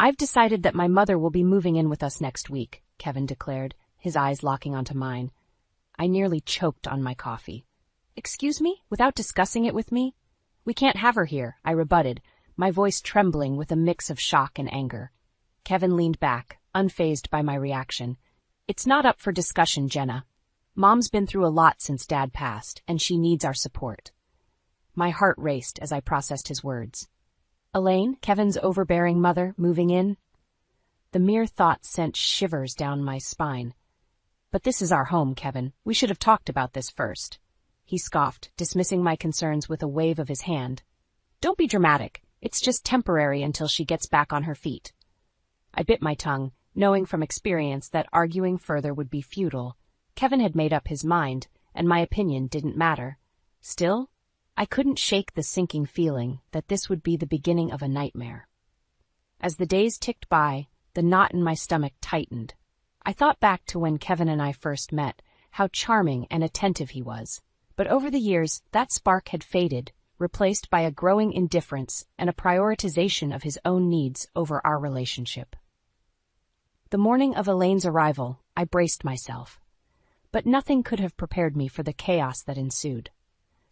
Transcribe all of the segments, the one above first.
I've decided that my mother will be moving in with us next week, Kevin declared, his eyes locking onto mine. I nearly choked on my coffee. Excuse me? Without discussing it with me? We can't have her here, I rebutted, my voice trembling with a mix of shock and anger. Kevin leaned back, unfazed by my reaction. It's not up for discussion, Jenna. Mom's been through a lot since Dad passed, and she needs our support. My heart raced as I processed his words. Elaine, Kevin's overbearing mother, moving in? The mere thought sent shivers down my spine. But this is our home, Kevin. We should have talked about this first. He scoffed, dismissing my concerns with a wave of his hand. Don't be dramatic. It's just temporary until she gets back on her feet. I bit my tongue, knowing from experience that arguing further would be futile. Kevin had made up his mind, and my opinion didn't matter. Still, I couldn't shake the sinking feeling that this would be the beginning of a nightmare. As the days ticked by, the knot in my stomach tightened. I thought back to when Kevin and I first met, how charming and attentive he was. But over the years, that spark had faded, replaced by a growing indifference and a prioritization of his own needs over our relationship. The morning of Elaine's arrival, I braced myself. But nothing could have prepared me for the chaos that ensued.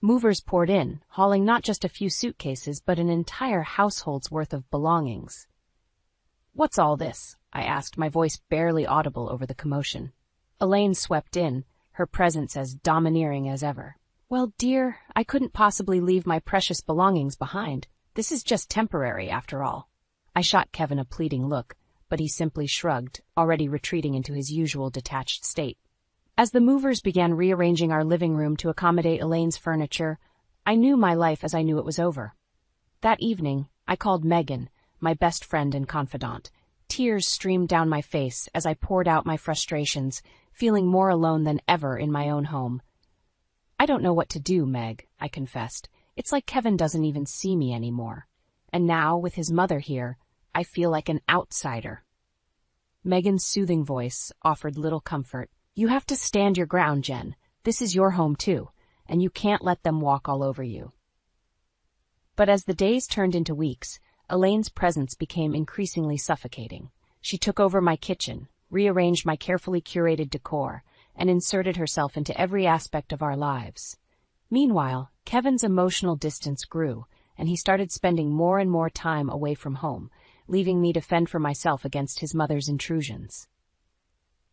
Movers poured in, hauling not just a few suitcases, but an entire household's worth of belongings. What's all this? I asked, my voice barely audible over the commotion. Elaine swept in, her presence as domineering as ever. Well, dear, I couldn't possibly leave my precious belongings behind. This is just temporary, after all. I shot Kevin a pleading look, but he simply shrugged, already retreating into his usual detached state. As the movers began rearranging our living room to accommodate Elaine's furniture, I knew my life as I knew it was over. That evening, I called Megan, my best friend and confidant. Tears streamed down my face as I poured out my frustrations, feeling more alone than ever in my own home. I don't know what to do, Meg, I confessed. It's like Kevin doesn't even see me anymore. And now, with his mother here, I feel like an outsider. Megan's soothing voice offered little comfort. You have to stand your ground, Jen. This is your home too, and you can't let them walk all over you. But as the days turned into weeks, Elaine's presence became increasingly suffocating. She took over my kitchen, rearranged my carefully curated decor, and inserted herself into every aspect of our lives. Meanwhile, Kevin's emotional distance grew, and he started spending more and more time away from home, leaving me to fend for myself against his mother's intrusions.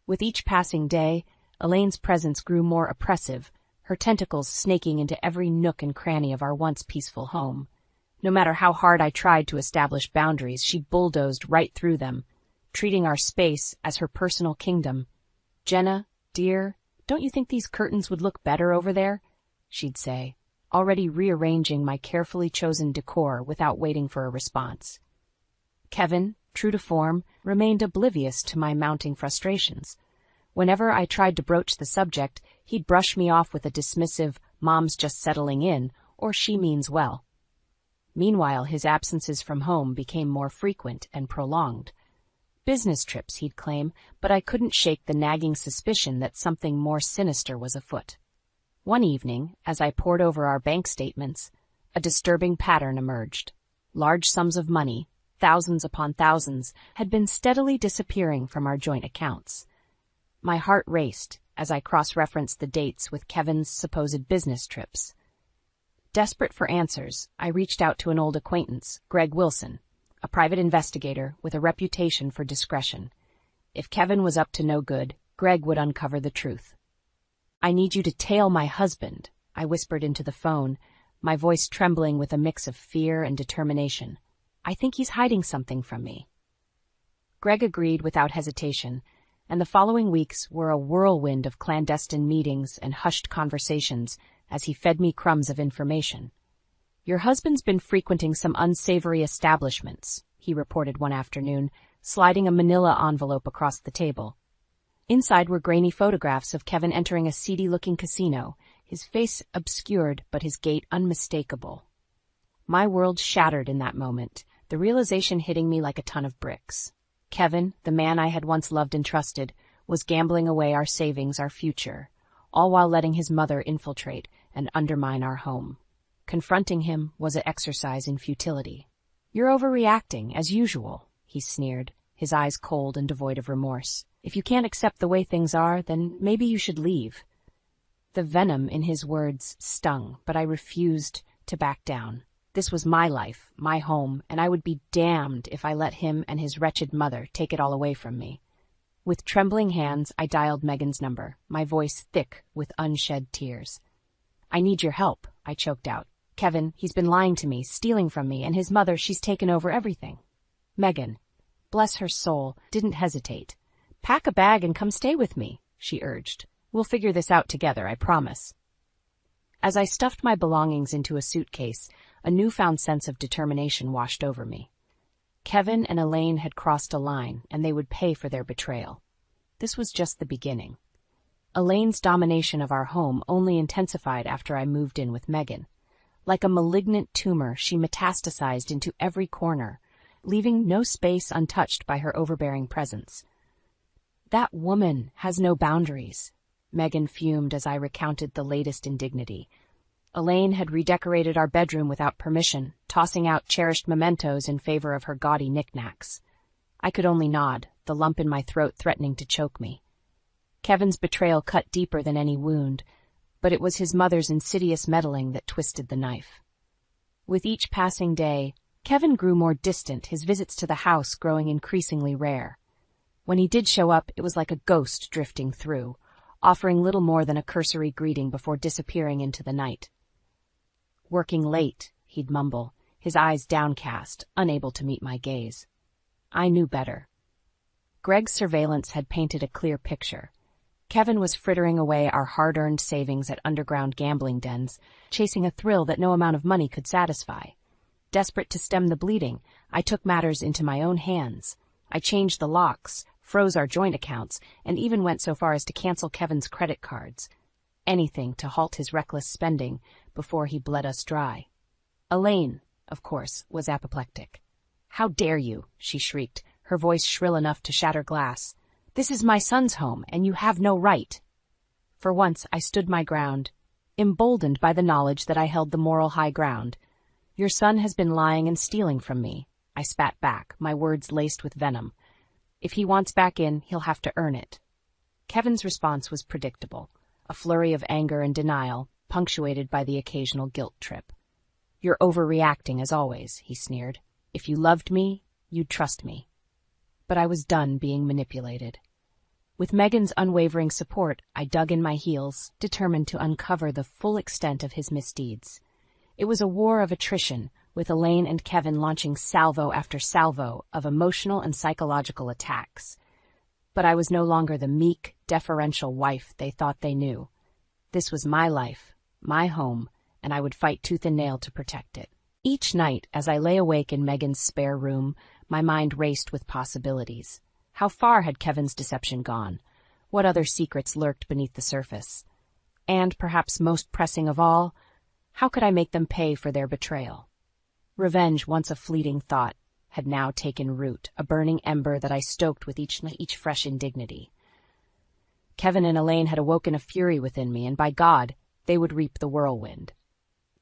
With each passing day, Elaine's presence grew more oppressive, her tentacles snaking into every nook and cranny of our once peaceful home. No matter how hard I tried to establish boundaries, she bulldozed right through them, treating our space as her personal kingdom. Jenna, dear, don't you think these curtains would look better over there? She'd say, already rearranging my carefully chosen decor without waiting for a response. Kevin, true to form, remained oblivious to my mounting frustrations. Whenever I tried to broach the subject, he'd brush me off with a dismissive, "Mom's just settling in," or "she means well." Meanwhile, his absences from home became more frequent and prolonged. Business trips, he'd claim, but I couldn't shake the nagging suspicion that something more sinister was afoot. One evening, as I pored over our bank statements, a disturbing pattern emerged. Large sums of money, thousands upon thousands, had been steadily disappearing from our joint accounts. My heart raced as I cross-referenced the dates with Kevin's supposed business trips. Desperate for answers, I reached out to an old acquaintance, Greg Wilson, a private investigator with a reputation for discretion. If Kevin was up to no good, Greg would uncover the truth. "I need you to tail my husband," I whispered into the phone, my voice trembling with a mix of fear and determination. "I think he's hiding something from me." Greg agreed without hesitation, and the following weeks were a whirlwind of clandestine meetings and hushed conversations as he fed me crumbs of information. "Your husband's been frequenting some unsavory establishments," he reported one afternoon, sliding a manila envelope across the table. Inside were grainy photographs of Kevin entering a seedy-looking casino, his face obscured but his gait unmistakable. My world shattered in that moment, the realization hitting me like a ton of bricks. Kevin, the man I had once loved and trusted, was gambling away our savings, our future, all while letting his mother infiltrate and undermine our home. Confronting him was an exercise in futility. "You're overreacting, as usual," he sneered, his eyes cold and devoid of remorse. If you can't accept the way things are, then maybe you should leave. The venom in his words stung, but I refused to back down. This was my life, my home, and I would be damned if I let him and his wretched mother take it all away from me. With trembling hands, I dialed Megan's number, my voice thick with unshed tears. "I need your help," I choked out. "Kevin, he's been lying to me, stealing from me, and his mother, she's taken over everything." Megan, bless her soul, didn't hesitate. "Pack a bag and come stay with me," she urged. "We'll figure this out together, I promise." As I stuffed my belongings into a suitcase, a newfound sense of determination washed over me. Kevin and Elaine had crossed a line, and they would pay for their betrayal. This was just the beginning. Elaine's domination of our home only intensified after I moved in with Megan. Like a malignant tumor, she metastasized into every corner, leaving no space untouched by her overbearing presence. "That woman has no boundaries," Megan fumed as I recounted the latest indignity. Elaine had redecorated our bedroom without permission, tossing out cherished mementos in favor of her gaudy knickknacks. I could only nod, the lump in my throat threatening to choke me. Kevin's betrayal cut deeper than any wound, but it was his mother's insidious meddling that twisted the knife. With each passing day, Kevin grew more distant, his visits to the house growing increasingly rare. When he did show up, it was like a ghost drifting through, offering little more than a cursory greeting before disappearing into the night. "Working late," he'd mumble, his eyes downcast, unable to meet my gaze. I knew better. Greg's surveillance had painted a clear picture. Kevin was frittering away our hard-earned savings at underground gambling dens, chasing a thrill that no amount of money could satisfy. Desperate to stem the bleeding, I took matters into my own hands. I changed the locks, froze our joint accounts, and even went so far as to cancel Kevin's credit cards. Anything to halt his reckless spending before he bled us dry. Elaine, of course, was apoplectic. "How dare you?" she shrieked, her voice shrill enough to shatter glass. "This is my son's home, and you have no right." For once, I stood my ground, emboldened by the knowledge that I held the moral high ground. "Your son has been lying and stealing from me," I spat back, my words laced with venom. "If he wants back in, he'll have to earn it." Kevin's response was predictable, a flurry of anger and denial, punctuated by the occasional guilt trip. "You're overreacting as always," he sneered. "If you loved me, you'd trust me." But I was done being manipulated. With Megan's unwavering support, I dug in my heels, determined to uncover the full extent of his misdeeds. It was a war of attrition, with Elaine and Kevin launching salvo after salvo of emotional and psychological attacks. But I was no longer the meek, deferential wife they thought they knew. This was my life, my home, and I would fight tooth and nail to protect it. Each night, as I lay awake in Megan's spare room, my mind raced with possibilities. How far had Kevin's deception gone? What other secrets lurked beneath the surface? And, perhaps most pressing of all, how could I make them pay for their betrayal? Revenge, once a fleeting thought, had now taken root, a burning ember that I stoked with each fresh indignity. Kevin and Elaine had awoken a fury within me, and by God, they would reap the whirlwind.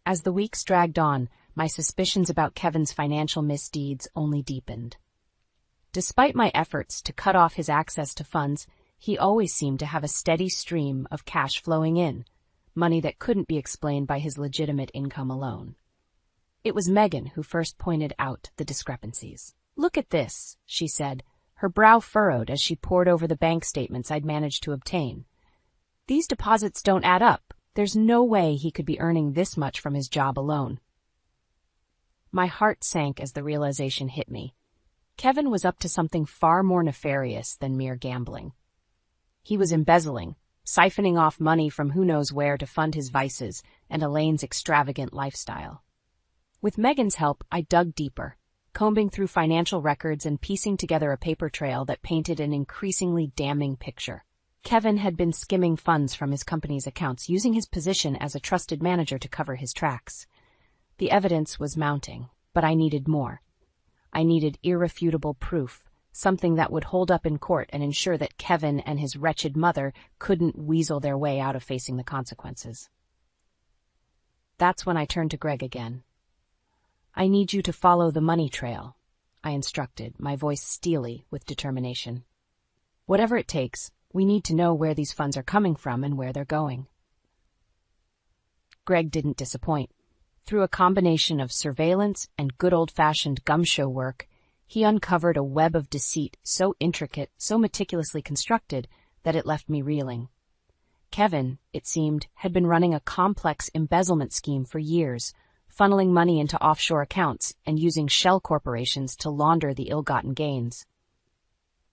As the weeks dragged on, my suspicions about Kevin's financial misdeeds only deepened. Despite my efforts to cut off his access to funds, he always seemed to have a steady stream of cash flowing in, money that couldn't be explained by his legitimate income alone. It was Megan who first pointed out the discrepancies. "Look at this," she said, her brow furrowed as she pored over the bank statements I'd managed to obtain. "These deposits don't add up. There's no way he could be earning this much from his job alone." My heart sank as the realization hit me. Kevin was up to something far more nefarious than mere gambling. He was embezzling, siphoning off money from who knows where to fund his vices and Elaine's extravagant lifestyle. With Megan's help, I dug deeper, combing through financial records and piecing together a paper trail that painted an increasingly damning picture. Kevin had been skimming funds from his company's accounts, using his position as a trusted manager to cover his tracks. The evidence was mounting, but I needed more. I needed irrefutable proof, something that would hold up in court and ensure that Kevin and his wretched mother couldn't weasel their way out of facing the consequences. That's when I turned to Greg again. "I need you to follow the money trail," I instructed, my voice steely with determination. Whatever it takes, we need to know where these funds are coming from and where they're going. Greg didn't disappoint. Through a combination of surveillance and good old-fashioned gumshoe work, he uncovered a web of deceit so intricate, so meticulously constructed, that it left me reeling. Kevin, it seemed, had been running a complex embezzlement scheme for years, funneling money into offshore accounts and using shell corporations to launder the ill-gotten gains.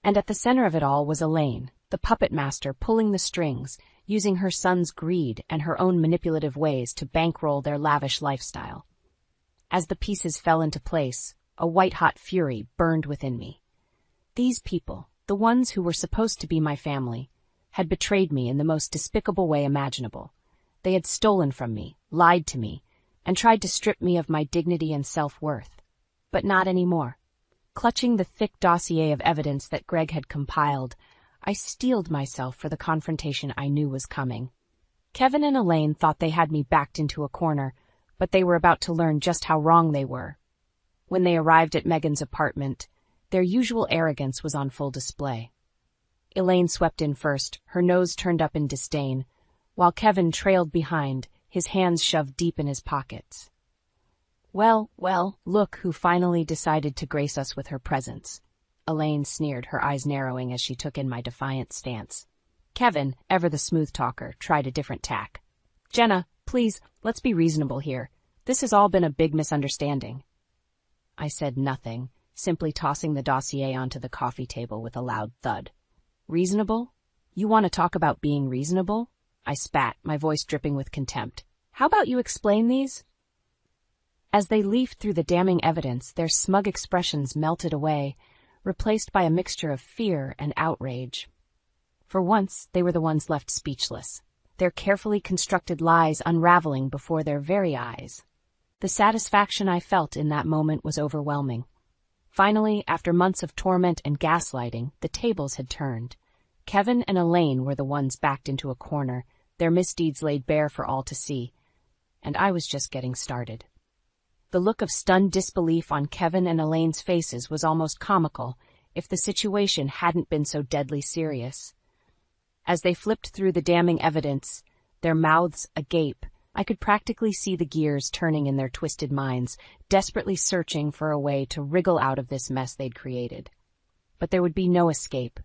And at the center of it all was Elaine, the puppet master pulling the strings, using her son's greed and her own manipulative ways to bankroll their lavish lifestyle. As the pieces fell into place, a white-hot fury burned within me. These people, the ones who were supposed to be my family, had betrayed me in the most despicable way imaginable. They had stolen from me, lied to me, and tried to strip me of my dignity and self-worth. But not anymore. Clutching the thick dossier of evidence that Greg had compiled, I steeled myself for the confrontation I knew was coming. Kevin and Elaine thought they had me backed into a corner, but they were about to learn just how wrong they were. When they arrived at Megan's apartment, their usual arrogance was on full display. Elaine swept in first, her nose turned up in disdain, while Kevin trailed behind, his hands shoved deep in his pockets. Well, look who finally decided to grace us with her presence. Elaine sneered, her eyes narrowing as she took in my defiant stance. Kevin, ever the smooth talker, tried a different tack. Jenna, please, let's be reasonable here. This has all been a big misunderstanding. I said nothing, simply tossing the dossier onto the coffee table with a loud thud. Reasonable? You want to talk about being reasonable? I spat, my voice dripping with contempt. How about you explain these? As they leafed through the damning evidence, their smug expressions melted away, replaced by a mixture of fear and outrage. For once, they were the ones left speechless, their carefully constructed lies unraveling before their very eyes. The satisfaction I felt in that moment was overwhelming. Finally, after months of torment and gaslighting, the tables had turned. Kevin and Elaine were the ones backed into a corner, their misdeeds laid bare for all to see. And I was just getting started. The look of stunned disbelief on Kevin and Elaine's faces was almost comical, if the situation hadn't been so deadly serious. As they flipped through the damning evidence, their mouths agape, I could practically see the gears turning in their twisted minds, desperately searching for a way to wriggle out of this mess they'd created. But there would be no escape.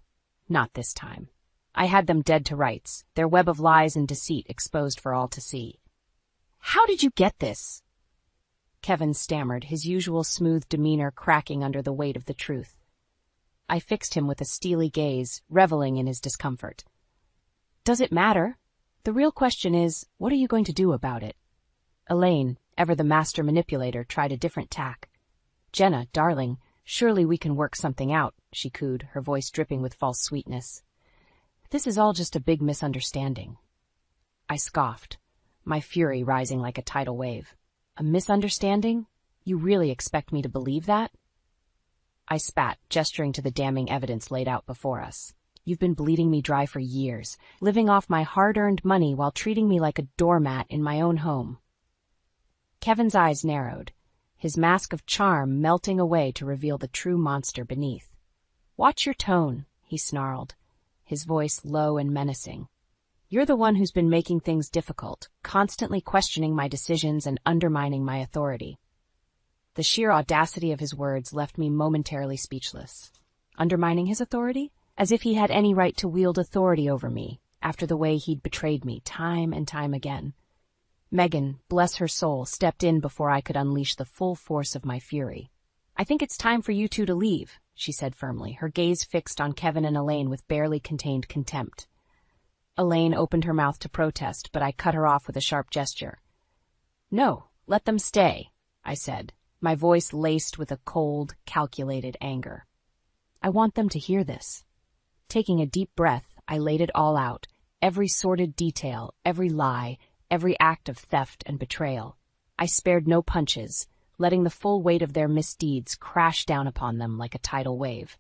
Not this time. I had them dead to rights, their web of lies and deceit exposed for all to see. How did you get this? Kevin stammered, his usual smooth demeanor cracking under the weight of the truth. I fixed him with a steely gaze, reveling in his discomfort. Does it matter? The real question is, what are you going to do about it? Elaine, ever the master manipulator, tried a different tack. Jenna, darling, surely we can work something out, she cooed, her voice dripping with false sweetness. This is all just a big misunderstanding. I scoffed, my fury rising like a tidal wave. A misunderstanding? You really expect me to believe that? I spat, gesturing to the damning evidence laid out before us. You've been bleeding me dry for years, living off my hard-earned money while treating me like a doormat in my own home. Kevin's eyes narrowed, his mask of charm melting away to reveal the true monster beneath. Watch your tone, he snarled, his voice low and menacing. You're the one who's been making things difficult, constantly questioning my decisions and undermining my authority. The sheer audacity of his words left me momentarily speechless. Undermining his authority? As if he had any right to wield authority over me, after the way he'd betrayed me time and time again. Megan, bless her soul, stepped in before I could unleash the full force of my fury. I think it's time for you two to leave, she said firmly, her gaze fixed on Kevin and Elaine with barely contained contempt. Elaine opened her mouth to protest, but I cut her off with a sharp gesture. No, let them stay, I said, my voice laced with a cold, calculated anger. I want them to hear this. Taking a deep breath, I laid it all out, every sordid detail, every lie, every act of theft and betrayal. I spared no punches, letting the full weight of their misdeeds crash down upon them like a tidal wave.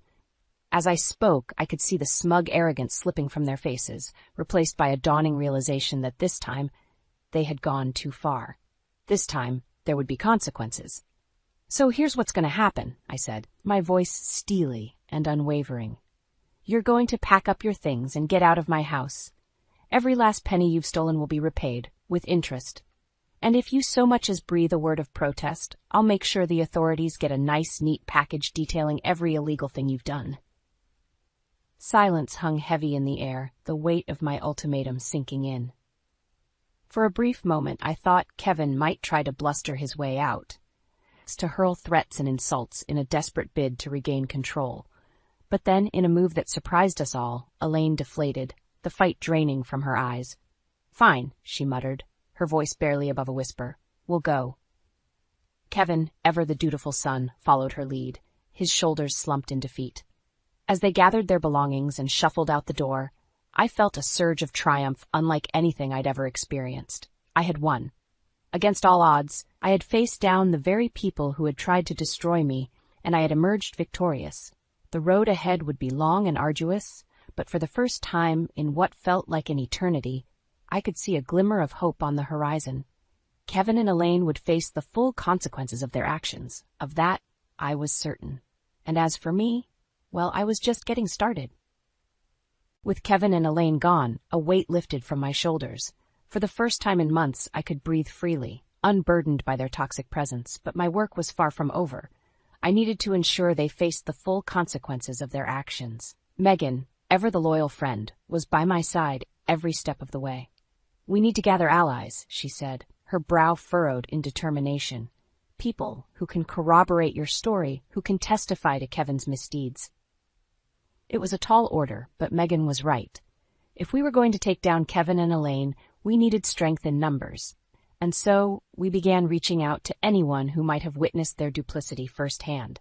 As I spoke, I could see the smug arrogance slipping from their faces, replaced by a dawning realization that this time they had gone too far. This time, there would be consequences. "So here's what's going to happen," I said, my voice steely and unwavering. "You're going to pack up your things and get out of my house. Every last penny you've stolen will be repaid, with interest. And if you so much as breathe a word of protest, I'll make sure the authorities get a nice, neat package detailing every illegal thing you've done." Silence hung heavy in the air, the weight of my ultimatum sinking in. For a brief moment, I thought Kevin might try to bluster his way out, to hurl threats and insults in a desperate bid to regain control. But then, in a move that surprised us all, Elaine deflated, the fight draining from her eyes. "Fine," she muttered, her voice barely above a whisper. "We'll go." Kevin, ever the dutiful son, followed her lead, his shoulders slumped in defeat. As they gathered their belongings and shuffled out the door, I felt a surge of triumph unlike anything I'd ever experienced. I had won. Against all odds, I had faced down the very people who had tried to destroy me, and I had emerged victorious. The road ahead would be long and arduous, but for the first time in what felt like an eternity, I could see a glimmer of hope on the horizon. Kevin and Elaine would face the full consequences of their actions. Of that, I was certain. And as for me, well, I was just getting started. With Kevin and Elaine gone, a weight lifted from my shoulders. For the first time in months, I could breathe freely, unburdened by their toxic presence, but my work was far from over. I needed to ensure they faced the full consequences of their actions. Megan, ever the loyal friend, was by my side every step of the way. "We need to gather allies," she said, her brow furrowed in determination. "People who can corroborate your story, who can testify to Kevin's misdeeds." It was a tall order, but Megan was right. If we were going to take down Kevin and Elaine, we needed strength in numbers. And so we began reaching out to anyone who might have witnessed their duplicity firsthand.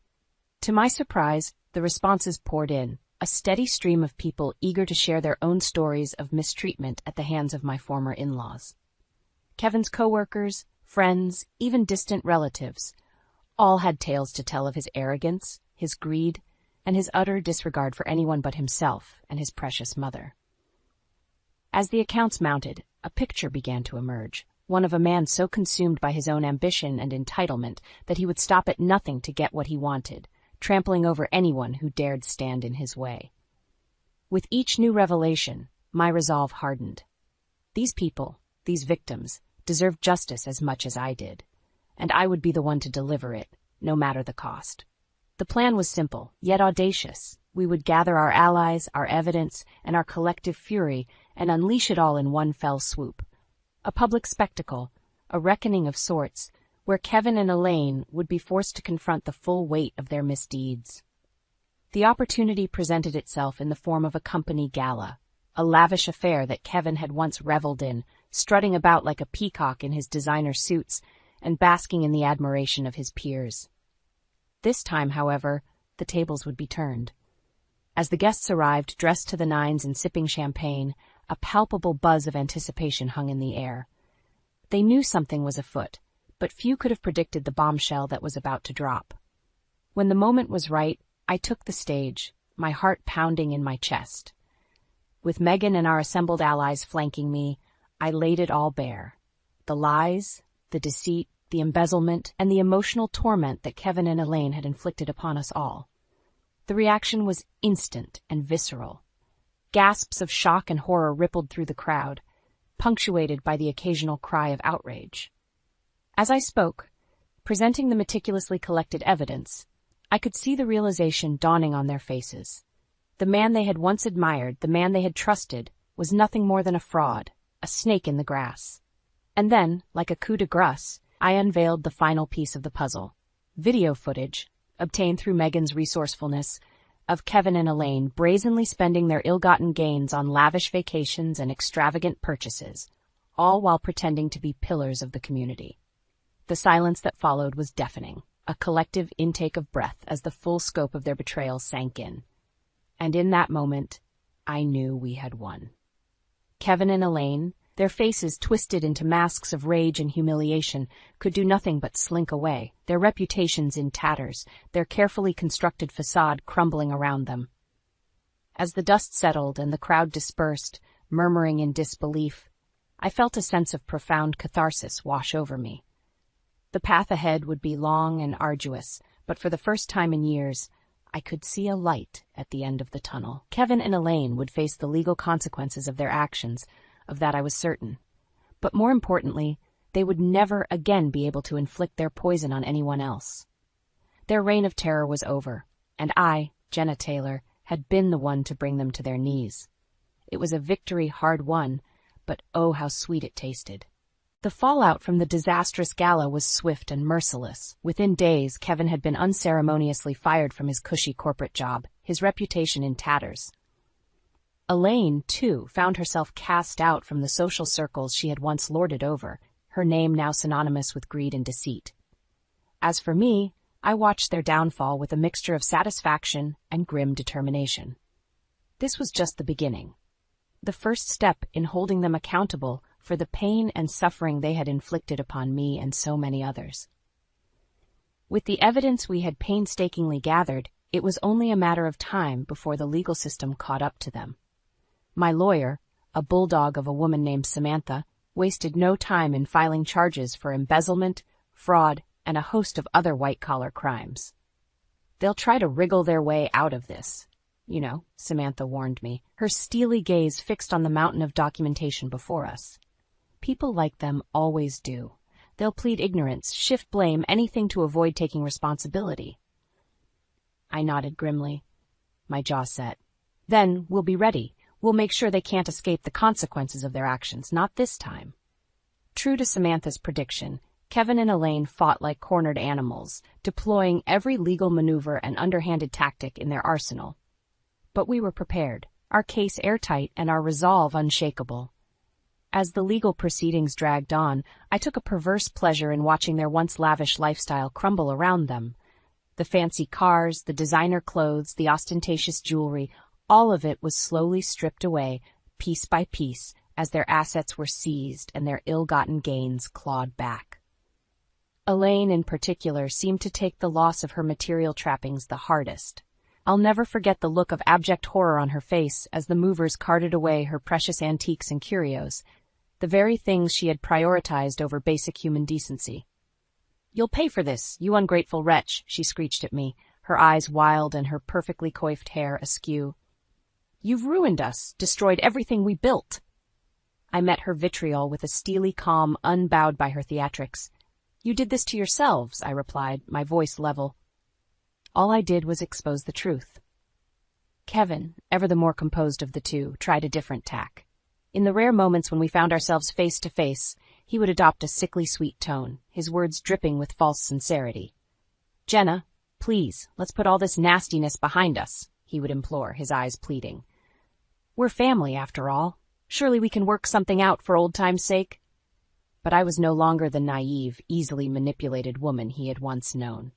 To my surprise, the responses poured in, a steady stream of people eager to share their own stories of mistreatment at the hands of my former in-laws. Kevin's coworkers, friends, even distant relatives, all had tales to tell of his arrogance, his greed, and his utter disregard for anyone but himself and his precious mother. As the accounts mounted, a picture began to emerge, one of a man so consumed by his own ambition and entitlement that he would stop at nothing to get what he wanted, trampling over anyone who dared stand in his way. With each new revelation, my resolve hardened. These people, these victims, deserved justice as much as I did, and I would be the one to deliver it, no matter the cost. The plan was simple, yet audacious. We would gather our allies, our evidence, and our collective fury, and unleash it all in one fell swoop. A public spectacle, a reckoning of sorts, where Kevin and Elaine would be forced to confront the full weight of their misdeeds. The opportunity presented itself in the form of a company gala, a lavish affair that Kevin had once reveled in, strutting about like a peacock in his designer suits and basking in the admiration of his peers. This time, however, the tables would be turned. As the guests arrived, dressed to the nines and sipping champagne, a palpable buzz of anticipation hung in the air. They knew something was afoot, but few could have predicted the bombshell that was about to drop. When the moment was right, I took the stage, my heart pounding in my chest. With Megan and our assembled allies flanking me, I laid it all bare. The lies, the deceit, the embezzlement, and the emotional torment that Kevin and Elaine had inflicted upon us all. The reaction was instant and visceral. Gasps of shock and horror rippled through the crowd, punctuated by the occasional cry of outrage. As I spoke, presenting the meticulously collected evidence, I could see the realization dawning on their faces. The man they had once admired, the man they had trusted, was nothing more than a fraud, a snake in the grass. And then, like a coup de grace, I unveiled the final piece of the puzzle. Video footage, obtained through Megan's resourcefulness, of Kevin and Elaine brazenly spending their ill-gotten gains on lavish vacations and extravagant purchases, all while pretending to be pillars of the community. The silence that followed was deafening, a collective intake of breath as the full scope of their betrayal sank in. And in that moment, I knew we had won. Kevin and Elaine, their faces twisted into masks of rage and humiliation, could do nothing but slink away, their reputations in tatters, their carefully constructed facade crumbling around them. As the dust settled and the crowd dispersed, murmuring in disbelief, I felt a sense of profound catharsis wash over me. The path ahead would be long and arduous, but for the first time in years, I could see a light at the end of the tunnel. Kevin and Elaine would face the legal consequences of their actions, of that I was certain. But more importantly, they would never again be able to inflict their poison on anyone else. Their reign of terror was over, and I, Jenna Taylor, had been the one to bring them to their knees. It was a victory hard won, but oh how sweet it tasted. The fallout from the disastrous gala was swift and merciless. Within days, Kevin had been unceremoniously fired from his cushy corporate job, his reputation in tatters. Elaine, too, found herself cast out from the social circles she had once lorded over, her name now synonymous with greed and deceit. As for me, I watched their downfall with a mixture of satisfaction and grim determination. This was just the beginning. The first step in holding them accountable for the pain and suffering they had inflicted upon me and so many others. With the evidence we had painstakingly gathered, it was only a matter of time before the legal system caught up to them. My lawyer, a bulldog of a woman named Samantha, wasted no time in filing charges for embezzlement, fraud, and a host of other white-collar crimes. They'll try to wriggle their way out of this. You know, Samantha warned me, her steely gaze fixed on the mountain of documentation before us. People like them always do. They'll plead ignorance, shift blame, anything to avoid taking responsibility. I nodded grimly, my jaw set. Then we'll be ready. We'll make sure they can't escape the consequences of their actions, not this time. True to Samantha's prediction, Kevin and Elaine fought like cornered animals, deploying every legal maneuver and underhanded tactic in their arsenal. But we were prepared, our case airtight and our resolve unshakable. As the legal proceedings dragged on, I took a perverse pleasure in watching their once lavish lifestyle crumble around them. The fancy cars, the designer clothes, the ostentatious jewelry, all of it was slowly stripped away, piece by piece, as their assets were seized and their ill-gotten gains clawed back. Elaine, in particular, seemed to take the loss of her material trappings the hardest. I'll never forget the look of abject horror on her face as the movers carted away her precious antiques and curios, the very things she had prioritized over basic human decency. "You'll pay for this, you ungrateful wretch," she screeched at me, her eyes wild and her perfectly coiffed hair askew. "You've ruined us, destroyed everything we built." I met her vitriol with a steely calm unbowed by her theatrics. "You did this to yourselves," I replied, my voice level. All I did was expose the truth. Kevin, ever the more composed of the two, tried a different tack. In the rare moments when we found ourselves face to face, he would adopt a sickly sweet tone, his words dripping with false sincerity. "Jenna, please, let's put all this nastiness behind us," he would implore, his eyes pleading. "We're family, after all. Surely we can work something out for old time's sake." But I was no longer the naive, easily manipulated woman he had once known.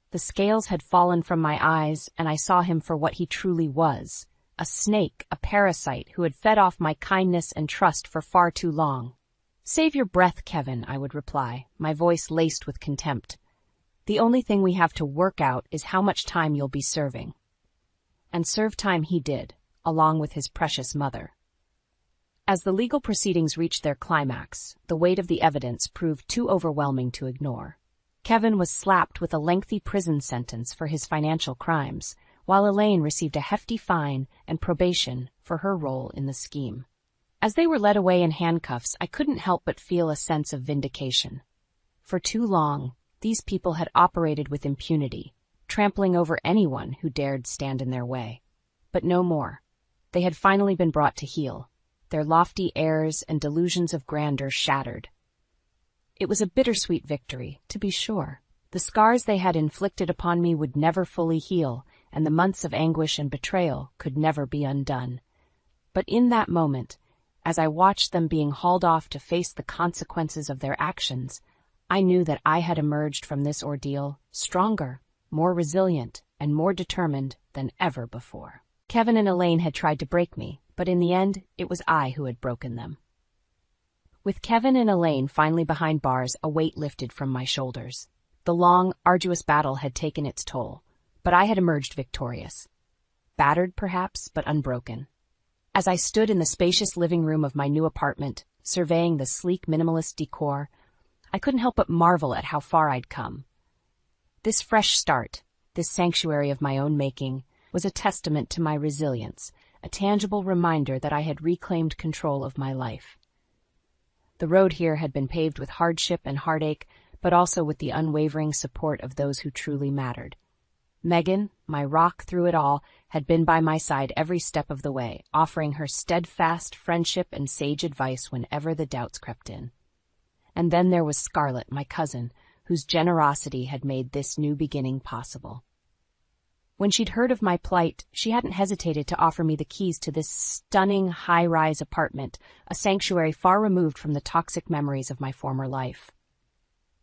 The scales had fallen from my eyes, and I saw him for what he truly was, a snake, a parasite who had fed off my kindness and trust for far too long. "Save your breath, Kevin," I would reply, my voice laced with contempt. "The only thing we have to work out is how much time you'll be serving." And serve time he did, along with his precious mother. As the legal proceedings reached their climax, the weight of the evidence proved too overwhelming to ignore. Kevin was slapped with a lengthy prison sentence for his financial crimes, while Elaine received a hefty fine and probation for her role in the scheme. As they were led away in handcuffs, I couldn't help but feel a sense of vindication. For too long, these people had operated with impunity, trampling over anyone who dared stand in their way. But no more. They had finally been brought to heel, their lofty airs and delusions of grandeur shattered. It was a bittersweet victory, to be sure. The scars they had inflicted upon me would never fully heal, and the months of anguish and betrayal could never be undone. But in that moment, as I watched them being hauled off to face the consequences of their actions, I knew that I had emerged from this ordeal stronger, more resilient, and more determined than ever before. Kevin and Elaine had tried to break me, but in the end, it was I who had broken them. With Kevin and Elaine finally behind bars, a weight lifted from my shoulders. The long, arduous battle had taken its toll, but I had emerged victorious. Battered, perhaps, but unbroken. As I stood in the spacious living room of my new apartment, surveying the sleek minimalist decor, I couldn't help but marvel at how far I'd come. This fresh start, this sanctuary of my own making, was a testament to my resilience, a tangible reminder that I had reclaimed control of my life. The road here had been paved with hardship and heartache, but also with the unwavering support of those who truly mattered. Megan, my rock through it all, had been by my side every step of the way, offering her steadfast friendship and sage advice whenever the doubts crept in. And then there was Scarlett, my cousin, whose generosity had made this new beginning possible. When she'd heard of my plight, she hadn't hesitated to offer me the keys to this stunning high-rise apartment, a sanctuary far removed from the toxic memories of my former life.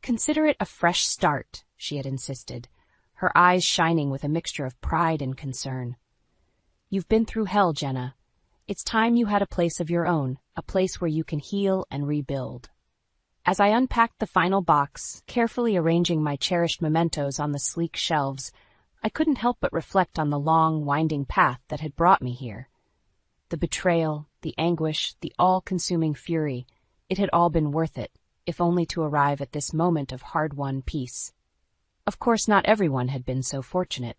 "Consider it a fresh start," she had insisted, her eyes shining with a mixture of pride and concern. "You've been through hell, Jenna. It's time you had a place of your own, a place where you can heal and rebuild." As I unpacked the final box, carefully arranging my cherished mementos on the sleek shelves, I couldn't help but reflect on the long, winding path that had brought me here. The betrayal, the anguish, the all-consuming fury, it had all been worth it, if only to arrive at this moment of hard-won peace. Of course, not everyone had been so fortunate.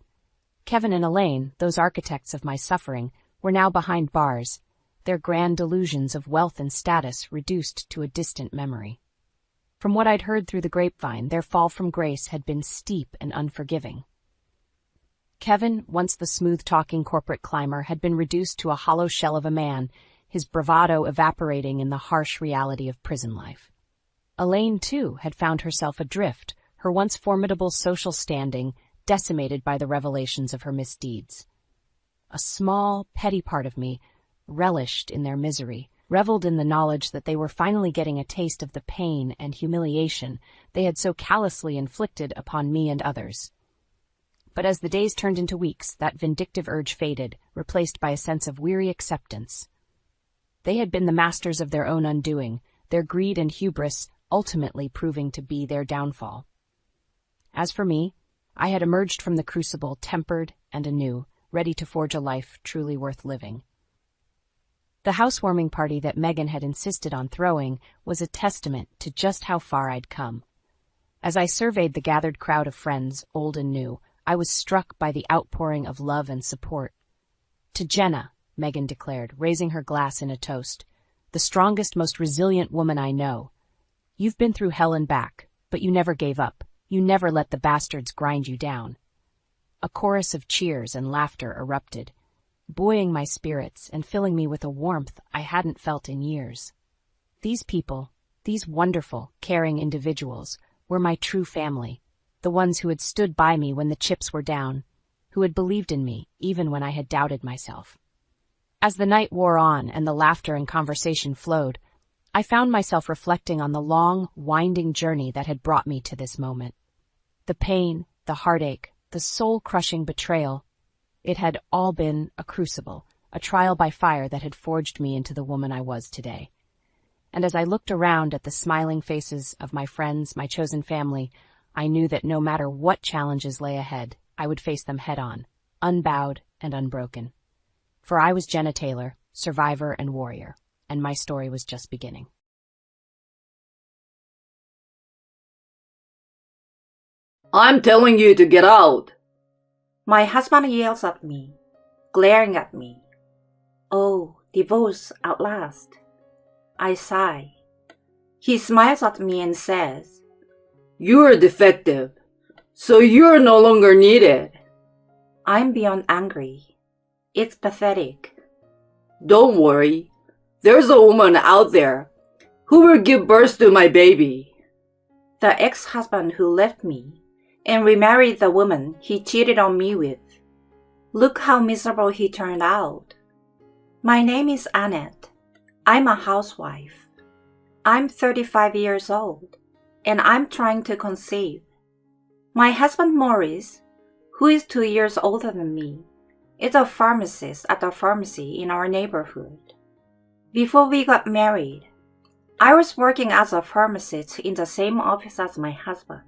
Kevin and Elaine, those architects of my suffering, were now behind bars, their grand delusions of wealth and status reduced to a distant memory. From what I'd heard through the grapevine, their fall from grace had been steep and unforgiving. Kevin, once the smooth-talking corporate climber, had been reduced to a hollow shell of a man, his bravado evaporating in the harsh reality of prison life. Elaine, too, had found herself adrift, her once formidable social standing decimated by the revelations of her misdeeds. A small, petty part of me relished in their misery, reveled in the knowledge that they were finally getting a taste of the pain and humiliation they had so callously inflicted upon me and others. But as the days turned into weeks, that vindictive urge faded, replaced by a sense of weary acceptance. They had been the masters of their own undoing, their greed and hubris ultimately proving to be their downfall. As for me, I had emerged from the crucible tempered and anew, ready to forge a life truly worth living. The housewarming party that Megan had insisted on throwing was a testament to just how far I'd come. As I surveyed the gathered crowd of friends, old and new, I was struck by the outpouring of love and support. "To Jenna," Megan declared, raising her glass in a toast, "the strongest, most resilient woman I know. You've been through hell and back, but you never gave up. You never let the bastards grind you down." A chorus of cheers and laughter erupted, buoying my spirits and filling me with a warmth I hadn't felt in years. These people, these wonderful, caring individuals, were my true family, the ones who had stood by me when the chips were down, who had believed in me even when I had doubted myself. As the night wore on and the laughter and conversation flowed, I found myself reflecting on the long, winding journey that had brought me to this moment. The pain, the heartache, the soul-crushing betrayal, it had all been a crucible, a trial by fire that had forged me into the woman I was today. And as I looked around at the smiling faces of my friends, my chosen family, I knew that no matter what challenges lay ahead, I would face them head-on, unbowed and unbroken. For I was Jenna Taylor, survivor and warrior, and my story was just beginning. "I'm telling you to get out!" My husband yells at me, glaring at me. "Oh, divorce at last." I sigh. He smiles at me and says, "You're defective, so you're no longer needed." I'm beyond angry. It's pathetic. "Don't worry, there's a woman out there who will give birth to my baby." The ex-husband who left me and remarried the woman he cheated on me with. Look how miserable he turned out. My name is Annette. I'm a housewife. I'm 35 years old, and I'm trying to conceive. My husband Maurice, who is 2 years older than me, is a pharmacist at a pharmacy in our neighborhood. Before we got married, I was working as a pharmacist in the same office as my husband,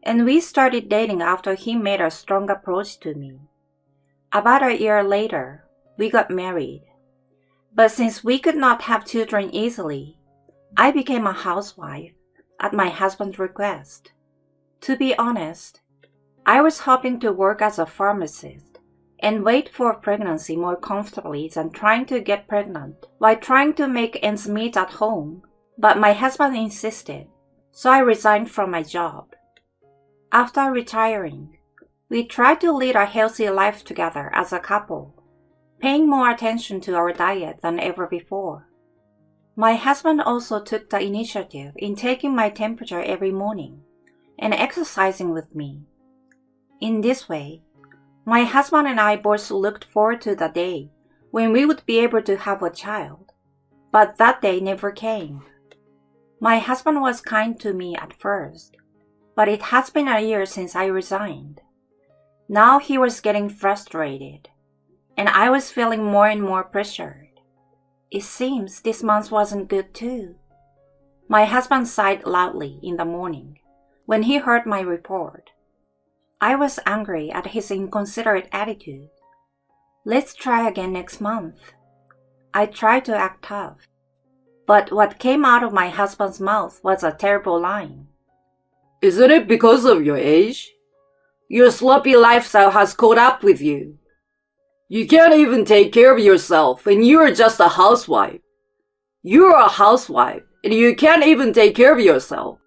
and we started dating after he made a strong approach to me. About a year later, we got married. But since we could not have children easily, I became a housewife, at my husband's request. To be honest, I was hoping to work as a pharmacist and wait for pregnancy more comfortably than trying to get pregnant while trying to make ends meet at home, but my husband insisted, so I resigned from my job. After retiring, we tried to lead a healthy life together as a couple, paying more attention to our diet than ever before. My husband also took the initiative in taking my temperature every morning and exercising with me. In this way, my husband and I both looked forward to the day when we would be able to have a child, but that day never came. My husband was kind to me at first, but it has been a year since I resigned. Now he was getting frustrated, and I was feeling more and more pressured. It seems this month wasn't good too. My husband sighed loudly in the morning when he heard my report. I was angry at his inconsiderate attitude. Let's try again next month. I tried to act tough, but what came out of my husband's mouth was a terrible line. Isn't it because of your age? Your sloppy lifestyle has caught up with you. You can't even take care of yourself, and you're just a housewife. You're a housewife, and you can't even take care of yourself.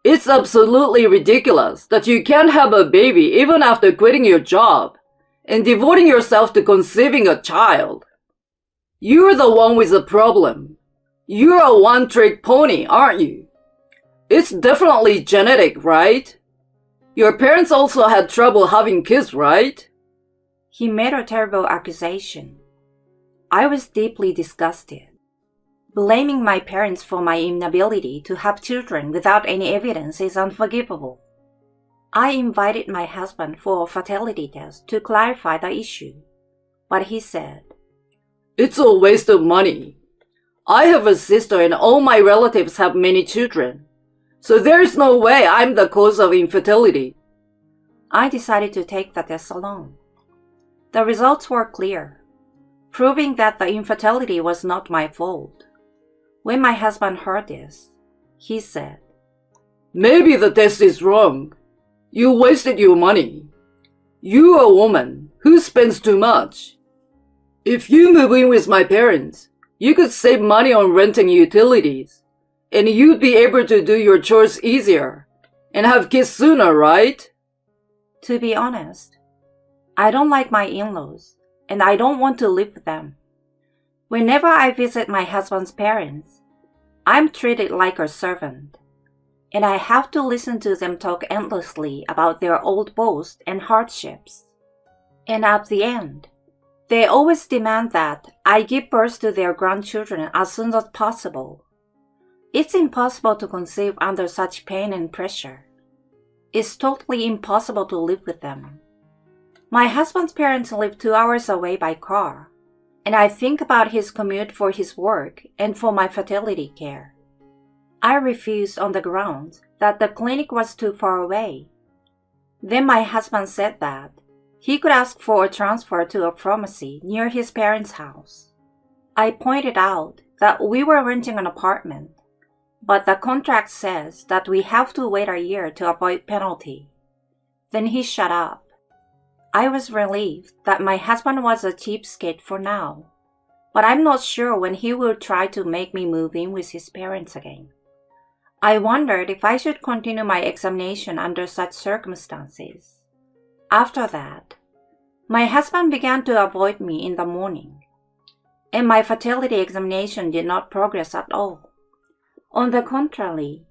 It's absolutely ridiculous that you can't have a baby even after quitting your job and devoting yourself to conceiving a child. You're the one with the problem. You're a one-trick pony, aren't you? It's definitely genetic, right? Your parents also had trouble having kids, right? He made a terrible accusation. I was deeply disgusted. Blaming my parents for my inability to have children without any evidence is unforgivable. I invited my husband for a fertility test to clarify the issue, but he said, "It's a waste of money. I have a sister and all my relatives have many children, so there's no way I'm the cause of infertility." I decided to take the test alone. The results were clear, proving that the infertility was not my fault. When my husband heard this, he said, "Maybe the test is wrong. You wasted your money. You're a woman who spends too much. If you move in with my parents, you could save money on renting utilities, and you'd be able to do your chores easier and have kids sooner, right?" To be honest, I don't like my in-laws, and I don't want to live with them. Whenever I visit my husband's parents, I'm treated like a servant, and I have to listen to them talk endlessly about their old boasts and hardships. And at the end, they always demand that I give birth to their grandchildren as soon as possible. It's impossible to conceive under such pain and pressure. It's totally impossible to live with them. My husband's parents live 2 hours away by car, and I think about his commute for his work and for my fertility care. I refused on the grounds that the clinic was too far away. Then my husband said that he could ask for a transfer to a pharmacy near his parents' house. I pointed out that we were renting an apartment, but the contract says that we have to wait a year to avoid penalty. Then he shut up. I was relieved that my husband was a cheapskate for now, but I'm not sure when he will try to make me move in with his parents again. I wondered if I should continue my examination under such circumstances. After that, my husband began to avoid me in the morning, and my fertility examination did not progress at all. On the contrary,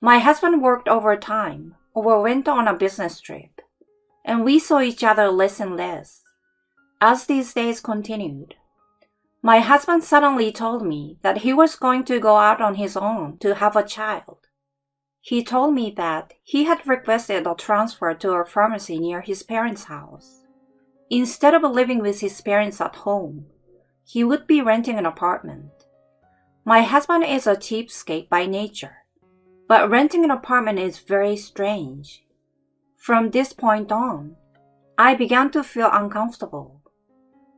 my husband worked overtime or went on a business trip, and we saw each other less and less. As these days continued, my husband suddenly told me that he was going to go out on his own to have a child. He told me that he had requested a transfer to a pharmacy near his parents' house. Instead of living with his parents at home, he would be renting an apartment. My husband is a cheapskate by nature, but renting an apartment is very strange. From this point on, I began to feel uncomfortable.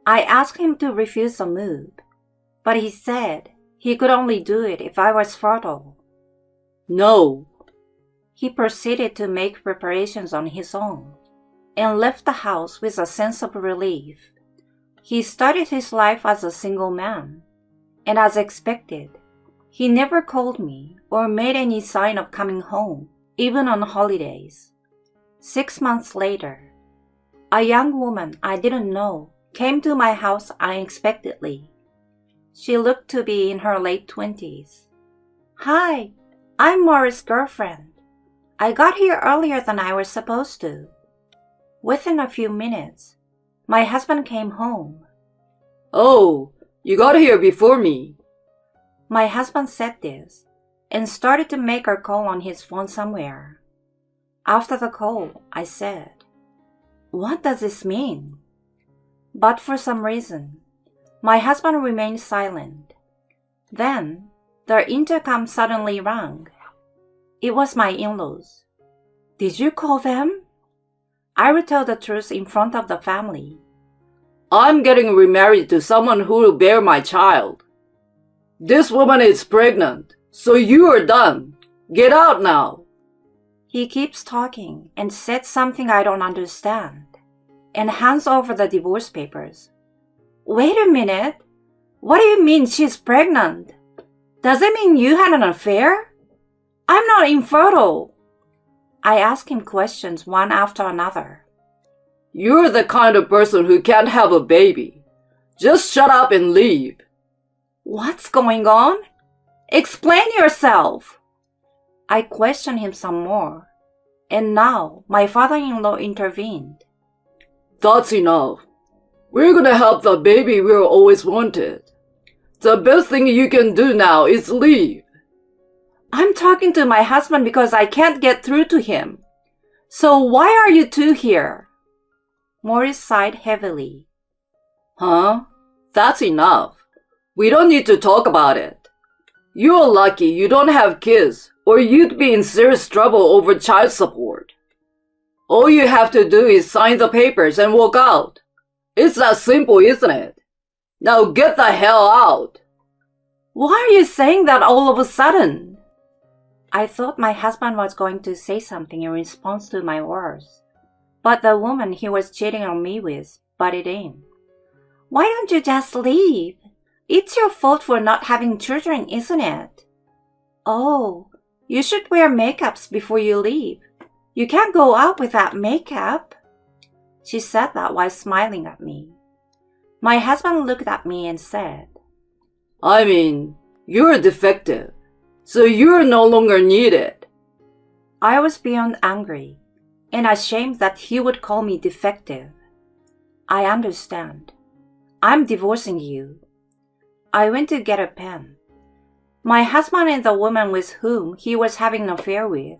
I asked him to refuse the move, but he said he could only do it if I was fertile. No. He proceeded to make preparations on his own and left the house with a sense of relief. He started his life as a single man, and as expected, he never called me or made any sign of coming home, even on holidays. 6 months later, a young woman I didn't know came to my house unexpectedly. She looked to be in her late 20s. "Hi, I'm Morris' girlfriend. I got here earlier than I was supposed to." Within a few minutes, my husband came home. "Oh, you got here before me." My husband said this and started to make a call on his phone somewhere. After the call, I said, "What does this mean?" But for some reason, my husband remained silent. Then, the intercom suddenly rang. It was my in-laws. "Did you call them?" I retold the truth in front of the family. "I'm getting remarried to someone who will bear my child. This woman is pregnant, so you are done. Get out now." He keeps talking and said something I don't understand, and hands over the divorce papers. "Wait a minute. What do you mean she's pregnant? Does it mean you had an affair? I'm not infertile." I asked him questions one after another. "You're the kind of person who can't have a baby. Just shut up and leave." "What's going on? Explain yourself." I questioned him some more, and now my father-in-law intervened. "That's enough. We're gonna have the baby we always wanted. The best thing you can do now is leave." "I'm talking to my husband because I can't get through to him. So why are you two here?" Morris sighed heavily. "Huh? That's enough. We don't need to talk about it. You're lucky you don't have kids, or you'd be in serious trouble over child support. All you have to do is sign the papers and walk out. It's that simple, isn't it? Now get the hell out." "Why are you saying that all of a sudden?" I thought my husband was going to say something in response to my words, but the woman he was cheating on me with butted in. "Why don't you just leave? It's your fault for not having children, isn't it? Oh, you should wear makeups before you leave. You can't go out without makeup." She said that while smiling at me. My husband looked at me and said, "I mean, you're defective, so you're no longer needed." I was beyond angry and ashamed that he would call me defective. "I understand. I'm divorcing you." I went to get a pen. My husband and the woman with whom he was having an affair with,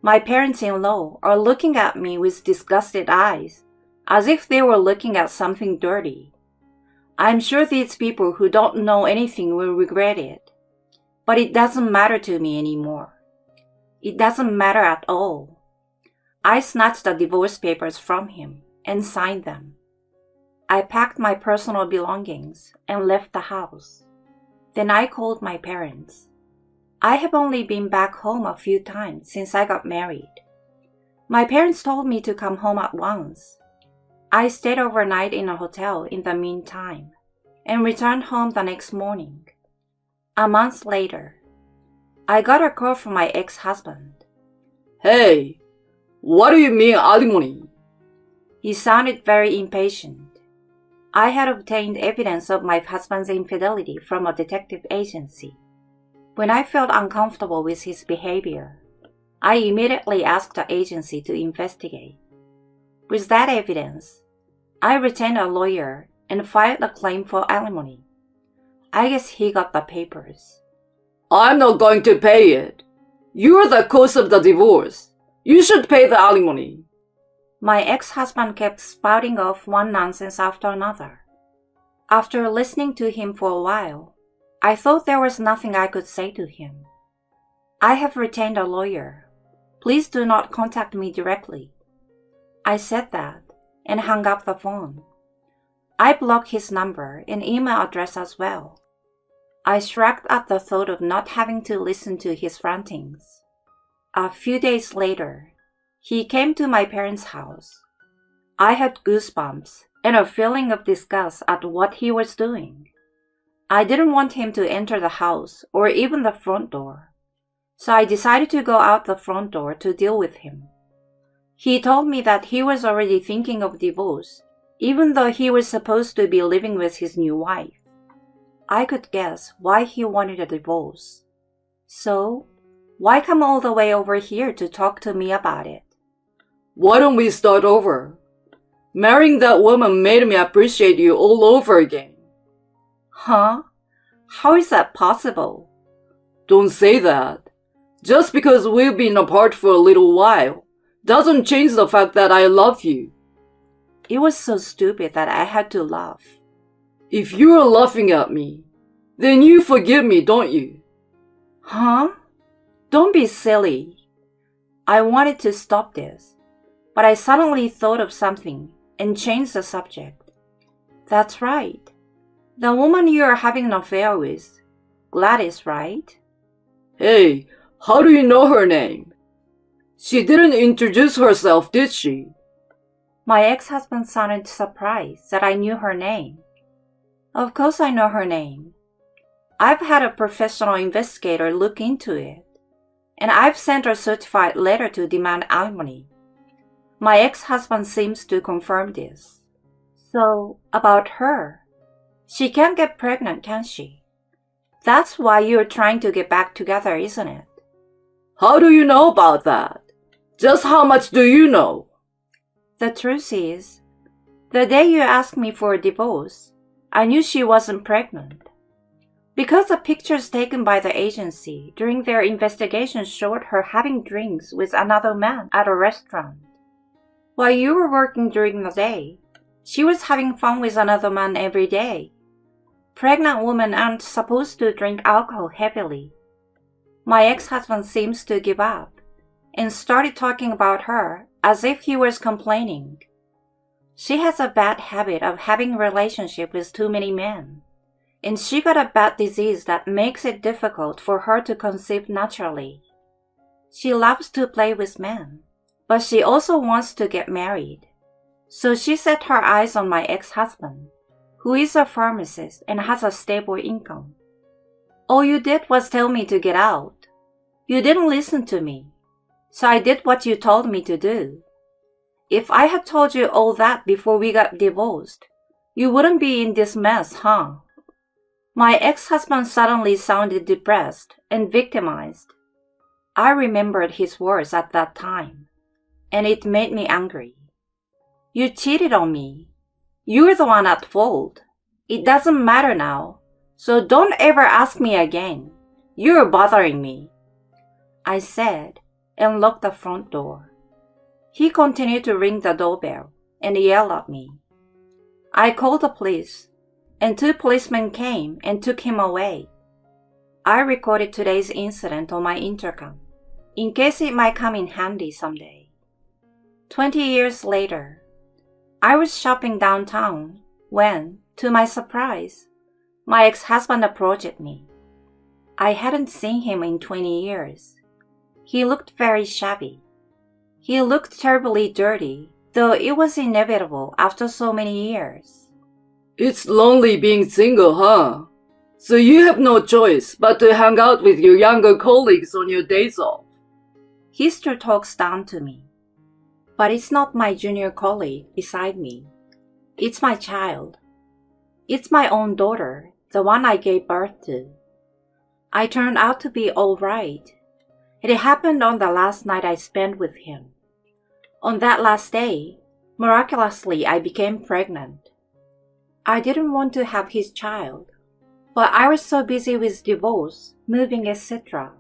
my parents-in-law, are looking at me with disgusted eyes, as if they were looking at something dirty. I'm sure these people who don't know anything will regret it, but it doesn't matter to me anymore. It doesn't matter at all. I snatched the divorce papers from him and signed them. I packed my personal belongings and left the house. Then I called my parents. I have only been back home a few times since I got married. My parents told me to come home at once. I stayed overnight in a hotel in the meantime and returned home the next morning. A month later, I got a call from my ex-husband. "Hey, what do you mean alimony?" He sounded very impatient. I had obtained evidence of my husband's infidelity from a detective agency. When I felt uncomfortable with his behavior, I immediately asked the agency to investigate. With that evidence, I retained a lawyer and filed a claim for alimony. I guess he got the papers. "I'm not going to pay it. You're the cause of the divorce. You should pay the alimony." My ex-husband kept spouting off one nonsense after another. After listening to him for a while, I thought there was nothing I could say to him. "I have retained a lawyer. Please do not contact me directly." I said that and hung up the phone. I blocked his number and email address as well. I shrugged at the thought of not having to listen to his rantings. A few days later, he came to my parents' house. I had goosebumps and a feeling of disgust at what he was doing. I didn't want him to enter the house or even the front door, so I decided to go out the front door to deal with him. He told me that he was already thinking of divorce, even though he was supposed to be living with his new wife. I could guess why he wanted a divorce. So, why come all the way over here to talk to me about it? Why don't we start over? Marrying that woman made me appreciate you all over again. Huh? How is that possible? Don't say that. Just because we've been apart for a little while doesn't change the fact that I love you. It was so stupid that I had to laugh. If you're laughing at me, then you forgive me, don't you? Huh? Don't be silly. I wanted to stop this, but I suddenly thought of something and changed the subject. That's right. The woman you are having an affair with, Gladys, right? Hey, how do you know her name? She didn't introduce herself, did she? My ex-husband sounded surprised that I knew her name. Of course I know her name. I've had a professional investigator look into it, and I've sent a certified letter to demand alimony. My ex-husband seems to confirm this. So, about her. She can't get pregnant, can she? That's why you're trying to get back together, isn't it? How do you know about that? Just how much do you know? The truth is, the day you asked me for a divorce, I knew she wasn't pregnant. Because the pictures taken by the agency during their investigation showed her having drinks with another man at a restaurant. While you were working during the day, she was having fun with another man every day. Pregnant women aren't supposed to drink alcohol heavily. My ex-husband seems to give up and started talking about her as if he was complaining. She has a bad habit of having a relationship with too many men, and she got a bad disease that makes it difficult for her to conceive naturally. She loves to play with men, but she also wants to get married. So she set her eyes on my ex-husband, who is a pharmacist and has a stable income. All you did was tell me to get out. You didn't listen to me, so I did what you told me to do. If I had told you all that before we got divorced, you wouldn't be in this mess, huh? My ex-husband suddenly sounded depressed and victimized. I remembered his words at that time, and it made me angry. You cheated on me. You're the one at fault. It doesn't matter now, so don't ever ask me again. You're bothering me, I said, and locked the front door. He continued to ring the doorbell and yell at me. I called the police, and 2 policemen came and took him away. I recorded today's incident on my intercom, in case it might come in handy someday. 20 years later, I was shopping downtown when, to my surprise, my ex-husband approached me. I hadn't seen him in 20 years. He looked very shabby. He looked terribly dirty, though it was inevitable after so many years. It's lonely being single, huh? So you have no choice but to hang out with your younger colleagues on your days off. He still talks down to me. But it's not my junior colleague beside me. It's my child. It's my own daughter, the one I gave birth to. I turned out to be all right. It happened on the last night I spent with him. On that last day, miraculously I became pregnant. I didn't want to have his child, but I was so busy with divorce, moving, etc.,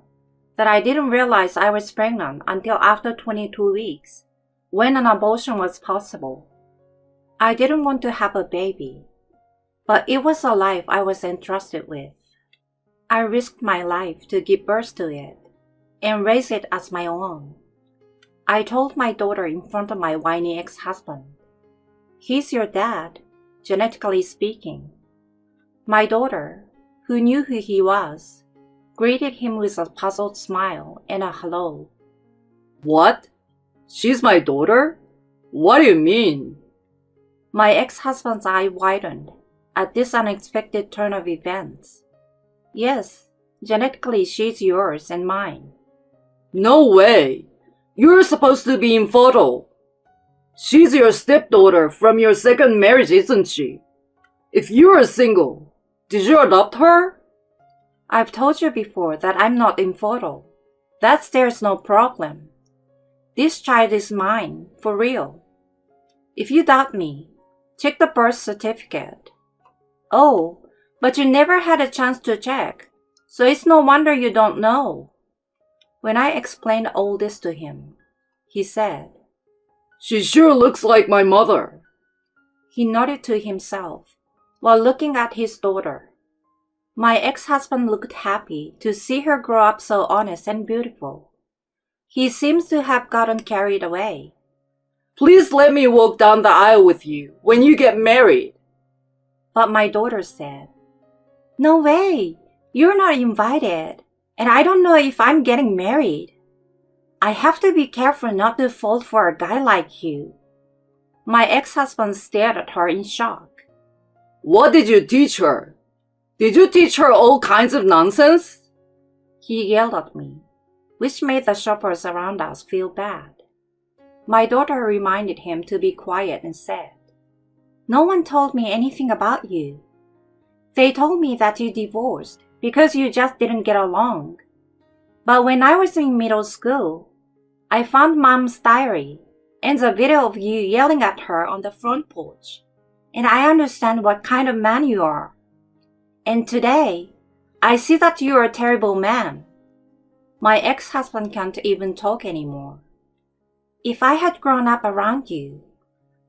that I didn't realize I was pregnant until after 22 weeks, when an abortion was possible. I didn't want to have a baby, but it was a life I was entrusted with. I risked my life to give birth to it and raise it as my own. I told my daughter in front of my whiny ex-husband, "He's your dad, genetically speaking." My daughter, who knew who he was, greeted him with a puzzled smile and a hello. What? She's my daughter? What do you mean? My ex-husband's eye widened at this unexpected turn of events. Yes, genetically she's yours and mine. No way. You're supposed to be infertile. She's your stepdaughter from your second marriage, isn't she? If you're single, did you adopt her? I've told you before that I'm not infertile. There's no problem. This child is mine, for real. If you doubt me, check the birth certificate. Oh, but you never had a chance to check, so it's no wonder you don't know. When I explained all this to him, he said, She sure looks like my mother. He nodded to himself while looking at his daughter. My ex-husband looked happy to see her grow up so honest and beautiful. He seems to have gotten carried away. Please let me walk down the aisle with you when you get married. But my daughter said, No way, you're not invited, and I don't know if I'm getting married. I have to be careful not to fall for a guy like you. My ex-husband stared at her in shock. What did you teach her? Did you teach her all kinds of nonsense? He yelled at me, which made the shoppers around us feel bad. My daughter reminded him to be quiet and said, No one told me anything about you. They told me that you divorced because you just didn't get along. But when I was in middle school, I found Mom's diary and the video of you yelling at her on the front porch, and I understand what kind of man you are. And today, I see that you're a terrible man. My ex-husband can't even talk anymore. If I had grown up around you,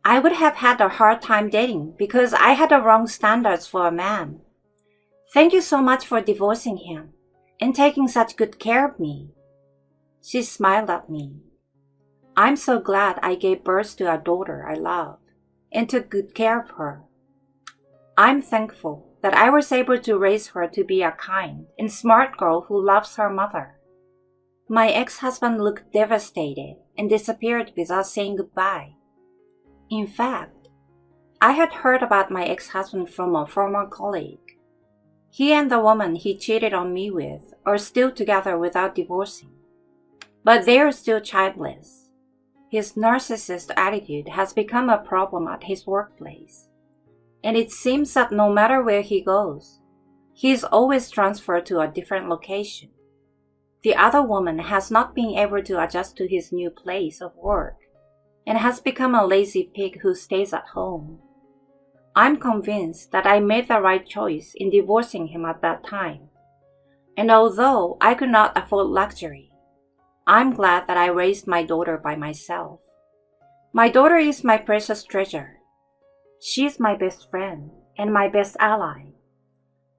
I would have had a hard time dating because I had the wrong standards for a man. Thank you so much for divorcing him and taking such good care of me. She smiled at me. I'm so glad I gave birth to a daughter I love and took good care of her. I'm thankful that I was able to raise her to be a kind and smart girl who loves her mother. My ex-husband looked devastated and disappeared without saying goodbye. In fact, I had heard about my ex-husband from a former colleague. He and the woman he cheated on me with are still together without divorcing, but they are still childless. His narcissist attitude has become a problem at his workplace, and it seems that no matter where he goes, he is always transferred to a different location. The other woman has not been able to adjust to his new place of work and has become a lazy pig who stays at home. I'm convinced that I made the right choice in divorcing him at that time. And although I could not afford luxury, I'm glad that I raised my daughter by myself. My daughter is my precious treasure. She's my best friend and my best ally.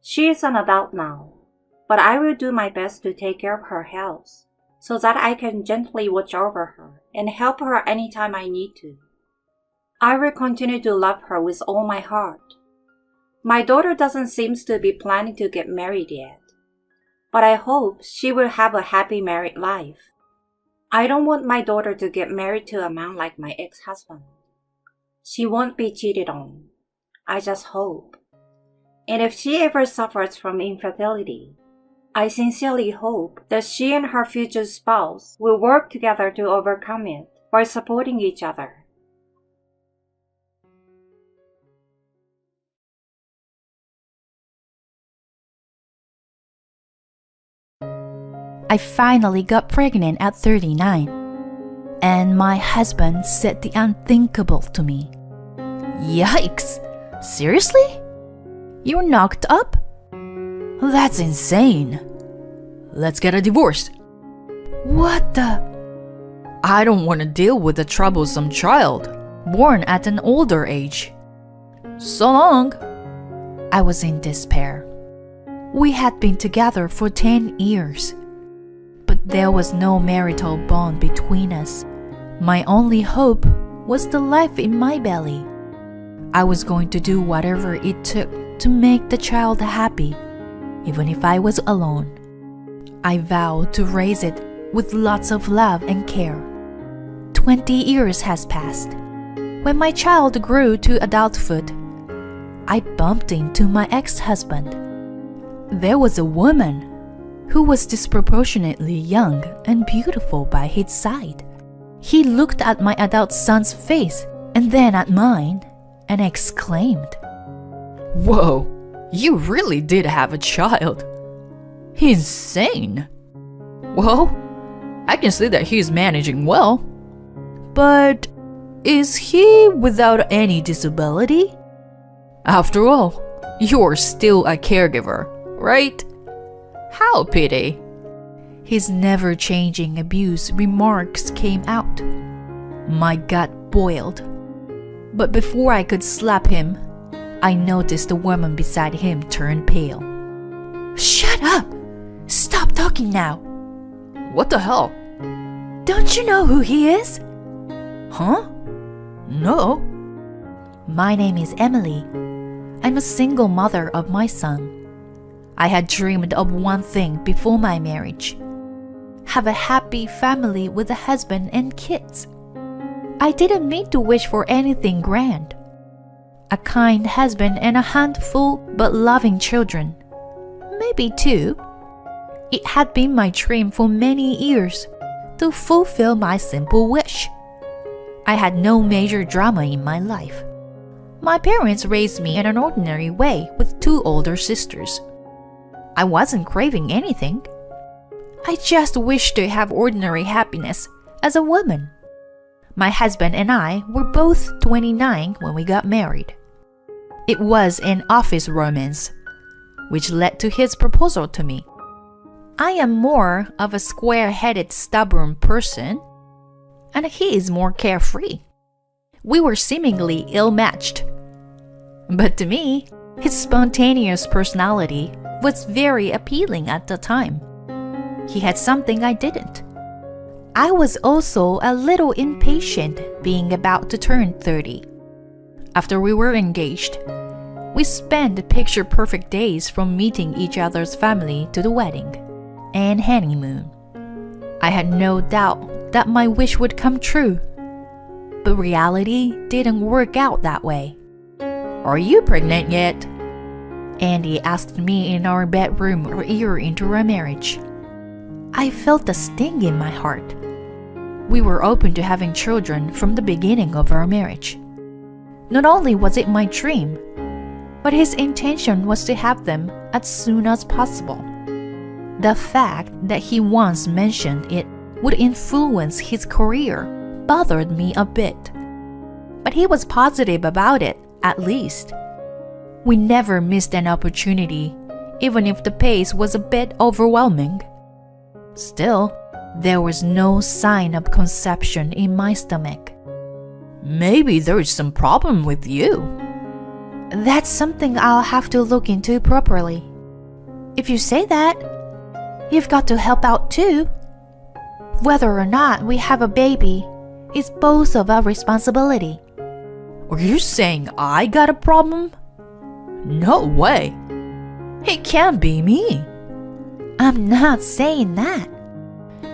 She is an adult now, but I will do my best to take care of her health so that I can gently watch over her and help her anytime I need to. I will continue to love her with all my heart. My daughter doesn't seem to be planning to get married yet, but I hope she will have a happy married life. I don't want my daughter to get married to a man like my ex-husband. She won't be cheated on. I just hope. And if she ever suffers from infertility, I sincerely hope that she and her future spouse will work together to overcome it by supporting each other. I finally got pregnant at 39, and my husband said the unthinkable to me. Yikes! Seriously? You're knocked up? That's insane. Let's get a divorce. What the? I don't want to deal with a troublesome child born at an older age. So long. I was in despair. We had been together for 10 years. But there was no marital bond between us. My only hope was the life in my belly. I was going to do whatever it took to make the child happy. even if I was alone. I vowed to raise it with lots of love and care. 20 years has passed. When my child grew to adulthood, I bumped into my ex-husband. There was a woman who was disproportionately young and beautiful by his side. He looked at my adult son's face and then at mine and exclaimed, "Whoa, you really did have a child. Insane. Well, I can see that he's managing well. But is he without any disability? After all, you're still a caregiver, right? How pity." His never-changing abuse remarks came out. My gut boiled. But before I could slap him, I noticed the woman beside him turn pale. "Shut up! Stop talking now!" What the hell? "Don't you know who he is?" Huh? No. My name is Emily. I'm a single mother of my son. I had dreamed of one thing before my marriage: have a happy family with a husband and kids. I didn't mean to wish for anything grand. A kind husband and a handful but loving children. Maybe two. It had been my dream for many years to fulfill my simple wish. I had no major drama in my life. My parents raised me in an ordinary way with 2 older sisters. I wasn't craving anything. I just wished to have ordinary happiness as a woman. My husband and I were both 29 when we got married. It was an office romance, which led to his proposal to me. I am more of a square-headed, stubborn person, and he is more carefree. We were seemingly ill-matched. But to me, his spontaneous personality was very appealing at the time. He had something I didn't. I was also a little impatient being about to turn 30. After we were engaged, we spent picture-perfect days from meeting each other's family to the wedding and honeymoon. I had no doubt that my wish would come true, but reality didn't work out that way. Are you pregnant yet? Andy asked me in our bedroom a year into our marriage. I felt a sting in my heart. We were open to having children from the beginning of our marriage. Not only was it my dream, but his intention was to have them as soon as possible. The fact that he once mentioned it would influence his career bothered me a bit. But he was positive about it, at least. We never missed an opportunity, even if the pace was a bit overwhelming. Still, there was no sign of conception in my stomach. Maybe there's some problem with you. That's something I'll have to look into properly. If you say that, you've got to help out too. Whether or not we have a baby is both of our responsibility. Are you saying I got a problem? No way. It can't be me. I'm not saying that.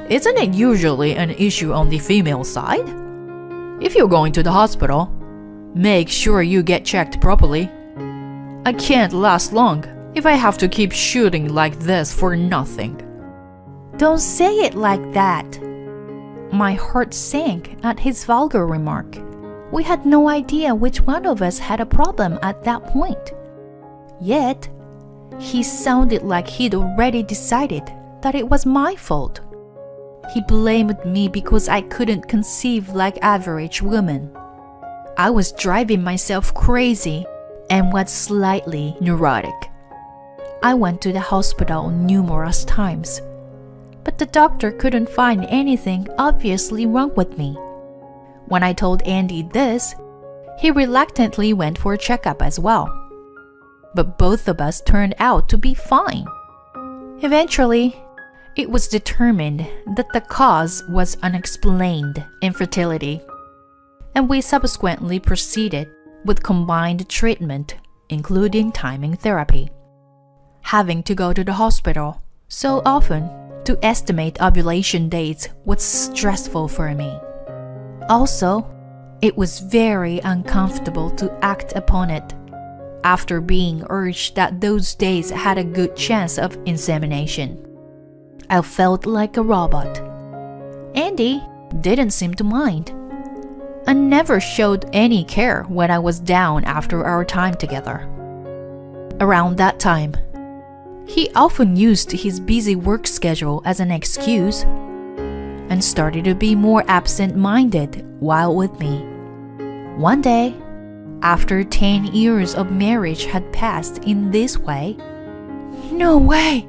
Isn't it usually an issue on the female side? If you're going to the hospital, make sure you get checked properly. I can't last long if I have to keep shooting like this for nothing. Don't say it like that. My heart sank at his vulgar remark. We had no idea which one of us had a problem at that point. Yet, he sounded like he'd already decided that it was my fault. He blamed me because I couldn't conceive like average women. I was driving myself crazy and was slightly neurotic. I went to the hospital numerous times, but the doctor couldn't find anything obviously wrong with me. When I told Andy this, he reluctantly went for a checkup as well. But both of us turned out to be fine. Eventually, it was determined that the cause was unexplained infertility, and we subsequently proceeded with combined treatment, including timing therapy. having to go to the hospital so often to estimate ovulation dates was stressful for me. Also, it was very uncomfortable to act upon it after being urged that those days had a good chance of insemination. I felt like a robot. Andy didn't seem to mind and never showed any care when I was down after our time together. Around that time, he often used his busy work schedule as an excuse and started to be more absent-minded while with me. One day, after 10 years of marriage had passed in this way, "No way!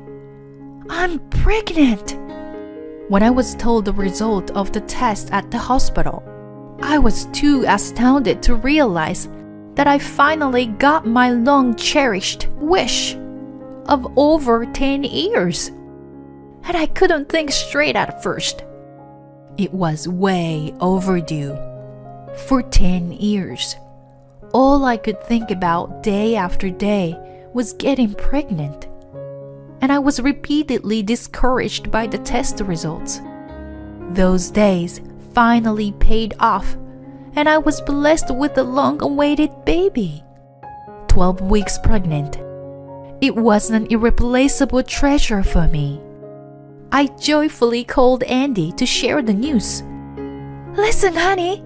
I'm pregnant!" When I was told the result of the test at the hospital, I was too astounded to realize that I finally got my long-cherished wish of over 10 years. And I couldn't think straight at first. It was way overdue. For 10 years, all I could think about day after day was getting pregnant. And I was repeatedly discouraged by the test results. Those days finally paid off, and I was blessed with a long-awaited baby. 12 weeks pregnant. It was an irreplaceable treasure for me. I joyfully called Andy to share the news. "Listen, honey,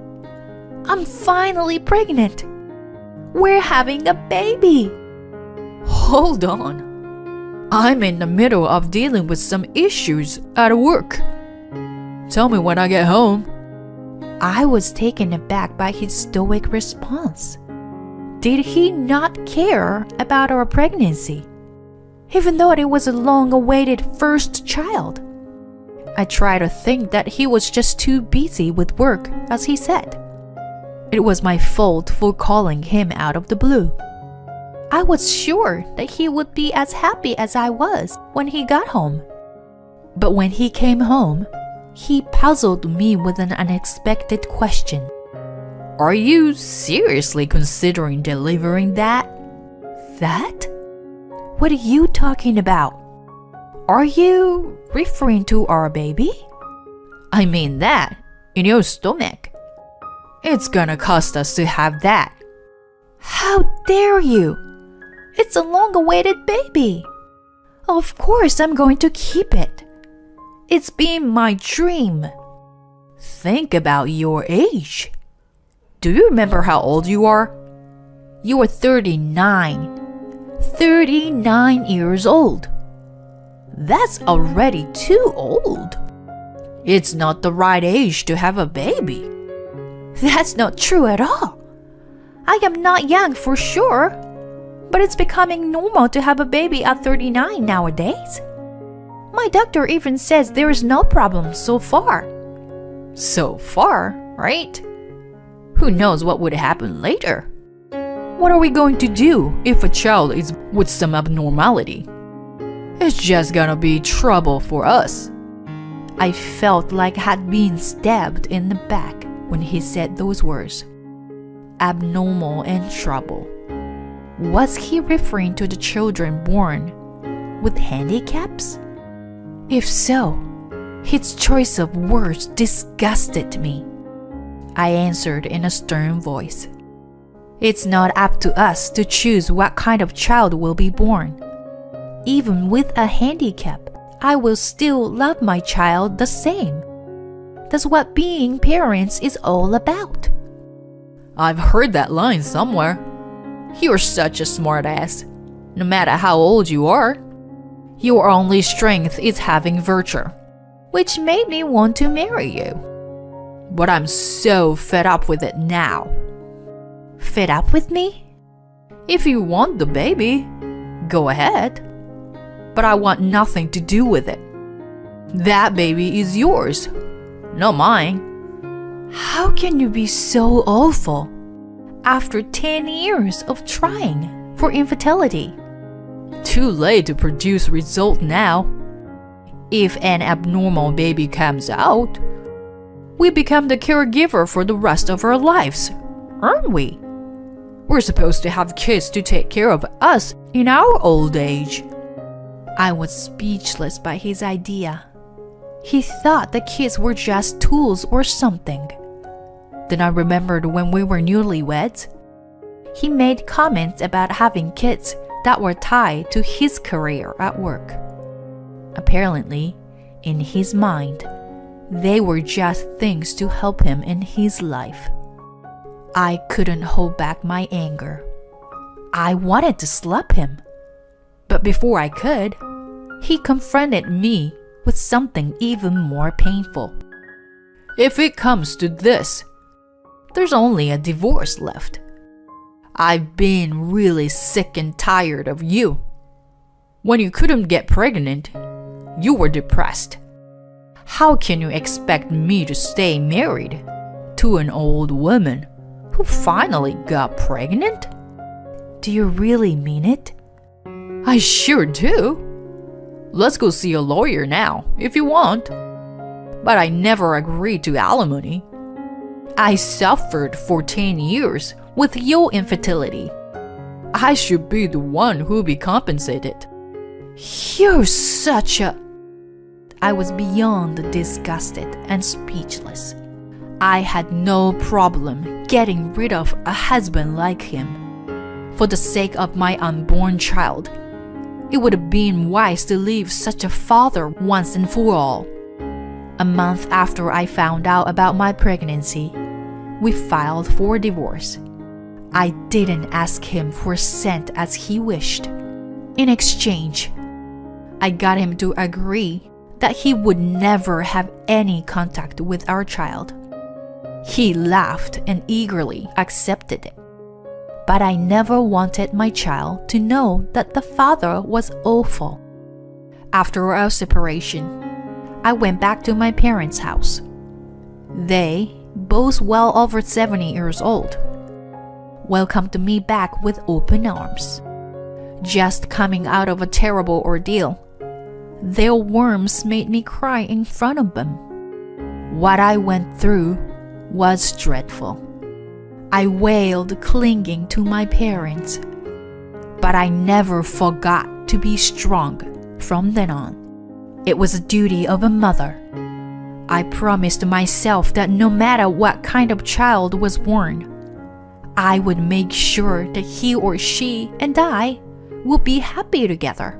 I'm finally pregnant. We're having a baby." Hold on. I'm in the middle of dealing with some issues at work. Tell me when I get home. I was taken aback by his stoic response. Did he not care about our pregnancy, even though it was a long-awaited first child? I tried to think that he was just too busy with work, as he said. It was my fault for calling him out of the blue. I was sure that he would be as happy as I was when he got home. But when he came home, he puzzled me with an unexpected question. Are you seriously considering delivering that? That? What are you talking about? Are you referring to our baby? I mean that, in your stomach. It's gonna cost us to have that. How dare you? It's a long-awaited baby. Of course I'm going to keep it. It's been my dream. Think about your age. Do you remember how old you are? You are 39. 39 years old. That's already too old. It's not the right age to have a baby. That's not true at all. I am not young for sure, but it's becoming normal to have a baby at 39 nowadays. My doctor even says there is no problem so far. So far, right? Who knows what would happen later? What are we going to do if a child is with some abnormality? It's just gonna be trouble for us. I felt like I had been stabbed in the back when he said those words. Abnormal and trouble. Was he referring to the children born with handicaps? If so, his choice of words disgusted me. I answered in a stern voice. It's not up to us to choose what kind of child will be born. Even with a handicap, I will still love my child the same. That's what being parents is all about. I've heard that line somewhere. You're such a smartass. No matter how old you are, your only strength is having virtue, which made me want to marry you. But I'm so fed up with it now. Fed up with me? If you want the baby, go ahead. But I want nothing to do with it. That baby is yours, not mine. How can you be so awful after 10 years of trying for infertility? Too late to produce result now. If an abnormal baby comes out, we become the caregiver for the rest of our lives, aren't we? We're supposed to have kids to take care of us in our old age. I was speechless by his idea. He thought the kids were just tools or something. Then I remembered when we were newlyweds. He made comments about having kids that were tied to his career at work. Apparently, in his mind, they were just things to help him in his life. I couldn't hold back my anger. I wanted to slap him. But before I could, he confronted me with something even more painful. If it comes to this, there's only a divorce left. I've been really sick and tired of you. When you couldn't get pregnant, you were depressed. How can you expect me to stay married to an old woman who finally got pregnant? Do you really mean it? I sure do. Let's go see a lawyer now, if you want. But I never agreed to alimony. I suffered for 10 years with your infertility. I should be the one who'll be compensated. You're such a... I was beyond disgusted and speechless. I had no problem getting rid of a husband like him. For the sake of my unborn child, it would have been wise to leave such a father once and for all. A month after I found out about my pregnancy, we filed for divorce. I didn't ask him for a cent as he wished. In exchange, I got him to agree that he would never have any contact with our child. He laughed and eagerly accepted it. But I never wanted my child to know that the father was awful. After our separation, I went back to my parents' house. They, both well over 70 years old, welcomed me back with open arms. Just coming out of a terrible ordeal, their warmth made me cry in front of them. What I went through was dreadful. I wailed, clinging to my parents. But I never forgot to be strong from then on. It was a duty of a mother. I promised myself that no matter what kind of child was born, I would make sure that he or she and I would be happy together.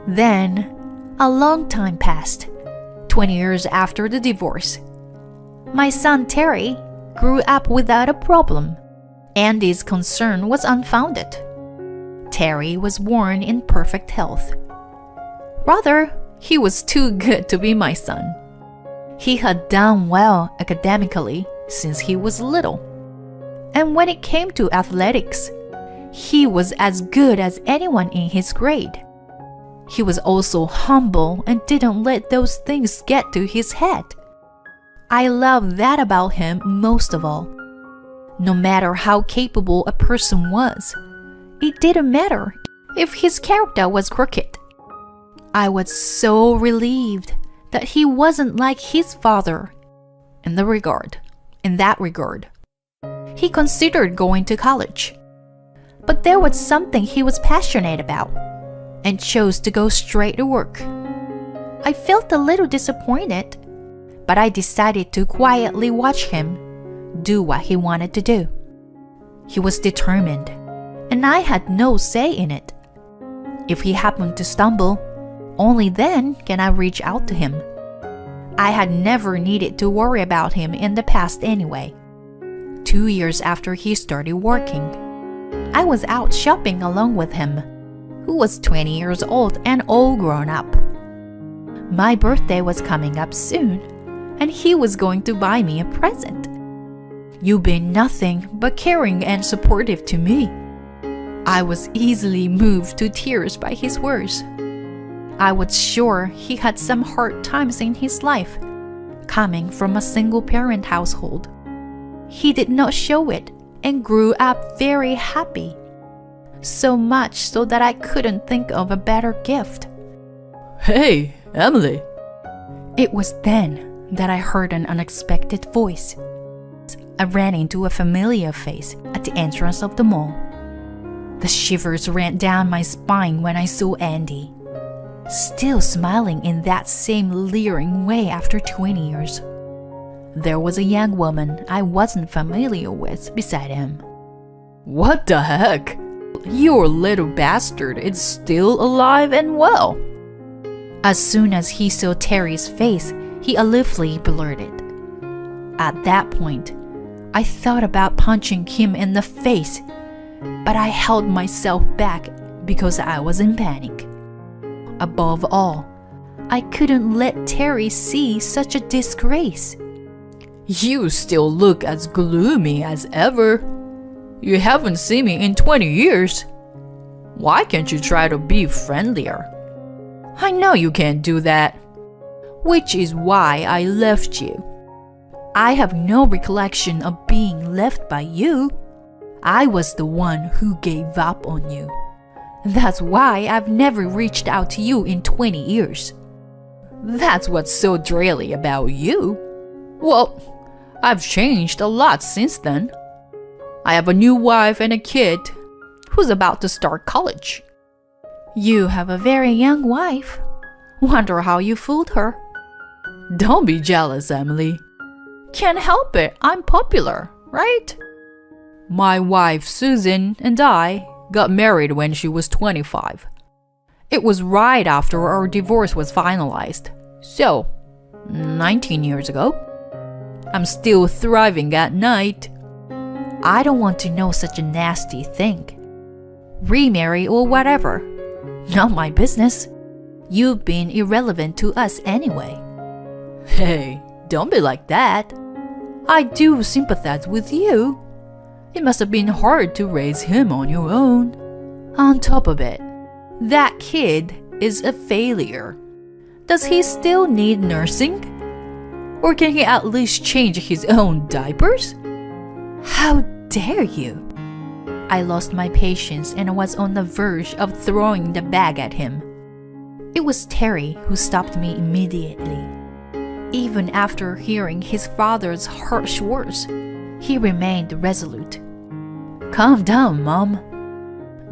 Then, a long time passed, 20 years after the divorce. My son Terry grew up without a problem. Andy's concern was unfounded. Terry was born in perfect health. Rather, he was too good to be my son. He had done well academically since he was little. And when it came to athletics, he was as good as anyone in his grade. He was also humble and didn't let those things get to his head. I love that about him most of all. No matter how capable a person was, it didn't matter if his character was crooked. I was so relieved that he wasn't like his father in that regard. He considered going to college, but there was something he was passionate about and chose to go straight to work. I felt a little disappointed, but I decided to quietly watch him do what he wanted to do. He was determined, and I had no say in it. If he happened to stumble, only then can I reach out to him. I had never needed to worry about him in the past anyway. 2 years after he started working, I was out shopping along with him, who was 20 years old and all grown up. My birthday was coming up soon, and he was going to buy me a present. You've been nothing but caring and supportive to me. I was easily moved to tears by his words. I was sure he had some hard times in his life, coming from a single-parent household. He did not show it and grew up very happy. So much so that I couldn't think of a better gift. Hey, Emily. It was then that I heard an unexpected voice. I ran into a familiar face at the entrance of the mall. The shivers ran down my spine when I saw Andy. still smiling in that same leering way after 20 years. There was a young woman I wasn't familiar with beside him. What the heck? Your little bastard is still alive and well. As soon as he saw Terry's face, he aloofly blurted. At that point, I thought about punching him in the face, but I held myself back because I was in panic. Above all, I couldn't let Terry see such a disgrace. You still look as gloomy as ever. You haven't seen me in 20 years. Why can't you try to be friendlier? I know you can't do that. Which is why I left you. I have no recollection of being left by you. I was the one who gave up on you. That's why I've never reached out to you in 20 years. That's what's so dreary about you. Well, I've changed a lot since then. I have a new wife and a kid who's about to start college. You have a very young wife. Wonder how you fooled her. Don't be jealous, Emily. Can't help it, I'm popular, right? My wife Susan and I got married when she was 25. It was right after our divorce was finalized. So, 19 years ago. I'm still thriving at night. I don't want to know such a nasty thing. Remarry or whatever. Not my business. You've been irrelevant to us anyway. Hey, don't be like that. I do sympathize with you. It must have been hard to raise him on your own. On top of it, that kid is a failure. Does he still need nursing? Or can he at least change his own diapers? How dare you? I lost my patience and was on the verge of throwing the bag at him. It was Terry who stopped me immediately. Even after hearing his father's harsh words, he remained resolute. Calm down, Mom.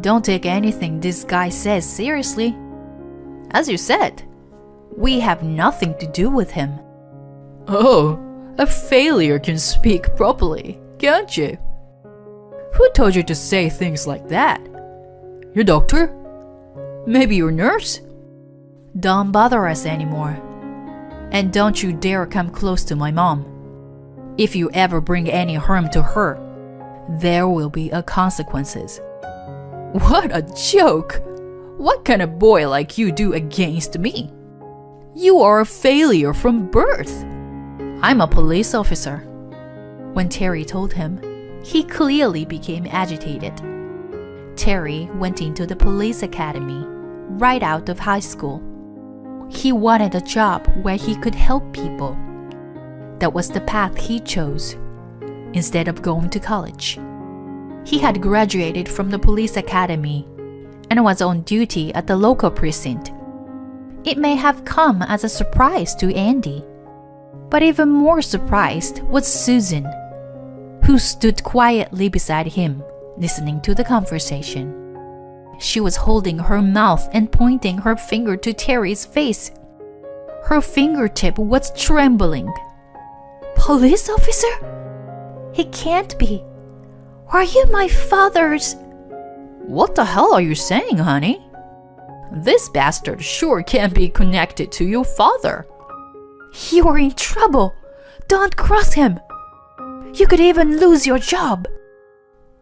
Don't take anything this guy says seriously. As you said, we have nothing to do with him. Oh, a failure can speak properly, can't you? Who told you to say things like that? Your doctor? Maybe your nurse? Don't bother us anymore. And don't you dare come close to my mom. If you ever bring any harm to her, there will be consequences. What a joke! What can a boy like you do against me? You are a failure from birth. I'm a police officer. When Terry told him, he clearly became agitated. Terry went into the police academy right out of high school. He wanted a job where he could help people. That was the path he chose, instead of going to college. He had graduated from the police academy and was on duty at the local precinct. It may have come as a surprise to Andy, but even more surprised was Susan, who stood quietly beside him, listening to the conversation. She was holding her mouth and pointing her finger to Terry's face. Her fingertip was trembling. Police officer? He can't be. Are you my father's? What the hell are you saying, honey? This bastard sure can't be connected to your father. You're in trouble. Don't cross him. You could even lose your job.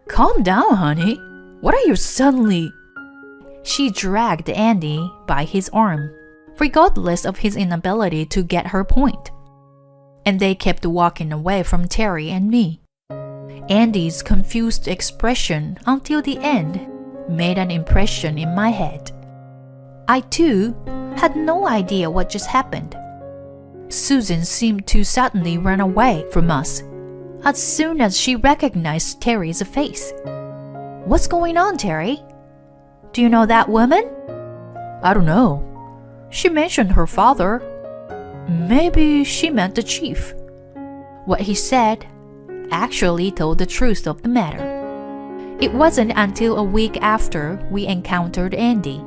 Calm down, honey. What are you suddenly... She dragged Andy by his arm, regardless of his inability to get her point. And they kept walking away from Terry and me. Andy's confused expression until the end made an impression in my head. I too had no idea what just happened. Susan seemed to suddenly run away from us as soon as she recognized Terry's face. What's going on, Terry? Do you know that woman? I don't know. She mentioned her father. Maybe she meant the chief. What he said actually told the truth of the matter. It wasn't until a week after we encountered Andy,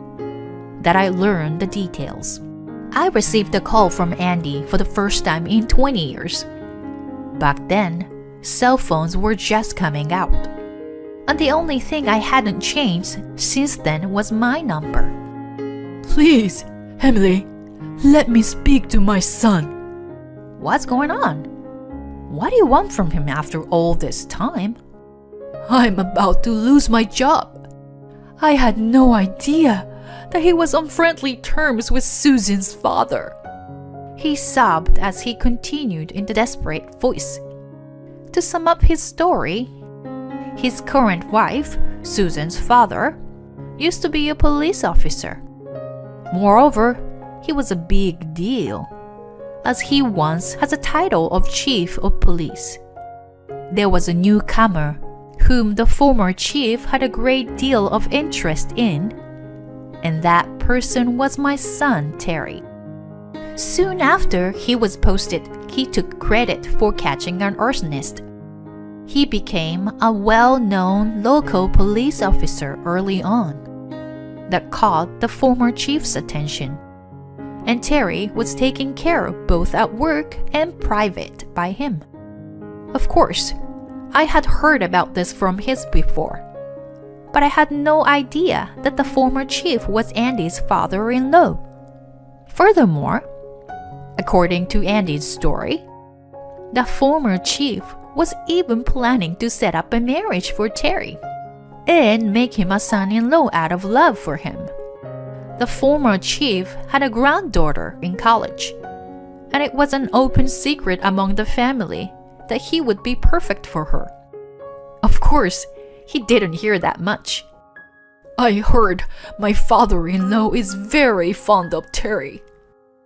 that I learned the details. I received a call from Andy for the first time in 20 years. Back then, cell phones were just coming out. And the only thing I hadn't changed since then was my number. Please, Emily, let me speak to my son. What's going on? What do you want from him after all this time? I'm about to lose my job. I had no idea that he was on friendly terms with Susan's father. He sobbed as he continued in the desperate voice. To sum up his story, his current wife, Susan's father, used to be a police officer. Moreover, he was a big deal, as he once has a title of chief of police. There was a newcomer whom the former chief had a great deal of interest in, and that person was my son, Terry. Soon after he was posted, he took credit for catching an arsonist. He became a well-known local police officer early on. That caught the former chief's attention, and Terry was taken care of both at work and private by him. Of course, I had heard about this from his before, but I had no idea that the former chief was Andy's father-in-law. Furthermore, according to Andy's story, the former chief was even planning to set up a marriage for Terry and make him a son-in-law out of love for him. The former chief had a granddaughter in college, and it was an open secret among the family that he would be perfect for her. Of course, he didn't hear that much. I heard my father-in-law is very fond of Terry.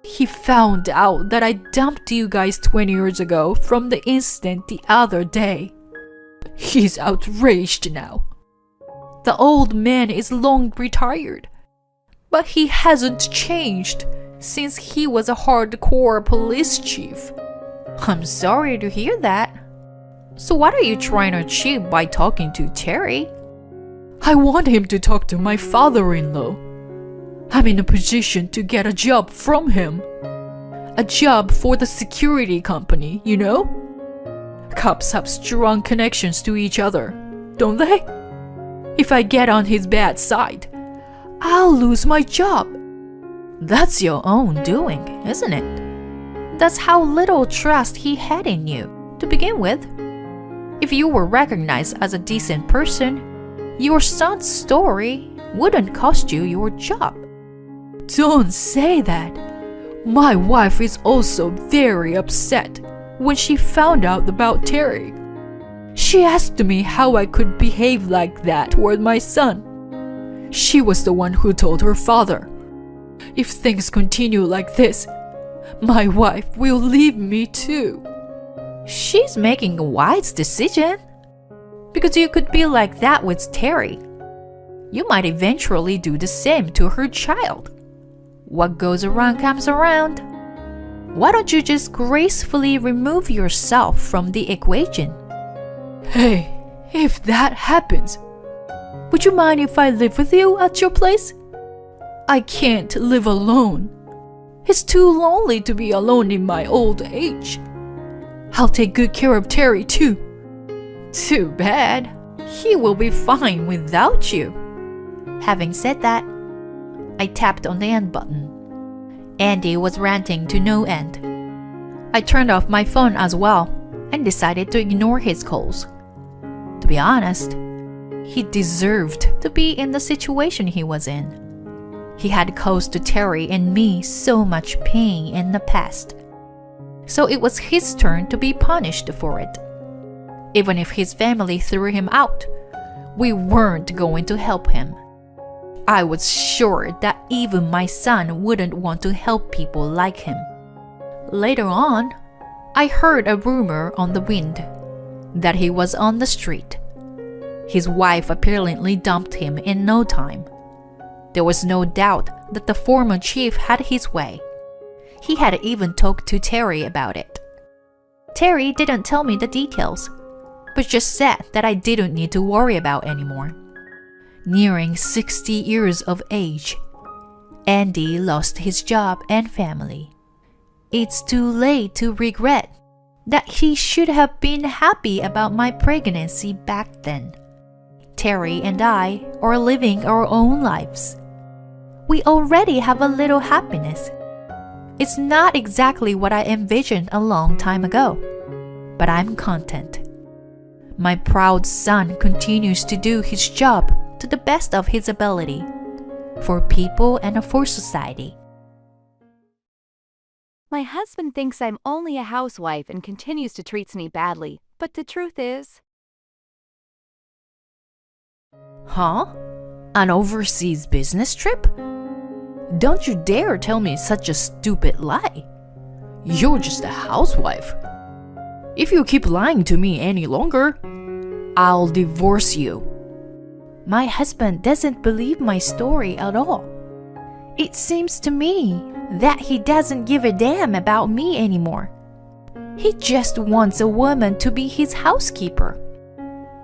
He found out that I dumped you guys 20 years ago from the incident the other day. He's outraged now. The old man is long retired, but he hasn't changed since he was a hardcore police chief. I'm sorry to hear that. So what are you trying to achieve by talking to Terry? I want him to talk to my father-in-law. I'm in a position to get a job from him. A job for the security company, you know? Cops have strong connections to each other, don't they? If I get on his bad side, I'll lose my job. That's your own doing, isn't it? That's how little trust he had in you, to begin with. If you were recognized as a decent person, your son's story wouldn't cost you your job. Don't say that. My wife is also very upset when she found out about Terry. She asked me how I could behave like that toward my son. She was the one who told her father, if things continue like this, my wife will leave me too. She's making a wise decision. Because you could be like that with Terry. You might eventually do the same to her child. What goes around comes around. Why don't you just gracefully remove yourself from the equation? Hey, if that happens, would you mind if I live with you at your place? I can't live alone. It's too lonely to be alone in my old age. I'll take good care of Terry too. Too bad. He will be fine without you. Having said that, I tapped on the end button. Andy was ranting to no end. I turned off my phone as well and decided to ignore his calls. To be honest, he deserved to be in the situation he was in. He had caused Terry and me so much pain in the past. So it was his turn to be punished for it. Even if his family threw him out, we weren't going to help him. I was sure that even my son wouldn't want to help people like him. Later on, I heard a rumor on the wind that he was on the street. His wife apparently dumped him in no time. There was no doubt that the former chief had his way. He had even talked to Terry about it. Terry didn't tell me the details, but just said that I didn't need to worry about anymore. Nearing 60 years of age, Andy lost his job and family. It's too late to regret that he should have been happy about my pregnancy back then. Terry and I are living our own lives. We already have a little happiness. It's not exactly what I envisioned a long time ago, but I'm content. My proud son continues to do his job to the best of his ability, for people and for society. My husband thinks I'm only a housewife and continues to treat me badly, but the truth is... Huh? An overseas business trip? Don't you dare tell me such a stupid lie. You're just a housewife. If you keep lying to me any longer, I'll divorce you. My husband doesn't believe my story at all. It seems to me that he doesn't give a damn about me anymore. He just wants a woman to be his housekeeper.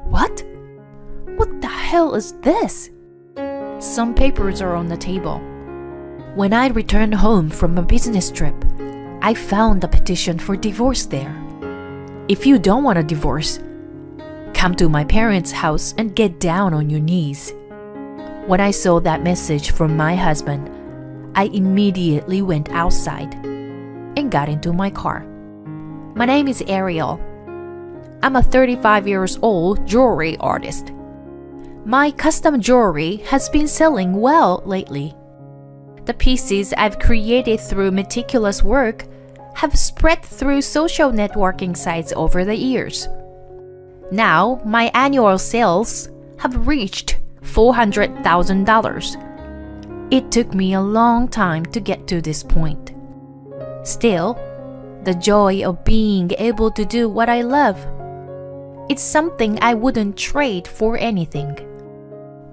What? What the hell is this? Some papers are on the table. When I returned home from a business trip, I found a petition for divorce there. If you don't want a divorce, come to my parents' house and get down on your knees. When I saw that message from my husband, I immediately went outside and got into my car. My name is Ariel. I'm a 35-year-old jewelry artist. My custom jewelry has been selling well lately. The pieces I've created through meticulous work have spread through social networking sites over the years. Now, my annual sales have reached $400,000. It took me a long time to get to this point. Still, the joy of being able to do what I love, it's something I wouldn't trade for anything.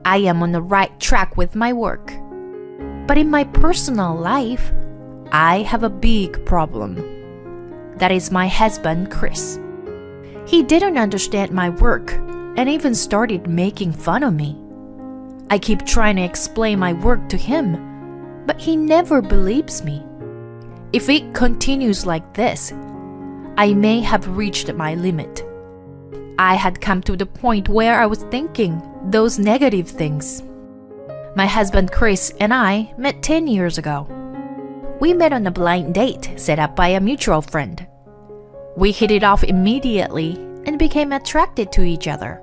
I am on the right track with my work. But in my personal life, I have a big problem. That is my husband, Chris. He didn't understand my work and even started making fun of me. I keep trying to explain my work to him, but he never believes me. If it continues like this, I may have reached my limit. I had come to the point where I was thinking those negative things. My husband Chris and I met 10 years ago. We met on a blind date set up by a mutual friend. We hit it off immediately and became attracted to each other.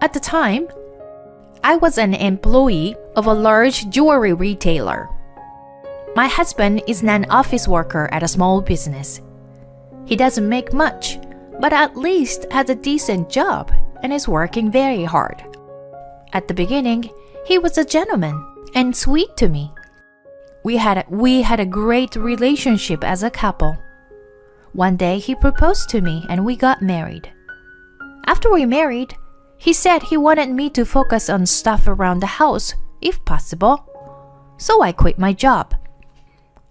At the time, I was an employee of a large jewelry retailer. My husband is an office worker at a small business. He doesn't make much, but at least has a decent job and is working very hard. At the beginning, he was a gentleman and sweet to me. We had a great relationship as a couple. One day he proposed to me and we got married. After we married, he said he wanted me to focus on stuff around the house, if possible. So I quit my job.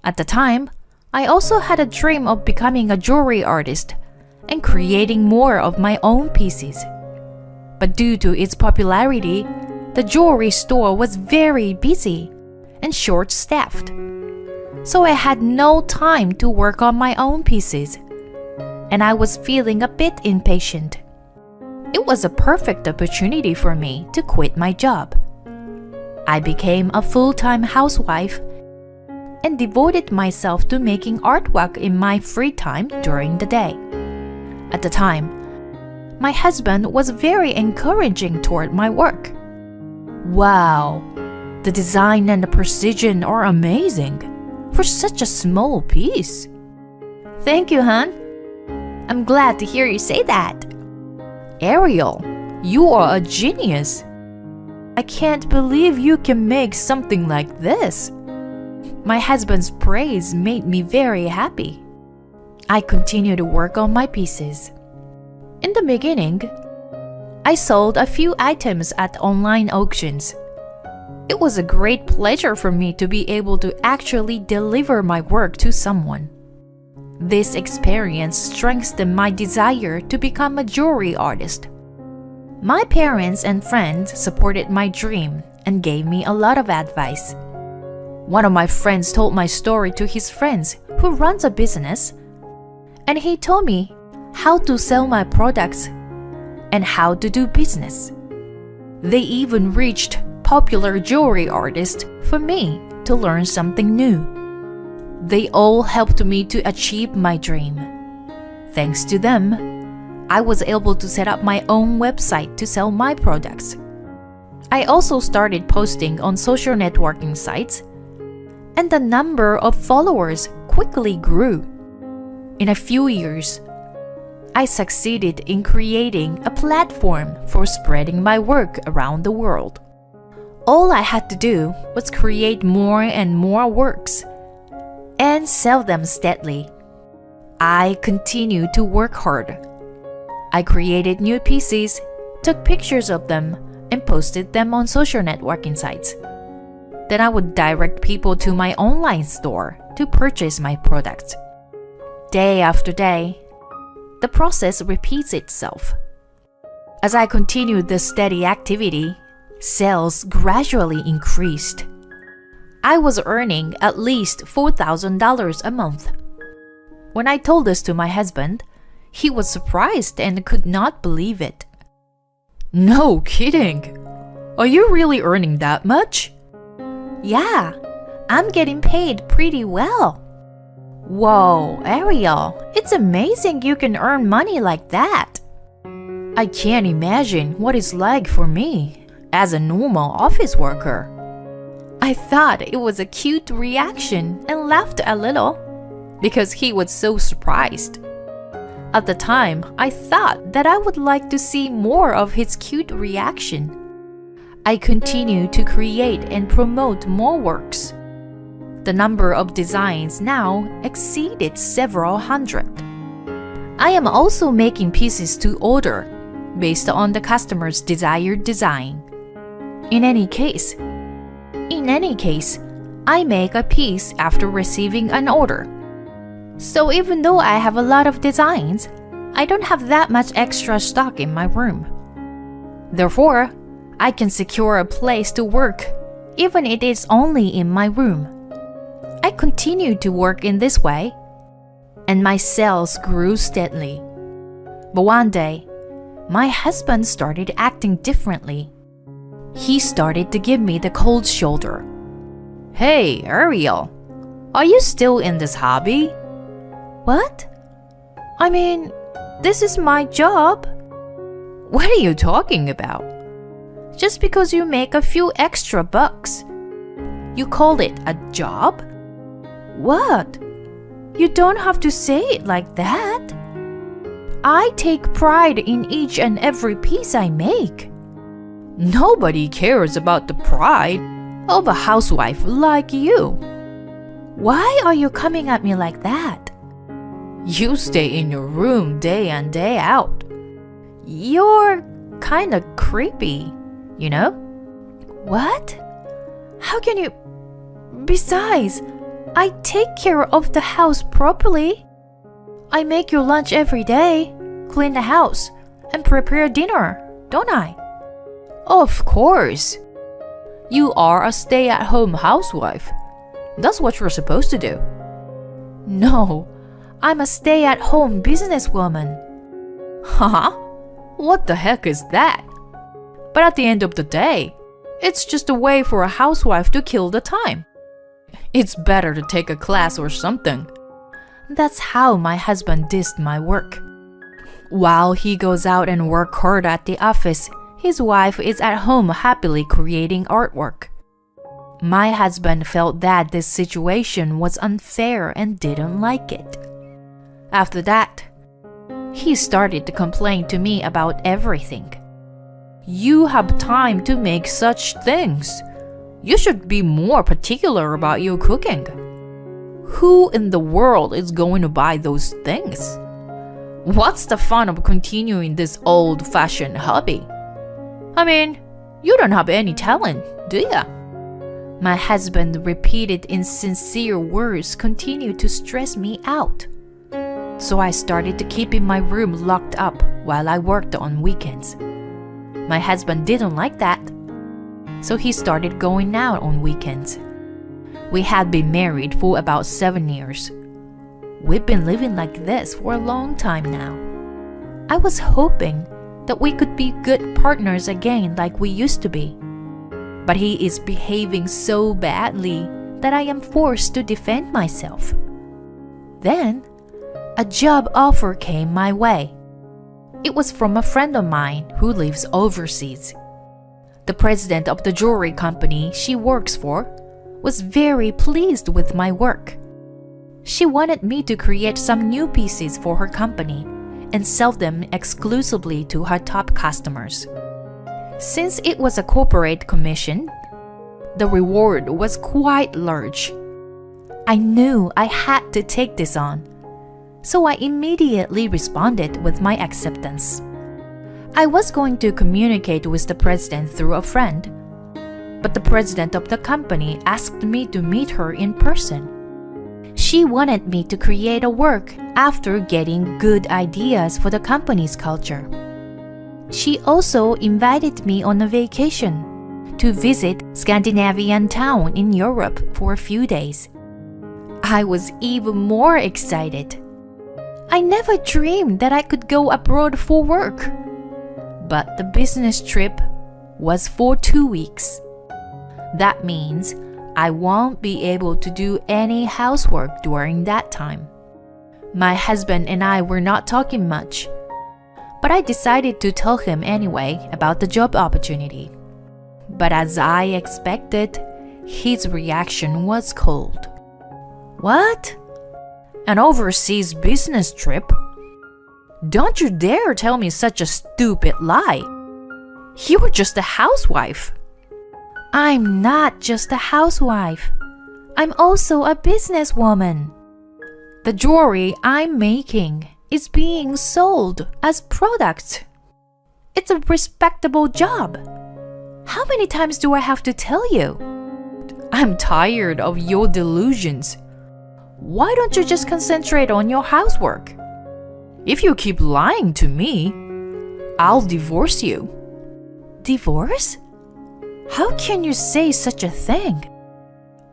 At the time, I also had a dream of becoming a jewelry artist and creating more of my own pieces. But due to its popularity, the jewelry store was very busy and short-staffed. So I had no time to work on my own pieces, and I was feeling a bit impatient. It was a perfect opportunity for me to quit my job. I became a full-time housewife and devoted myself to making artwork in my free time during the day. At the time, my husband was very encouraging toward my work. Wow, the design and the precision are amazing for such a small piece. Thank you, hon. I'm glad to hear you say that. Ariel, you are a genius. I can't believe you can make something like this. My husband's praise made me very happy. I continued to work on my pieces. In the beginning, I sold a few items at online auctions. It was a great pleasure for me to be able to actually deliver my work to someone. This experience strengthened my desire to become a jewelry artist. My parents and friends supported my dream and gave me a lot of advice. One of my friends told my story to his friends who runs a business, and he told me how to sell my products and how to do business. They even reached popular jewelry artists for me to learn something new. They all helped me to achieve my dream. Thanks to them, I was able to set up my own website to sell my products. I also started posting on social networking sites, and the number of followers quickly grew. In a few years, I succeeded in creating a platform for spreading my work around the world. All I had to do was create more and more works and sell them steadily. I continued to work hard. I created new pieces, took pictures of them, and posted them on social networking sites. Then I would direct people to my online store to purchase my products. Day after day, the process repeats itself. As I continued this steady activity, sales gradually increased. I was earning at least $4,000 a month. When I told this to my husband, he was surprised and could not believe it. No kidding! Are you really earning that much? Yeah, I'm getting paid pretty well. Whoa, Ariel, it's amazing you can earn money like that. I can't imagine what it's like for me as a normal office worker. I thought it was a cute reaction and laughed a little because he was so surprised. At the time, I thought that I would like to see more of his cute reaction. I continued to create and promote more works. The number of designs now exceeded several hundred. I am also making pieces to order based on the customer's desired design. In any case, I make a piece after receiving an order. So even though I have a lot of designs, I don't have that much extra stock in my room. Therefore, I can secure a place to work, even if it is only in my room. I continued to work in this way, and my sales grew steadily. But one day, my husband started acting differently. He started to give me the cold shoulder. Hey, Ariel, are you still in this hobby? What? I mean, this is my job. What are you talking about? Just because you make a few extra bucks, you call it a job? What? You don't have to say it like that. I take pride in each and every piece I make. Nobody cares about the pride of a housewife like you. Why are you coming at me like that? You stay in your room day in, day out. You're kinda creepy, you know? What? How can you? Besides, I take care of the house properly. I make your lunch every day, clean the house, and prepare dinner, don't I? Of course. You are a stay-at-home housewife. That's what you're supposed to do. No, I'm a stay-at-home businesswoman. Huh? What the heck is that? But at the end of the day, it's just a way for a housewife to kill the time. It's better to take a class or something. That's how my husband dissed my work. While he goes out and works hard at the office, his wife is at home happily creating artwork. My husband felt that this situation was unfair and didn't like it. After that, he started to complain to me about everything. You have time to make such things. You should be more particular about your cooking. Who in the world is going to buy those things? What's the fun of continuing this old-fashioned hobby? I mean, you don't have any talent, do ya? My husband repeated insincere words continued to stress me out. So I started to keep in my room locked up while I worked on weekends. My husband didn't like that, so he started going out on weekends. We had been married for about 7 years. We've been living like this for a long time now. I was hoping that we could be good partners again like we used to be. But he is behaving so badly that I am forced to defend myself. Then, a job offer came my way. It was from a friend of mine who lives overseas. The president of the jewelry company she works for was very pleased with my work. She wanted me to create some new pieces for her company and sell them exclusively to her top customers. Since it was a corporate commission, the reward was quite large. I knew I had to take this on, so I immediately responded with my acceptance. I was going to communicate with the president through a friend, but the president of the company asked me to meet her in person. She wanted me to create a work after getting good ideas for the company's culture. She also invited me on a vacation to visit Scandinavian town in Europe for a few days. I was even more excited. I never dreamed that I could go abroad for work. But the business trip was for 2 weeks. That means I won't be able to do any housework during that time. My husband and I were not talking much, but I decided to tell him anyway about the job opportunity. But as I expected, his reaction was cold. What? An overseas business trip? Don't you dare tell me such a stupid lie. You're just a housewife. I'm not just a housewife. I'm also a businesswoman. The jewelry I'm making is being sold as products. It's a respectable job. How many times do I have to tell you? I'm tired of your delusions. Why don't you just concentrate on your housework? If you keep lying to me, I'll divorce you. Divorce? How can you say such a thing?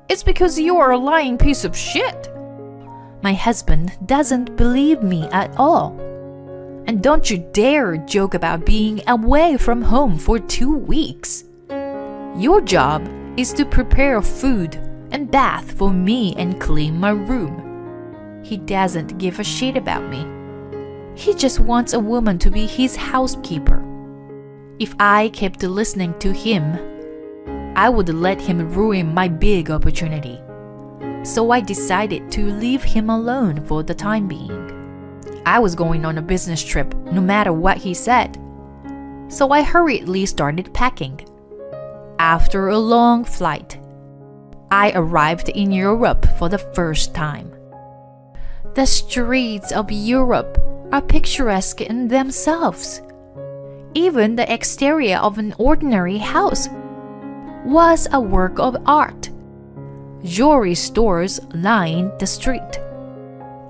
It's because you are a lying piece of shit. My husband doesn't believe me at all. And don't you dare joke about being away from home for 2 weeks. Your job is to prepare food and bath for me and clean my room. He doesn't give a shit about me. He just wants a woman to be his housekeeper. If I kept listening to him, I would let him ruin my big opportunity. So I decided to leave him alone for the time being. I was going on a business trip no matter what he said. So I hurriedly started packing. After a long flight, I arrived in Europe for the first time. The streets of Europe are picturesque in themselves. Even the exterior of an ordinary house was a work of art. Jewelry stores lined the street.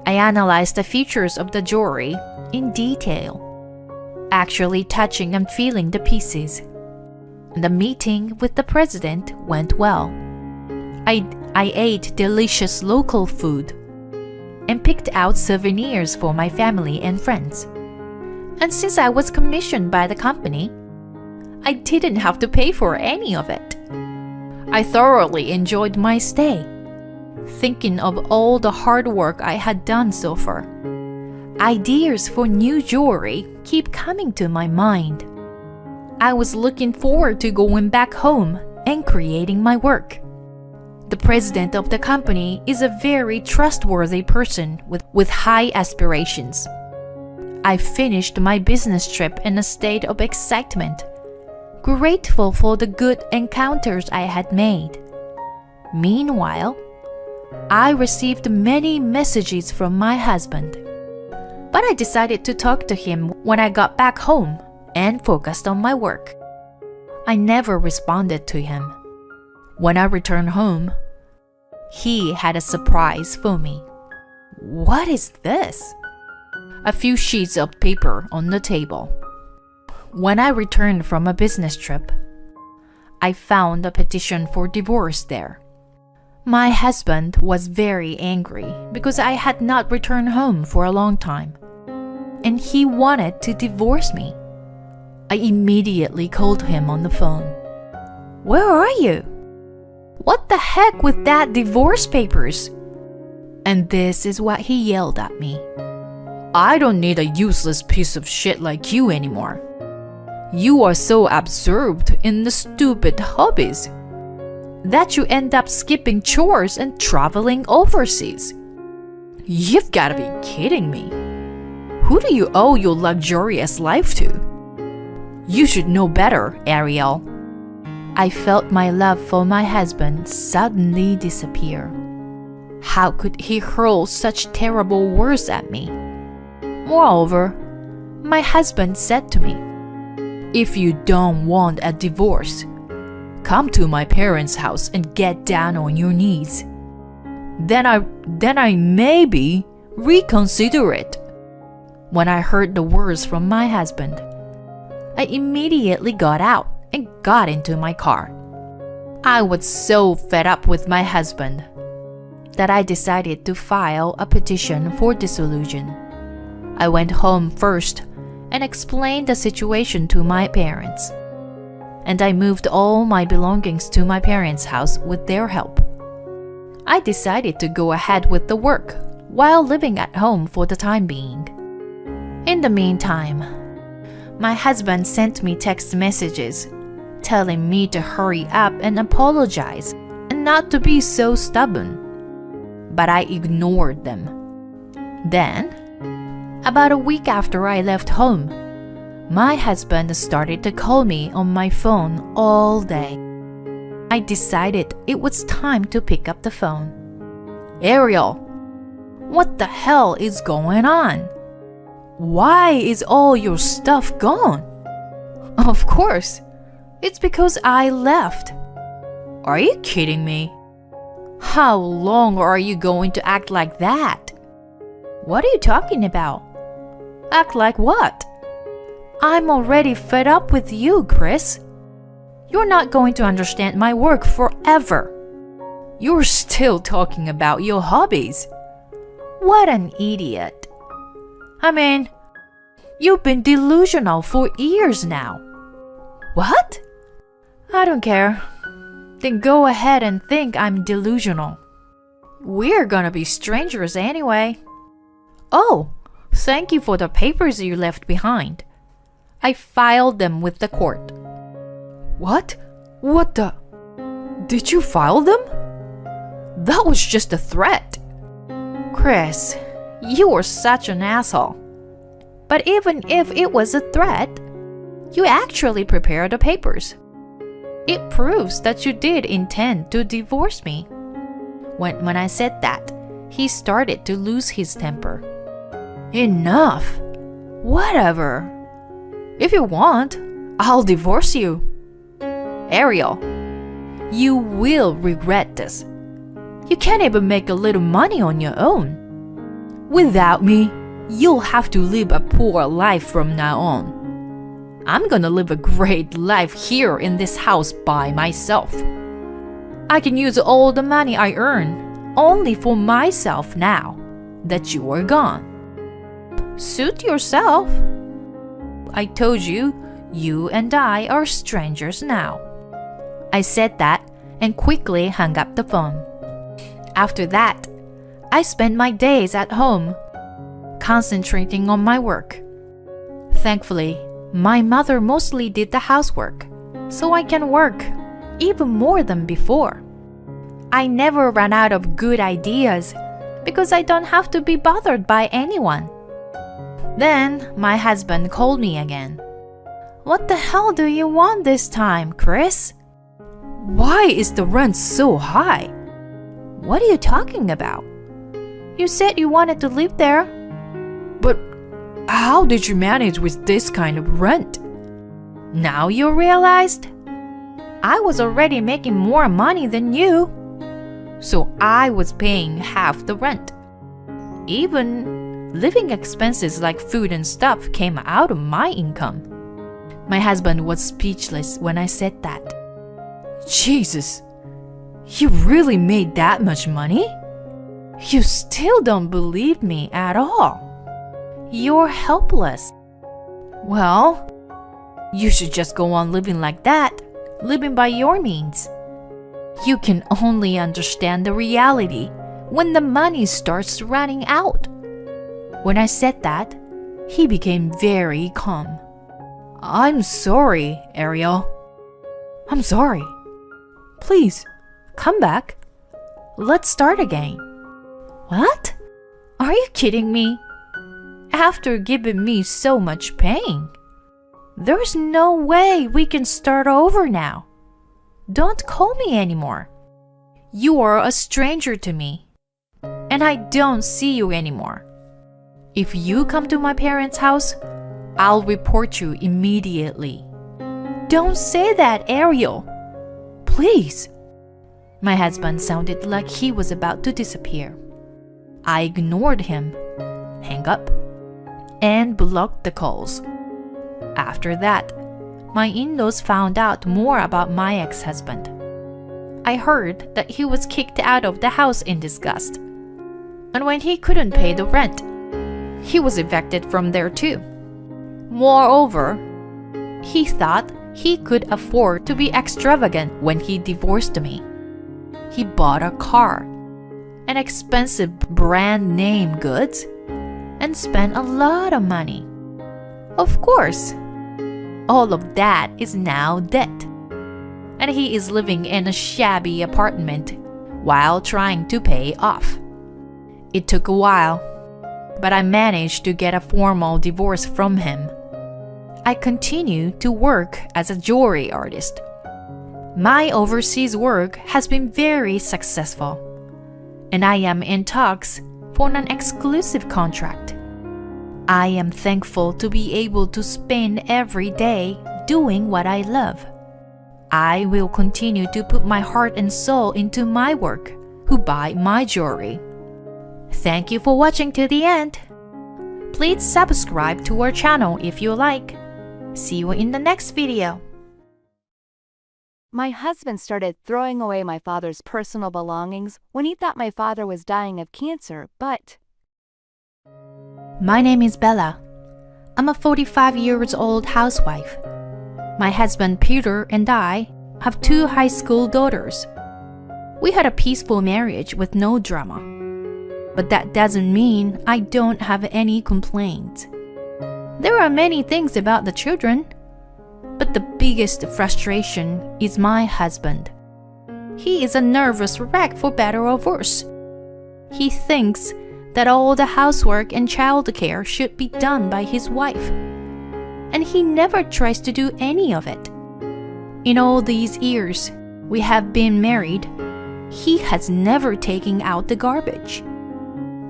I analyzed the features of the jewelry in detail, actually touching and feeling the pieces. The meeting with the president went well. I ate delicious local food and picked out souvenirs for my family and friends. And since I was commissioned by the company, I didn't have to pay for any of it. I thoroughly enjoyed my stay, thinking of all the hard work I had done so far. Ideas for new jewelry keep coming to my mind. I was looking forward to going back home and creating my work. The president of the company is a very trustworthy person with high aspirations. I finished my business trip in a state of excitement, grateful for the good encounters I had made. Meanwhile, I received many messages from my husband, but I decided to talk to him when I got back home and focused on my work. I never responded to him. When I returned home, he had a surprise for me. What is this? A few sheets of paper on the table. When I returned from a business trip, I found a petition for divorce there. My husband was very angry because I had not returned home for a long time, and he wanted to divorce me. I immediately called him on the phone. "Where are you? What the heck with that divorce papers?" And this is what he yelled at me. I don't need a useless piece of shit like you anymore. You are so absorbed in the stupid hobbies that you end up skipping chores and traveling overseas. You've got to be kidding me. Who do you owe your luxurious life to? You should know better, Ariel. I felt my love for my husband suddenly disappear. How could he hurl such terrible words at me? Moreover, my husband said to me, If you don't want a divorce, come to my parents' house and get down on your knees. Then I maybe reconsider it. When I heard the words from my husband, I immediately got out and got into my car. I was so fed up with my husband that I decided to file a petition for dissolution. I went home first and explained the situation to my parents, and I moved all my belongings to my parents' house with their help. I decided to go ahead with the work while living at home for the time being. In the meantime, my husband sent me text messages telling me to hurry up and apologize and not to be so stubborn. But I ignored them. Then, about a week after I left home, my husband started to call me on my phone all day. I decided it was time to pick up the phone. Ariel, what the hell is going on? Why is all your stuff gone? Of course, it's because I left. Are you kidding me? How long are you going to act like that? What are you talking about? Act like what? I'm already fed up with you, Chris. You're not going to understand my work forever. You're still talking about your hobbies. What an idiot. I mean, you've been delusional for years now. What? I don't care. Then go ahead and think I'm delusional. We're gonna be strangers anyway. Oh, thank you for the papers you left behind. I filed them with the court. What? What the? Did you file them? That was just a threat. Chris, you are such an asshole. But even if it was a threat, you actually prepared the papers. It proves that you did intend to divorce me. When I said that, he started to lose his temper. Enough. Whatever. If you want, I'll divorce you. Ariel, you will regret this. You can't even make a little money on your own. Without me, you'll have to live a poor life from now on. I'm gonna live a great life here in this house by myself. I can use all the money I earn only for myself now that you are gone. Suit yourself. I told you, you and I are strangers now. I said that and quickly hung up the phone. After that, I spent my days at home, concentrating on my work. Thankfully, my mother mostly did the housework, so I can work even more than before. I never run out of good ideas because I don't have to be bothered by anyone. Then my husband called me again. What the hell do you want this time, Chris? Why is the rent so high? What are you talking about? You said you wanted to live there. But how did you manage with this kind of rent? Now you realized? I was already making more money than you, so I was paying half the rent. Even living expenses like food and stuff came out of my income. My husband was speechless when I said that. Jesus, You really made that much money? You still don't believe me at all. You're helpless. Well, you should just go on living like that, living by your means. You can only understand the reality when the money starts running out. When I said that, he became very calm. I'm sorry, Ariel. I'm sorry. Please, come back. Let's start again. What? Are you kidding me? After giving me so much pain, there's no way we can start over now. Don't call me anymore. You are a stranger to me, and I don't see you anymore. If you come to my parents' house, I'll report you immediately. Don't say that, Ariel. Please. My husband sounded like he was about to disappear. I ignored him, hung up, and blocked the calls. After that, my in-laws found out more about my ex-husband. I heard that he was kicked out of the house in disgust. And when he couldn't pay the rent, he was evicted from there too. Moreover, he thought he could afford to be extravagant when he divorced me. He bought a car, an expensive brand name goods, and spent a lot of money. Of course, all of that is now debt, and he is living in a shabby apartment while trying to pay off. It took a while, but I managed to get a formal divorce from him. I continue to work as a jewelry artist. My overseas work has been very successful, and I am in talks for an exclusive contract. I am thankful to be able to spend every day doing what I love. I will continue to put my heart and soul into my work, who buy my jewelry. Thank you for watching to the end. Please subscribe to our channel if you like. See you in the next video. My husband started throwing away my father's personal belongings when he thought my father was dying of cancer, but... My name is Bella. I'm a 45-year-old housewife. My husband Peter and I have 2 high school daughters. We had a peaceful marriage with no drama. But that doesn't mean I don't have any complaints. There are many things about the children, but the biggest frustration is my husband. He is a nervous wreck for better or worse. He thinks that all the housework and childcare should be done by his wife, and he never tries to do any of it. In all these years we have been married, he has never taken out the garbage.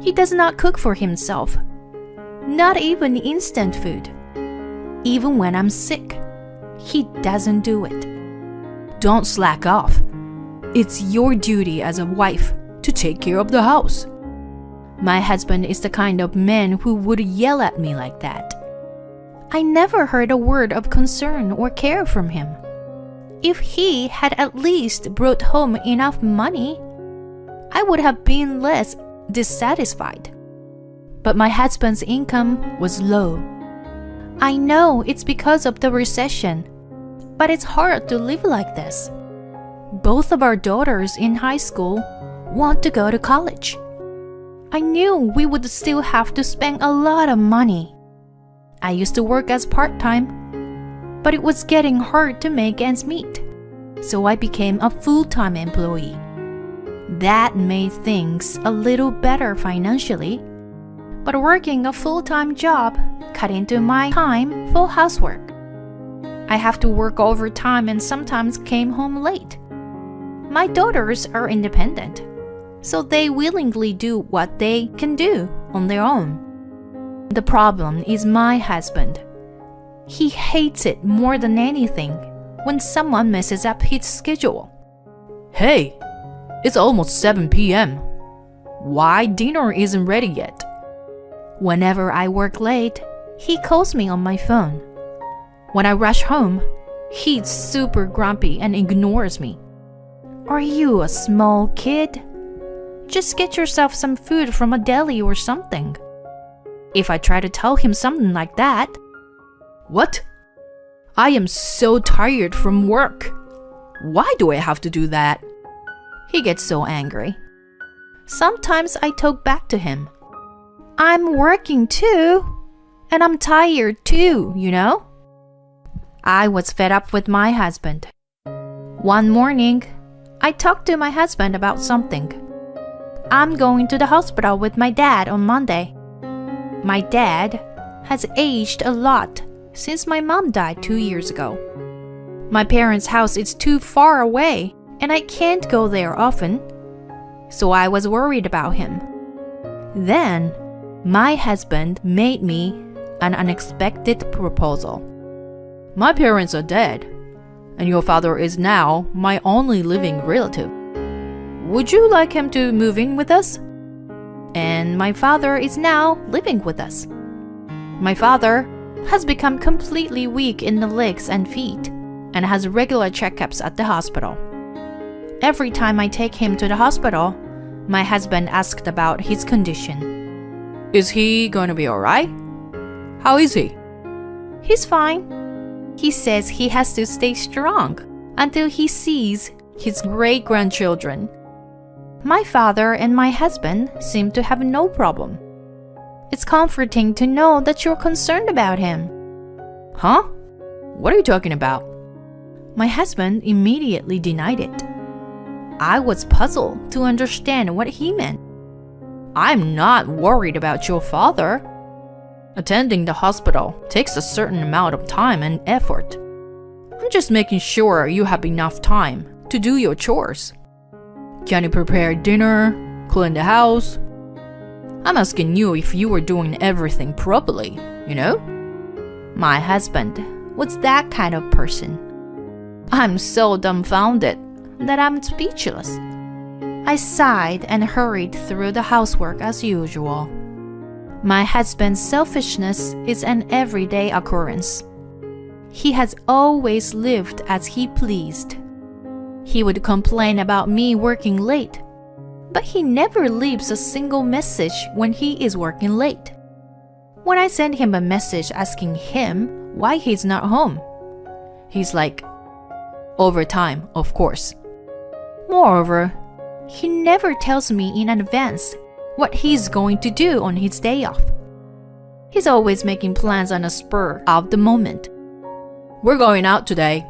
He does not cook for himself, not even instant food. Even when I'm sick, he doesn't do it. Don't slack off. It's your duty as a wife to take care of the house. My husband is the kind of man who would yell at me like that. I never heard a word of concern or care from him. If he had at least brought home enough money, I would have been less dissatisfied. But my husband's income was low. I know it's because of the recession, but it's hard to live like this. Both of our daughters in high school want to go to college. I knew we would still have to spend a lot of money. I used to work as part-time, but it was getting hard to make ends meet, so I became a full-time employee. That made things a little better financially, but working a full-time job cut into my time for housework. I have to work overtime and sometimes came home late. My daughters are independent, so they willingly do what they can do on their own. The problem is my husband. He hates it more than anything when someone messes up his schedule. Hey, it's almost 7 p.m. Why dinner isn't ready yet? Whenever I work late, he calls me on my phone. When I rush home, he's super grumpy and ignores me. Are you a small kid? Just get yourself some food from a deli or something. If I try to tell him something like that, What? I am so tired from work. Why do I have to do that? he gets so angry. Sometimes I talk back to him. I'm working too, and I'm tired too, you know? I was fed up with my husband. One morning, I talked to my husband about something. I'm going to the hospital with my dad on Monday. My dad has aged a lot since my mom died 2 years ago. My parents' house is too far away, and I can't go there often, so I was worried about him. Then, my husband made me an unexpected proposal. My parents are dead, and your father is now my only living relative. Would you like him to move in with us? And my father is now living with us. My father has become completely weak in the legs and feet and has regular checkups at the hospital. Every time I take him to the hospital, my husband asked about his condition. Is he going to be alright? How is he? He's fine. He says he has to stay strong until he sees his great-grandchildren. My father and my husband seem to have no problem. It's comforting to know that you're concerned about him. Huh? What are you talking about? My husband immediately denied it. I was puzzled to understand what he meant. I'm not worried about your father. Attending the hospital takes a certain amount of time and effort. I'm just making sure you have enough time to do your chores. Can you prepare dinner, clean the house? I'm asking you if you were doing everything properly, you know? My husband was that kind of person. I'm so dumbfounded that I'm speechless. I sighed and hurried through the housework as usual. My husband's selfishness is an everyday occurrence. He has always lived as he pleased. He would complain about me working late, but he never leaves a single message when he is working late. When I send him a message asking him why he's not home, he's like, overtime, of course. Moreover, he never tells me in advance what he's going to do on his day off. He's always making plans on a spur of the moment. We're going out today.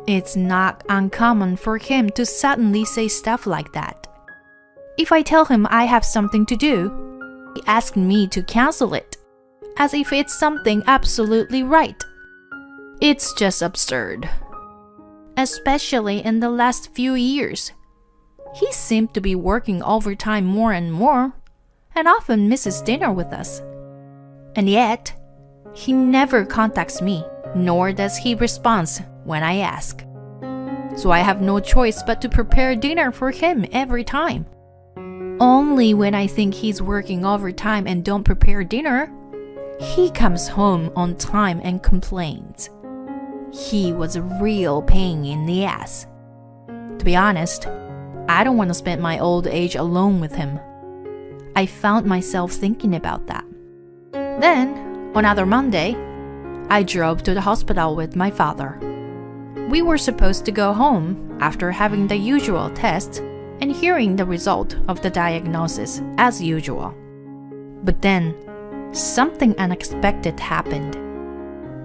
It's not uncommon for him to suddenly say stuff like that. If I tell him I have something to do, he asks me to cancel it, as if it's something absolutely right. It's just absurd. Especially in the last few years. He seemed to be working overtime more and more, and often misses dinner with us. And yet, he never contacts me, nor does he respond when I ask. So I have no choice but to prepare dinner for him every time. Only when I think he's working overtime and don't prepare dinner, he comes home on time and complains. He was a real pain in the ass. To be honest, I don't want to spend my old age alone with him. I found myself thinking about that. Then, on another Monday, I drove to the hospital with my father. We were supposed to go home after having the usual tests and hearing the result of the diagnosis as usual. But then, something unexpected happened.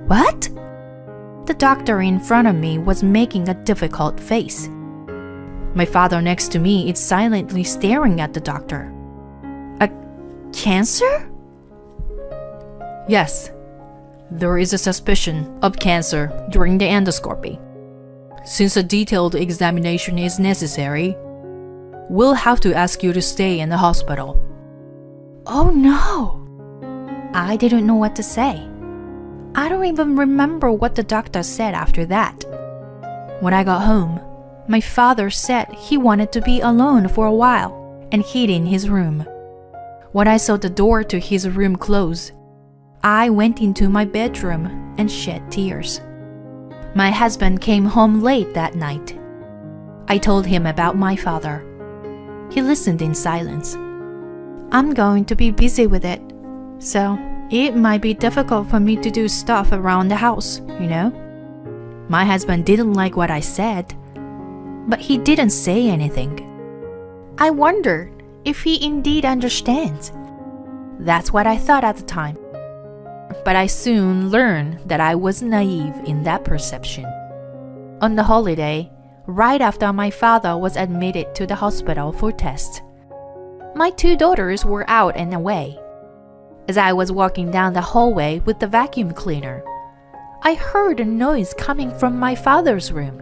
What? The doctor in front of me was making a difficult face. My father next to me is silently staring at the doctor. A cancer? Yes, there is a suspicion of cancer during the endoscopy. Since a detailed examination is necessary, we'll have to ask you to stay in the hospital. Oh no! I didn't know what to say. I don't even remember what the doctor said after that. When I got home, my father said he wanted to be alone for a while and hid in his room. When I saw the door to his room close, I went into my bedroom and shed tears. My husband came home late that night. I told him about my father. He listened in silence. I'm going to be busy with it, so it might be difficult for me to do stuff around the house, you know? My husband didn't like what I said, but he didn't say anything. I wondered if he indeed understands. That's what I thought at the time. But I soon learned that I was naive in that perception. On the holiday, right after my father was admitted to the hospital for tests, my 2 daughters were out and away. As I was walking down the hallway with the vacuum cleaner, I heard a noise coming from my father's room.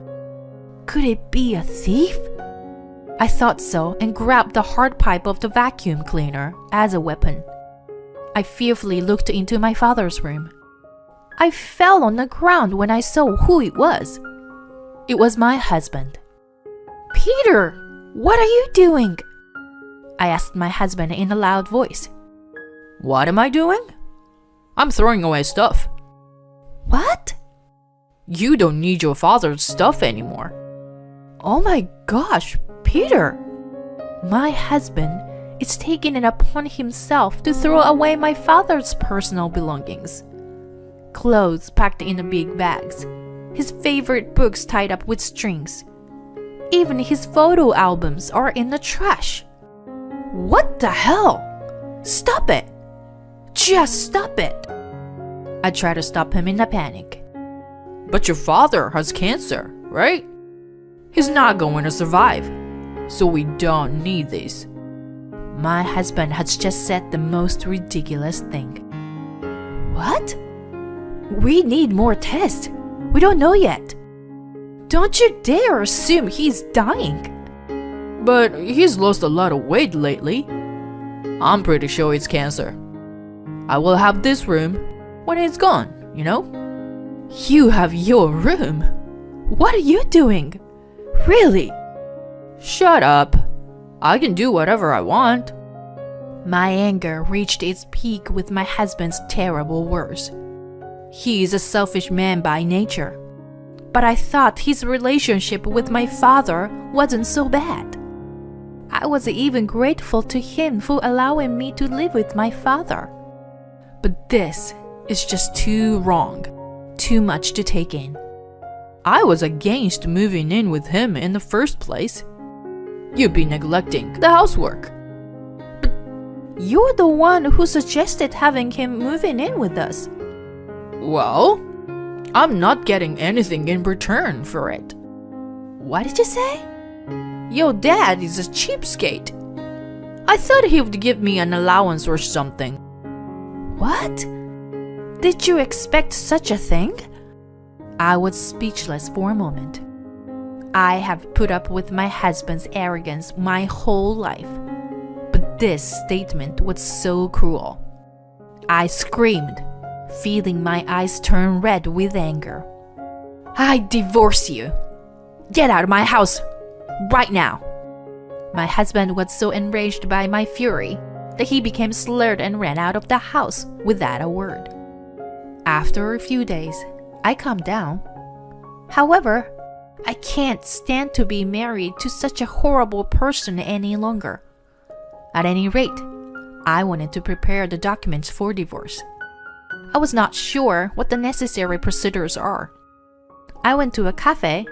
Could it be a thief? I thought so and grabbed the hard pipe of the vacuum cleaner as a weapon. I fearfully looked into my father's room. I fell on the ground when I saw who it was. It was my husband. "Peter, what are you doing?" I asked my husband in a loud voice. What am I doing? I'm throwing away stuff. What? You don't need your father's stuff anymore. Oh my gosh, Peter! My husband is taking it upon himself to throw away my father's personal belongings. Clothes packed in big bags, his favorite books tied up with strings. Even his photo albums are in the trash. What the hell? Stop it! Just stop it! I tried to stop him in a panic. But your father has cancer, right? He's not going to survive, so we don't need this. My husband has just said the most ridiculous thing. What? We need more tests. We don't know yet. Don't you dare assume he's dying. But he's lost a lot of weight lately. I'm pretty sure it's cancer. I will have this room when it's gone, you know? You have your room? What are you doing? Really? Shut up. I can do whatever I want. My anger reached its peak with my husband's terrible words. He is a selfish man by nature. But I thought his relationship with my father wasn't so bad. I was even grateful to him for allowing me to live with my father. But this is just too wrong, too much to take in. I was against moving in with him in the first place. You'd be neglecting the housework. But you're the one who suggested having him moving in with us. Well, I'm not getting anything in return for it. What did you say? Your dad is a cheapskate. I thought he would give me an allowance or something. What? Did you expect such a thing? I was speechless for a moment. I have put up with my husband's arrogance my whole life, but this statement was so cruel. I screamed, feeling my eyes turn red with anger. I divorce you. Get out of my house, right now. My husband was so enraged by my fury that he became slurred and ran out of the house without a word. After a few days, I calmed down. However, I can't stand to be married to such a horrible person any longer. At any rate, I wanted to prepare the documents for divorce. I was not sure what the necessary procedures are. I went to a cafe,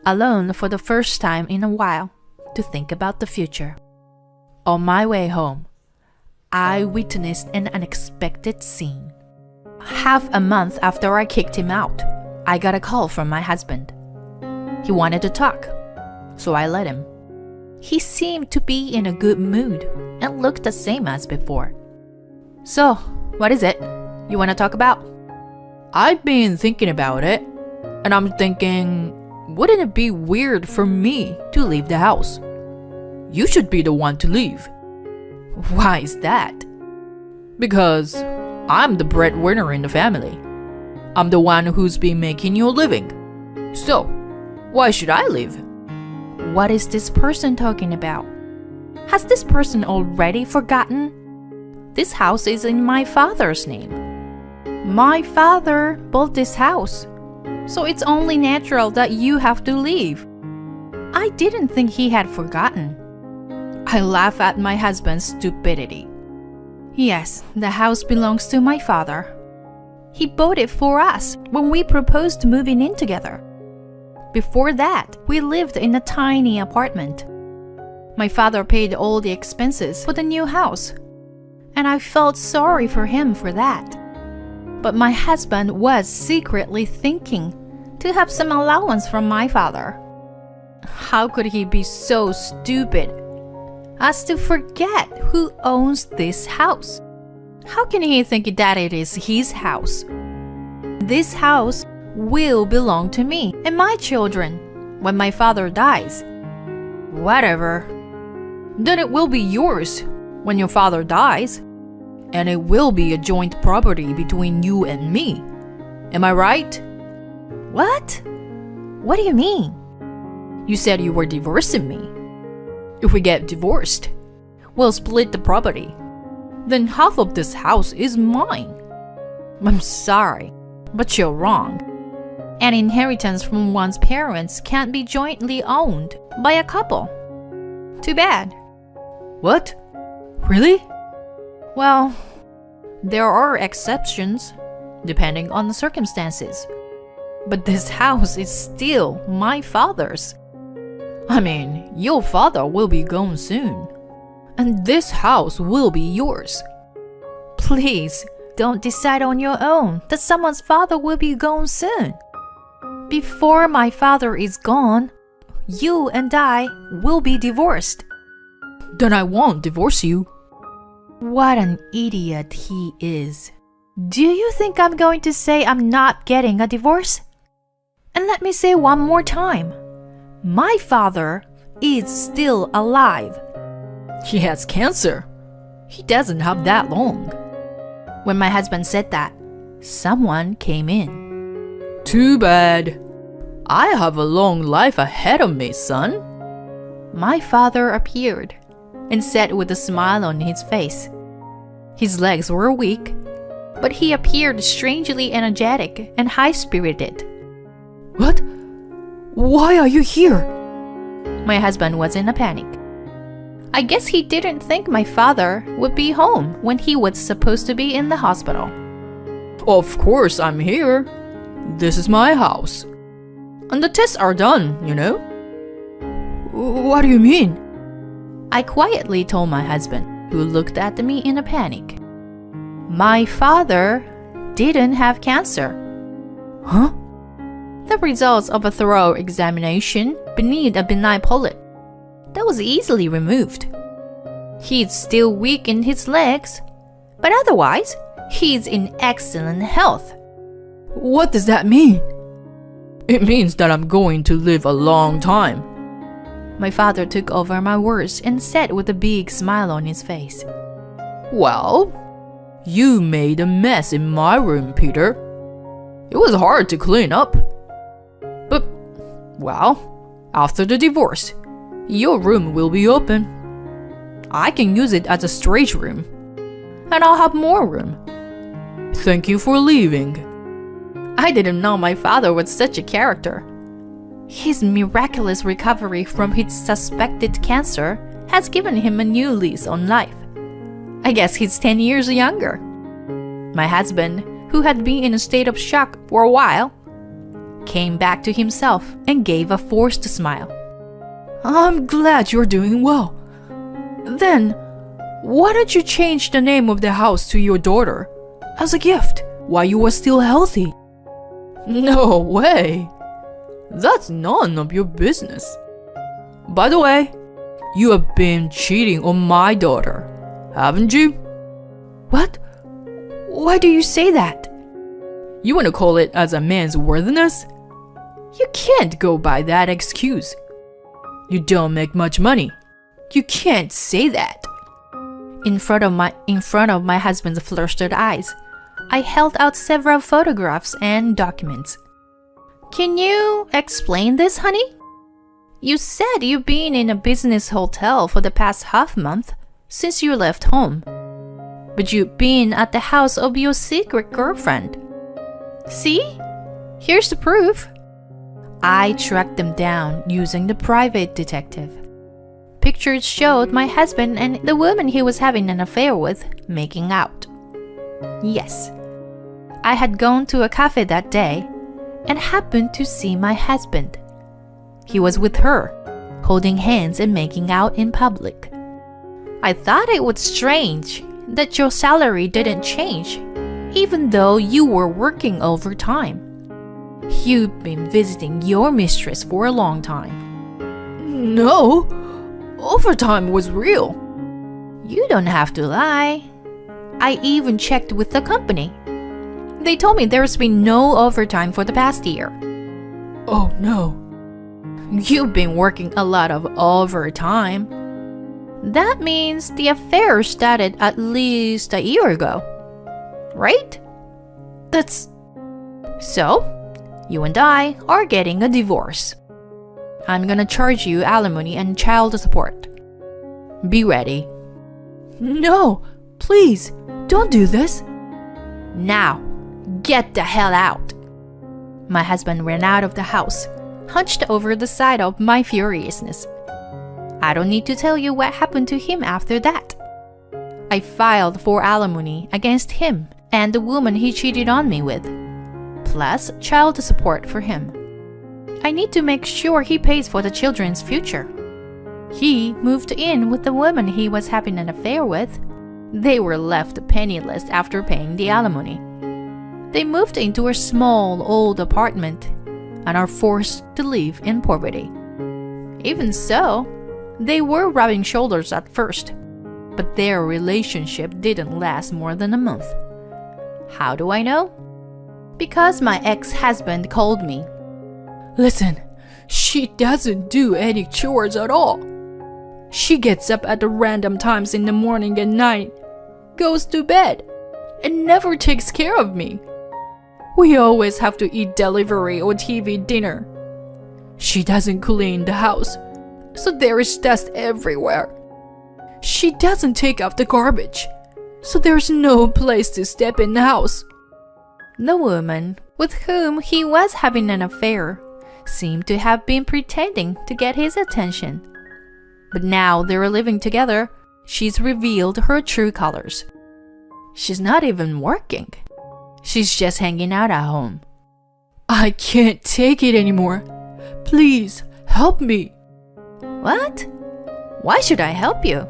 alone for the first time in a while, to think about the future. On my way home, I witnessed an unexpected scene. Half a month after I kicked him out, I got a call from my husband. He wanted to talk, so I let him. He seemed to be in a good mood and looked the same as before. So, what is it you want to talk about? I've been thinking about it, and I'm thinking, wouldn't it be weird for me to leave the house? You should be the one to leave. Why is that? Because I'm the breadwinner in the family. I'm the one who's been making your living. So, why should I leave? What is this person talking about? Has this person already forgotten? This house is in my father's name. My father bought this house, so it's only natural that you have to leave. I didn't think he had forgotten. I laugh at my husband's stupidity. Yes, the house belongs to my father. He bought it for us when we proposed moving in together. Before that, we lived in a tiny apartment. My father paid all the expenses for the new house, and I felt sorry for him for that. But my husband was secretly thinking to have some allowance from my father. How could he be so stupid as to forget who owns this house? How can he think that it is his house? This house will belong to me and my children when my father dies. Whatever. Then it will be yours when your father dies, and it will be a joint property between you and me. Am I right? What? What do you mean? You said you were divorcing me. If we get divorced, we'll split the property. Then half of this house is mine. I'm sorry, but you're wrong. An inheritance from one's parents can't be jointly owned by a couple. Too bad. What? Really? Well, there are exceptions, depending on the circumstances. But this house is still my father's. I mean, your father will be gone soon, and this house will be yours. Please, don't decide on your own that someone's father will be gone soon. Before my father is gone, you and I will be divorced. Then I won't divorce you. What an idiot he is. Do you think I'm going to say I'm not getting a divorce? And let me say one more time. My father is still alive. He has cancer. He doesn't have that long. When my husband said that, someone came in. Too bad. I have a long life ahead of me, son. My father appeared and said with a smile on his face. His legs were weak, but he appeared strangely energetic and high-spirited. What? Why are you here? My husband was in a panic. I guess he didn't think my father would be home when he was supposed to be in the hospital. Of course I'm here. This is my house. And the tests are done, you know? What do you mean? I quietly told my husband, who looked at me in a panic. My father didn't have cancer. Huh? The results of a thorough examination beneath a benign polyp that was easily removed. He's still weak in his legs, but otherwise, he's in excellent health. What does that mean? It means that I'm going to live a long time. My father took over my words and said with a big smile on his face. Well, you made a mess in my room, Peter. It was hard to clean up. But, well, after the divorce, your room will be open. I can use it as a storage room, and I'll have more room. Thank you for leaving. I didn't know my father was such a character. His miraculous recovery from his suspected cancer has given him a new lease on life. I guess he's 10 years younger. My husband, who had been in a state of shock for a while, came back to himself and gave a forced smile. I'm glad you're doing well. Then, why don't you change the name of the house to your daughter as a gift while you were still healthy? No way. That's none of your business. By the way, you have been cheating on my daughter, haven't you? What? Why do you say that? You want to call it as a man's worthiness? You can't go by that excuse. You don't make much money. You can't say that. In front of my husband's flustered eyes, I held out several photographs and documents. Can you explain this, honey? You said you've been in a business hotel for the past half month since you left home. But you've been at the house of your secret girlfriend. See? Here's the proof. I tracked them down using the private detective. Pictures showed my husband and the woman he was having an affair with making out. Yes, I had gone to a cafe that day and happened to see my husband. He was with her, holding hands and making out in public. I thought it was strange that your salary didn't change, even though you were working overtime. You've been visiting your mistress for a long time. No, overtime was real. You don't have to lie. I even checked with the company. They told me there's been no overtime for the past year. Oh no. You've been working a lot of overtime. That means the affair started at least a year ago, right? That's... So, you and I are getting a divorce. I'm gonna charge you alimony and child support. Be ready. No, please, don't do this. Now, get the hell out. My husband ran out of the house, hunched over the side of my furiousness. I don't need to tell you what happened to him after that. I filed for alimony against him and the woman he cheated on me with, plus child support for him. I need to make sure he pays for the children's future. He moved in with the woman he was having an affair with. They were left penniless after paying the alimony. They moved into a small old apartment and are forced to live in poverty. Even so, they were rubbing shoulders at first, but their relationship didn't last more than a month. How do I know? Because my ex-husband called me. Listen, she doesn't do any chores at all. She gets up at random times in the morning and night, goes to bed, and never takes care of me. We always have to eat delivery or TV dinner. She doesn't clean the house, so there is dust everywhere. She doesn't take out the garbage, so there's no place to step in the house. The woman with whom he was having an affair seemed to have been pretending to get his attention. But now they're living together, she's revealed her true colors. She's not even working. She's just hanging out at home. I can't take it anymore. Please, help me. What? Why should I help you?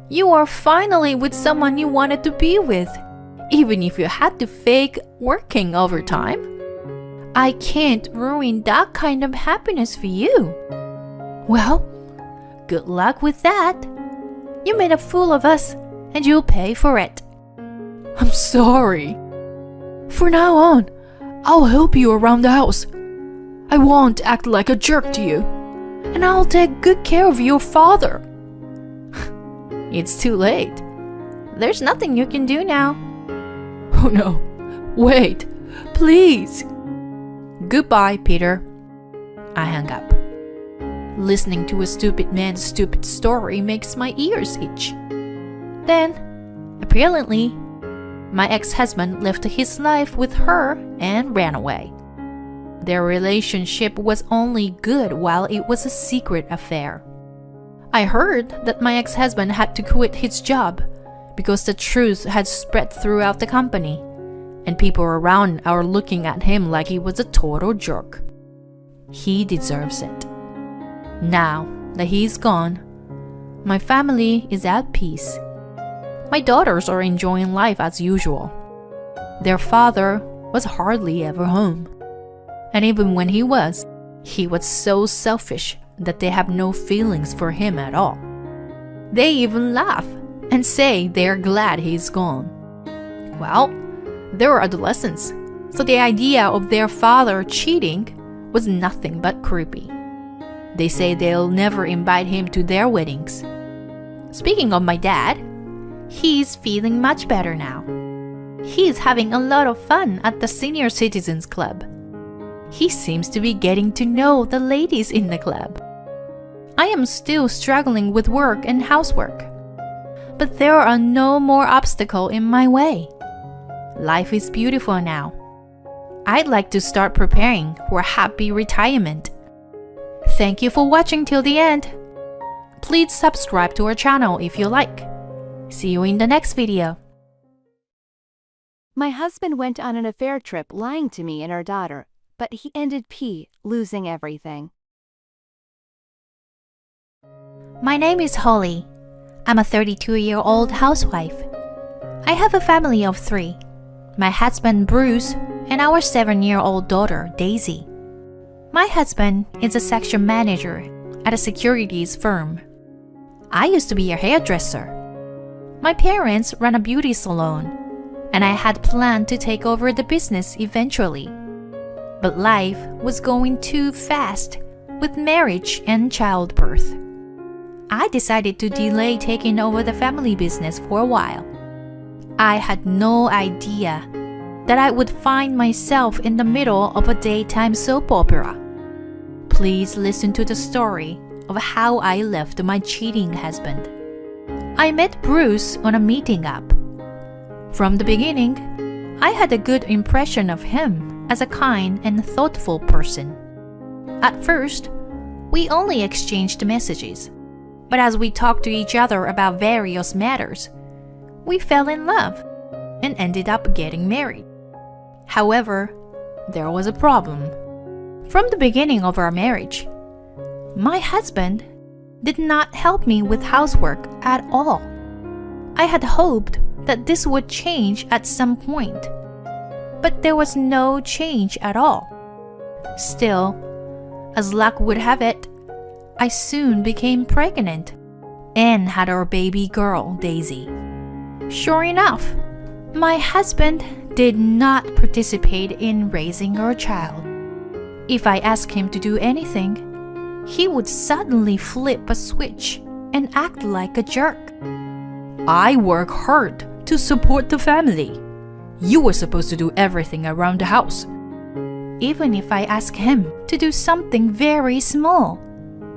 You are finally with someone you wanted to be with, even if you had to fake working overtime. I can't ruin that kind of happiness for you. Well, good luck with that. You made a fool of us, and you'll pay for it. I'm sorry. From now on, I'll help you around the house. I won't act like a jerk to you, and I'll take good care of your father. It's too late. There's nothing you can do now. Oh no, wait, please. Goodbye, Peter. I hung up. Listening to a stupid man's stupid story makes my ears itch. Then, apparently, my ex-husband lived his life with her and ran away. Their relationship was only good while it was a secret affair. I heard that my ex-husband had to quit his job because the truth had spread throughout the company, and people around are looking at him like he was a total jerk. He deserves it. Now that he's gone, my family is at peace. My daughters are enjoying life as usual. Their father was hardly ever home. And even when he was so selfish that they have no feelings for him at all. They even laugh and say they're glad he's gone. Well, they were adolescents, so the idea of their father cheating was nothing but creepy. They say they'll never invite him to their weddings. Speaking of my dad, he's feeling much better now. He's having a lot of fun at the Senior Citizens Club. He seems to be getting to know the ladies in the club. I am still struggling with work and housework, but there are no more obstacles in my way. Life is beautiful now. I'd like to start preparing for a happy retirement. Thank you for watching till the end. Please subscribe to our channel if you like. See you in the next video. My husband went on an affair trip lying to me and our daughter, but he ended losing everything. My name is Holly. I'm a 32-year-old housewife. I have a family of 3. My husband Bruce and our 7-year-old daughter Daisy. My husband is a section manager at a securities firm. I used to be a hairdresser. My parents run a beauty salon, and I had planned to take over the business eventually. But life was going too fast with marriage and childbirth. I decided to delay taking over the family business for a while. I had no idea that I would find myself in the middle of a daytime soap opera. Please listen to the story of how I left my cheating husband. I met Bruce on a meeting app. From the beginning, I had a good impression of him as a kind and thoughtful person. At first, we only exchanged messages, but as we talked to each other about various matters, we fell in love and ended up getting married. However, there was a problem. From the beginning of our marriage, my husband did not help me with housework at all. I had hoped that this would change at some point, but there was no change at all. Still, as luck would have it, I soon became pregnant and had our baby girl, Daisy. Sure enough, my husband did not participate in raising our child. If I asked him to do anything, he would suddenly flip a switch and act like a jerk. I work hard to support the family. You were supposed to do everything around the house. Even if I ask him to do something very small,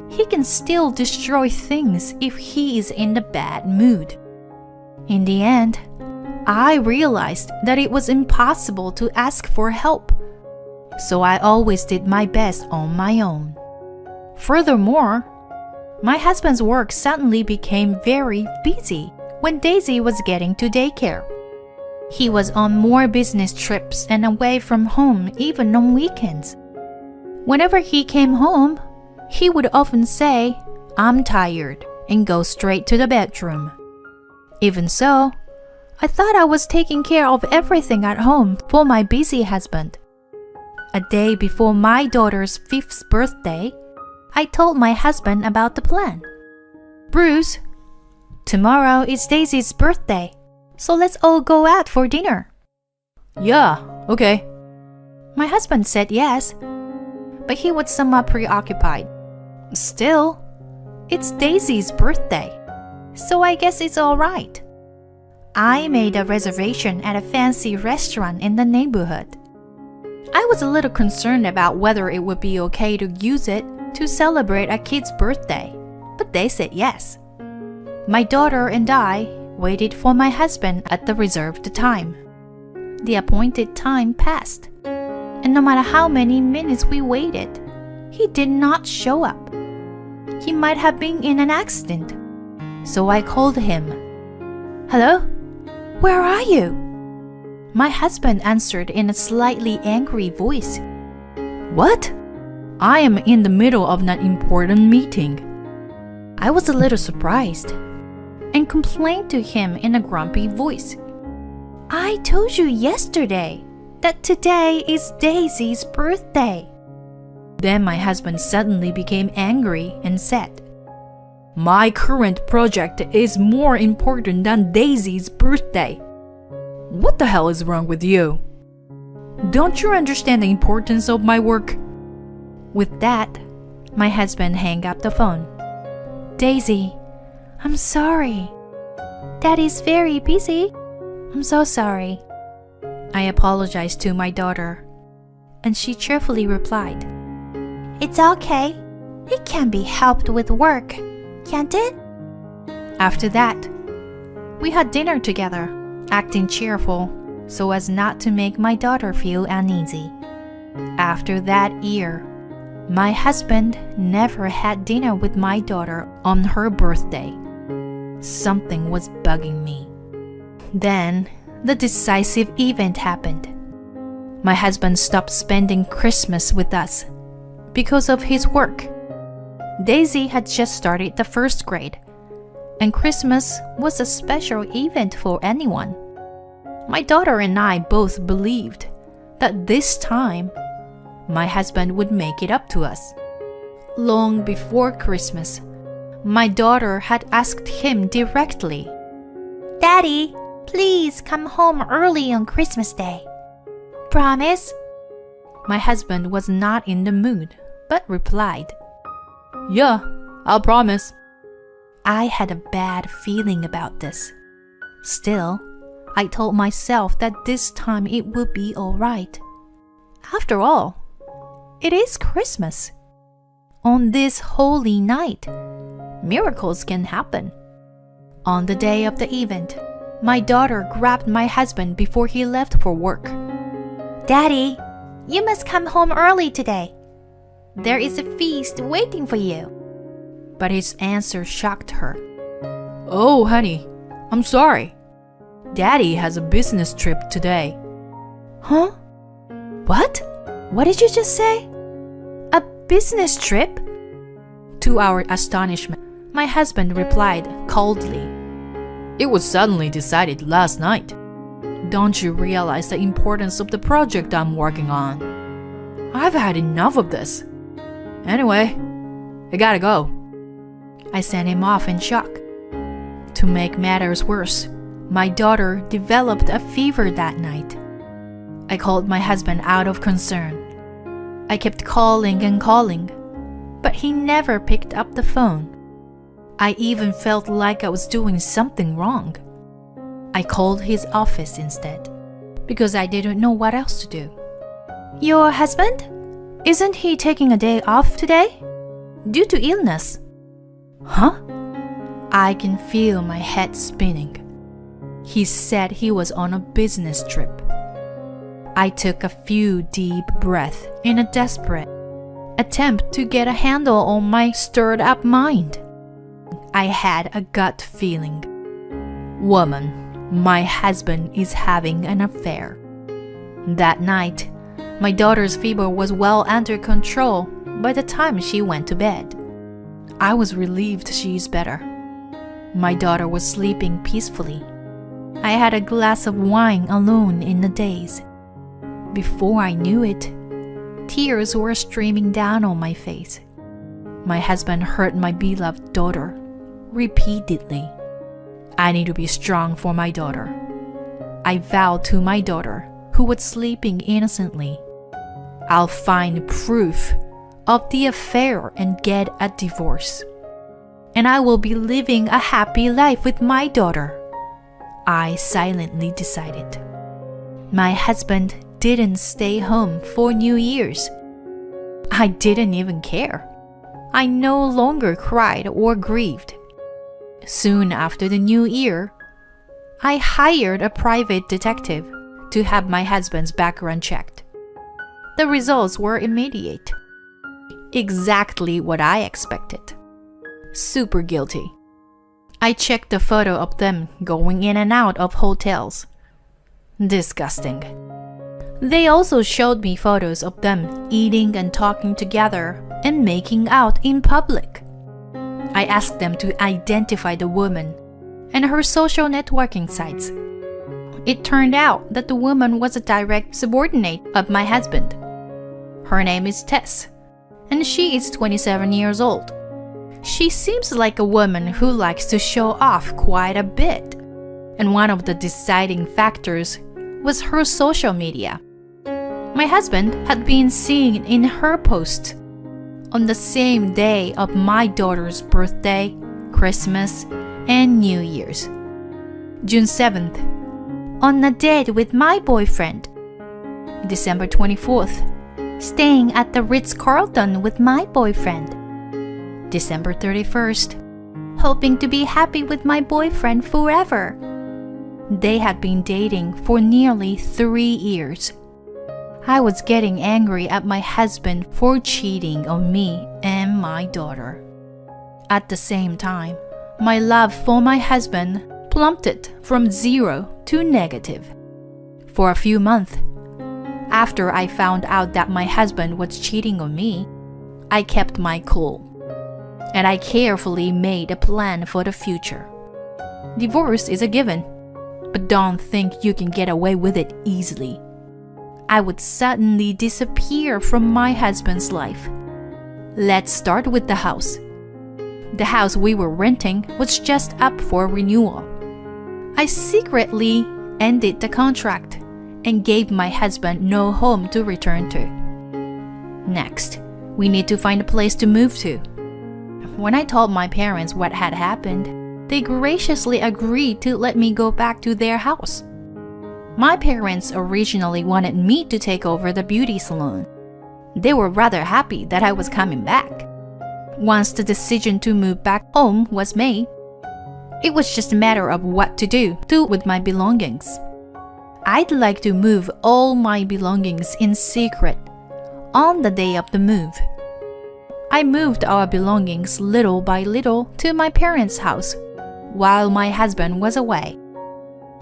he can still destroy things if he is in a bad mood. In the end, I realized that it was impossible to ask for help, so I always did my best on my own. Furthermore, my husband's work suddenly became very busy when Daisy was getting to daycare. He was on more business trips and away from home even on weekends. Whenever he came home, he would often say, "I'm tired," and go straight to the bedroom. Even so, I thought I was taking care of everything at home for my busy husband. A day before my daughter's 5th birthday, I told my husband about the plan. "Bruce, tomorrow is Daisy's birthday, so let's all go out for dinner." Yeah, okay. My husband said yes, but he was somewhat preoccupied. Still, it's Daisy's birthday, so I guess it's all right. I made a reservation at a fancy restaurant in the neighborhood. I was a little concerned about whether it would be okay to use it to celebrate a kid's birthday, but they said yes. My daughter and I waited for my husband at the reserved time. The appointed time passed, and no matter how many minutes we waited, he did not show up. He might have been in an accident, so I called him. "Hello? Where are you?" My husband answered in a slightly angry voice. What? I am in the middle of an important meeting. I was a little surprised and complained to him in a grumpy voice. "I told you yesterday that today is Daisy's birthday." Then my husband suddenly became angry and said, My current project is more important than Daisy's birthday. What the hell is wrong with you? Don't you understand the importance of my work? With that, my husband hung up the phone. "Daisy, I'm sorry. Daddy's very busy. I'm so sorry." I apologized to my daughter, and she cheerfully replied, "It's okay. It can be helped with work, can't it?" After that, we had dinner together, acting cheerful so as not to make my daughter feel uneasy. After that year, my husband never had dinner with my daughter on her birthday. Something was bugging me. Then, the decisive event happened. My husband stopped spending Christmas with us because of his work. Daisy had just started the first grade, and Christmas was a special event for anyone. My daughter and I both believed that this time, my husband would make it up to us. Long before Christmas, my daughter had asked him directly, Daddy, please come home early on Christmas Day. Promise? My husband was not in the mood, but replied, Yeah, I'll promise. I had a bad feeling about this. Still, I told myself that this time it would be all right. After all, it is Christmas. On this holy night, miracles can happen. On the day of the event, my daughter grabbed my husband before he left for work. Daddy, you must come home early today. There is a feast waiting for you. But his answer shocked her. Oh, honey, I'm sorry. Daddy has a business trip today. Huh? What? What did you just say? A business trip? To our astonishment, my husband replied coldly, It was suddenly decided last night. Don't you realize the importance of the project I'm working on? I've had enough of this. Anyway, I gotta go. I sent him off in shock. To make matters worse, my daughter developed a fever that night. I called my husband out of concern. I kept calling and calling, but he never picked up the phone. I even felt like I was doing something wrong. I called his office instead, because I didn't know what else to do. Your husband? Isn't he taking a day off today? Due to illness. Huh? I can feel my head spinning. He said he was on a business trip. I took a few deep breaths in a desperate attempt to get a handle on my stirred up mind. I had a gut feeling. Woman, my husband is having an affair. That night, my daughter's fever was well under control by the time she went to bed. I was relieved she is better. My daughter was sleeping peacefully. I had a glass of wine alone in the daze. Before I knew it, tears were streaming down on my face. My husband hurt my beloved daughter repeatedly. I need to be strong for my daughter. I vowed to my daughter, who was sleeping innocently, I'll find proof of the affair and get a divorce. And I will be living a happy life with my daughter. I silently decided. My husband didn't stay home for New Year's. I didn't even care. I no longer cried or grieved. Soon after the New Year, I hired a private detective to have my husband's background checked. The results were immediate. Exactly what I expected. Super guilty. I checked the photo of them going in and out of hotels. Disgusting. They also showed me photos of them eating and talking together and making out in public. I asked them to identify the woman and her social networking sites. It turned out that the woman was a direct subordinate of my husband. Her name is Tess, and she is 27 years old. She seems like a woman who likes to show off quite a bit, and one of the deciding factors was her social media. My husband had been seen in her posts on the same day of my daughter's birthday, Christmas, and New Year's. June 7th, on a date with my boyfriend. December 24th, staying at the Ritz-Carlton with my boyfriend. December 31st, hoping to be happy with my boyfriend forever. They had been dating for nearly 3 years. I was getting angry at my husband for cheating on me and my daughter. At the same time, my love for my husband plummeted from 0 to negative. For a few months, after I found out that my husband was cheating on me, I kept my cool, and I carefully made a plan for the future. Divorce is a given, but don't think you can get away with it easily. I would suddenly disappear from my husband's life. Let's start with the house. The house we were renting was just up for renewal. I secretly ended the contract and gave my husband no home to return to. Next, we need to find a place to move to. When I told my parents what had happened, they graciously agreed to let me go back to their house. My parents originally wanted me to take over the beauty salon. They were rather happy that I was coming back. Once the decision to move back home was made, it was just a matter of what to do with my belongings. I'd like to move all my belongings in secret on the day of the move. I moved our belongings little by little to my parents' house while my husband was away.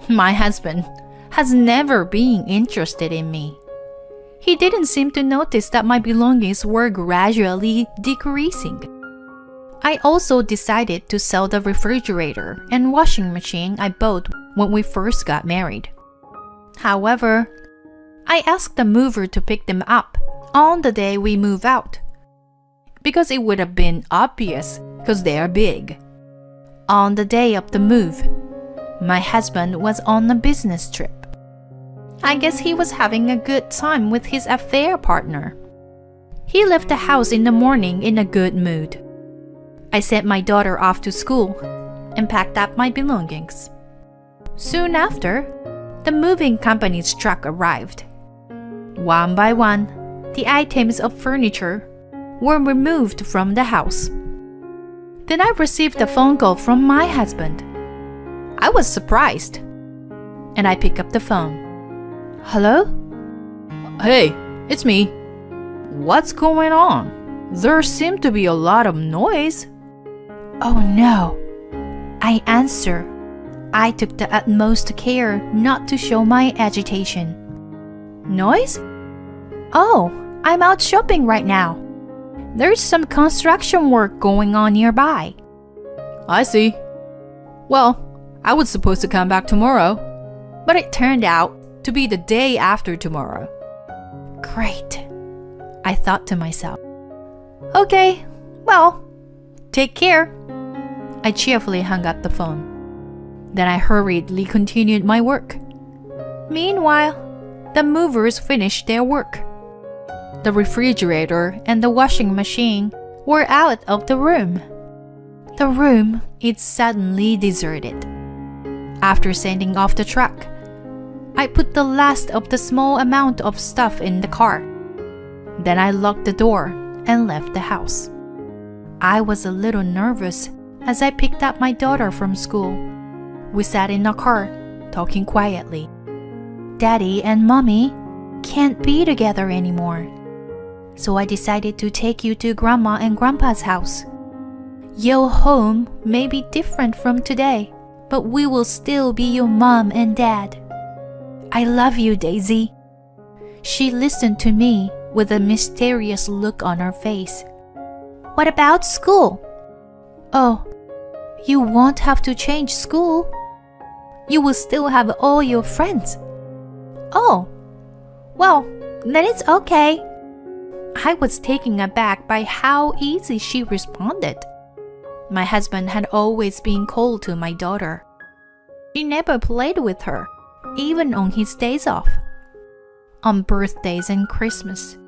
My husband has never been interested in me. He didn't seem to notice that my belongings were gradually decreasing. I also decided to sell the refrigerator and washing machine I bought when we first got married. However, I asked the mover to pick them up on the day we move out, because it would have been obvious because they are big. On the day of the move, my husband was on a business trip. I guess he was having a good time with his affair partner. He left the house in the morning in a good mood. I sent my daughter off to school and packed up my belongings. Soon after, the moving company's truck arrived. One by one, the items of furniture were removed from the house. Then I received a phone call from my husband. I was surprised, and I picked up the phone. Hello? Hey, it's me. What's going on? There seemed to be a lot of noise. Oh no. I answer. I took the utmost care not to show my agitation. Noise? Oh, I'm out shopping right now. There's some construction work going on nearby. I see. Well, I was supposed to come back tomorrow, but it turned out to be the day after tomorrow. Great, I thought to myself. Okay, well, take care. I cheerfully hung up the phone. Then I hurriedly continued my work. Meanwhile, the movers finished their work. The refrigerator and the washing machine were out of the room. The room is suddenly deserted. After sending off the truck, I put the last of the small amount of stuff in the car. Then I locked the door and left the house. I was a little nervous as I picked up my daughter from school. We sat in a car, talking quietly. Daddy and Mommy can't be together anymore. So I decided to take you to Grandma and Grandpa's house. Your home may be different from today, but we will still be your mom and dad. I love you, Daisy. She listened to me with a mysterious look on her face. What about school? Oh, you won't have to change school. You will still have all your friends. Oh, well, then it's okay. I was taken aback by how easy she responded. My husband had always been cold to my daughter. He never played with her, even on his days off. On birthdays and Christmas,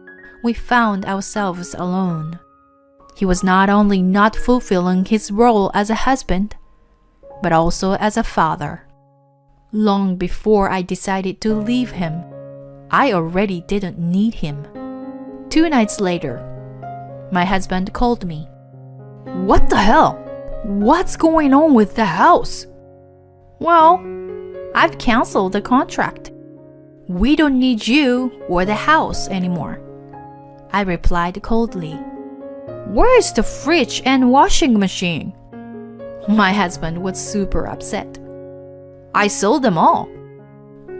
we found ourselves alone. He was not only not fulfilling his role as a husband, but also as a father. Long before I decided to leave him, I already didn't need him. 2 nights later, my husband called me. What the hell? What's going on with the house? Well, I've canceled the contract. We don't need you or the house anymore. I replied coldly. Where's the fridge and washing machine? My husband was super upset. I sold them all.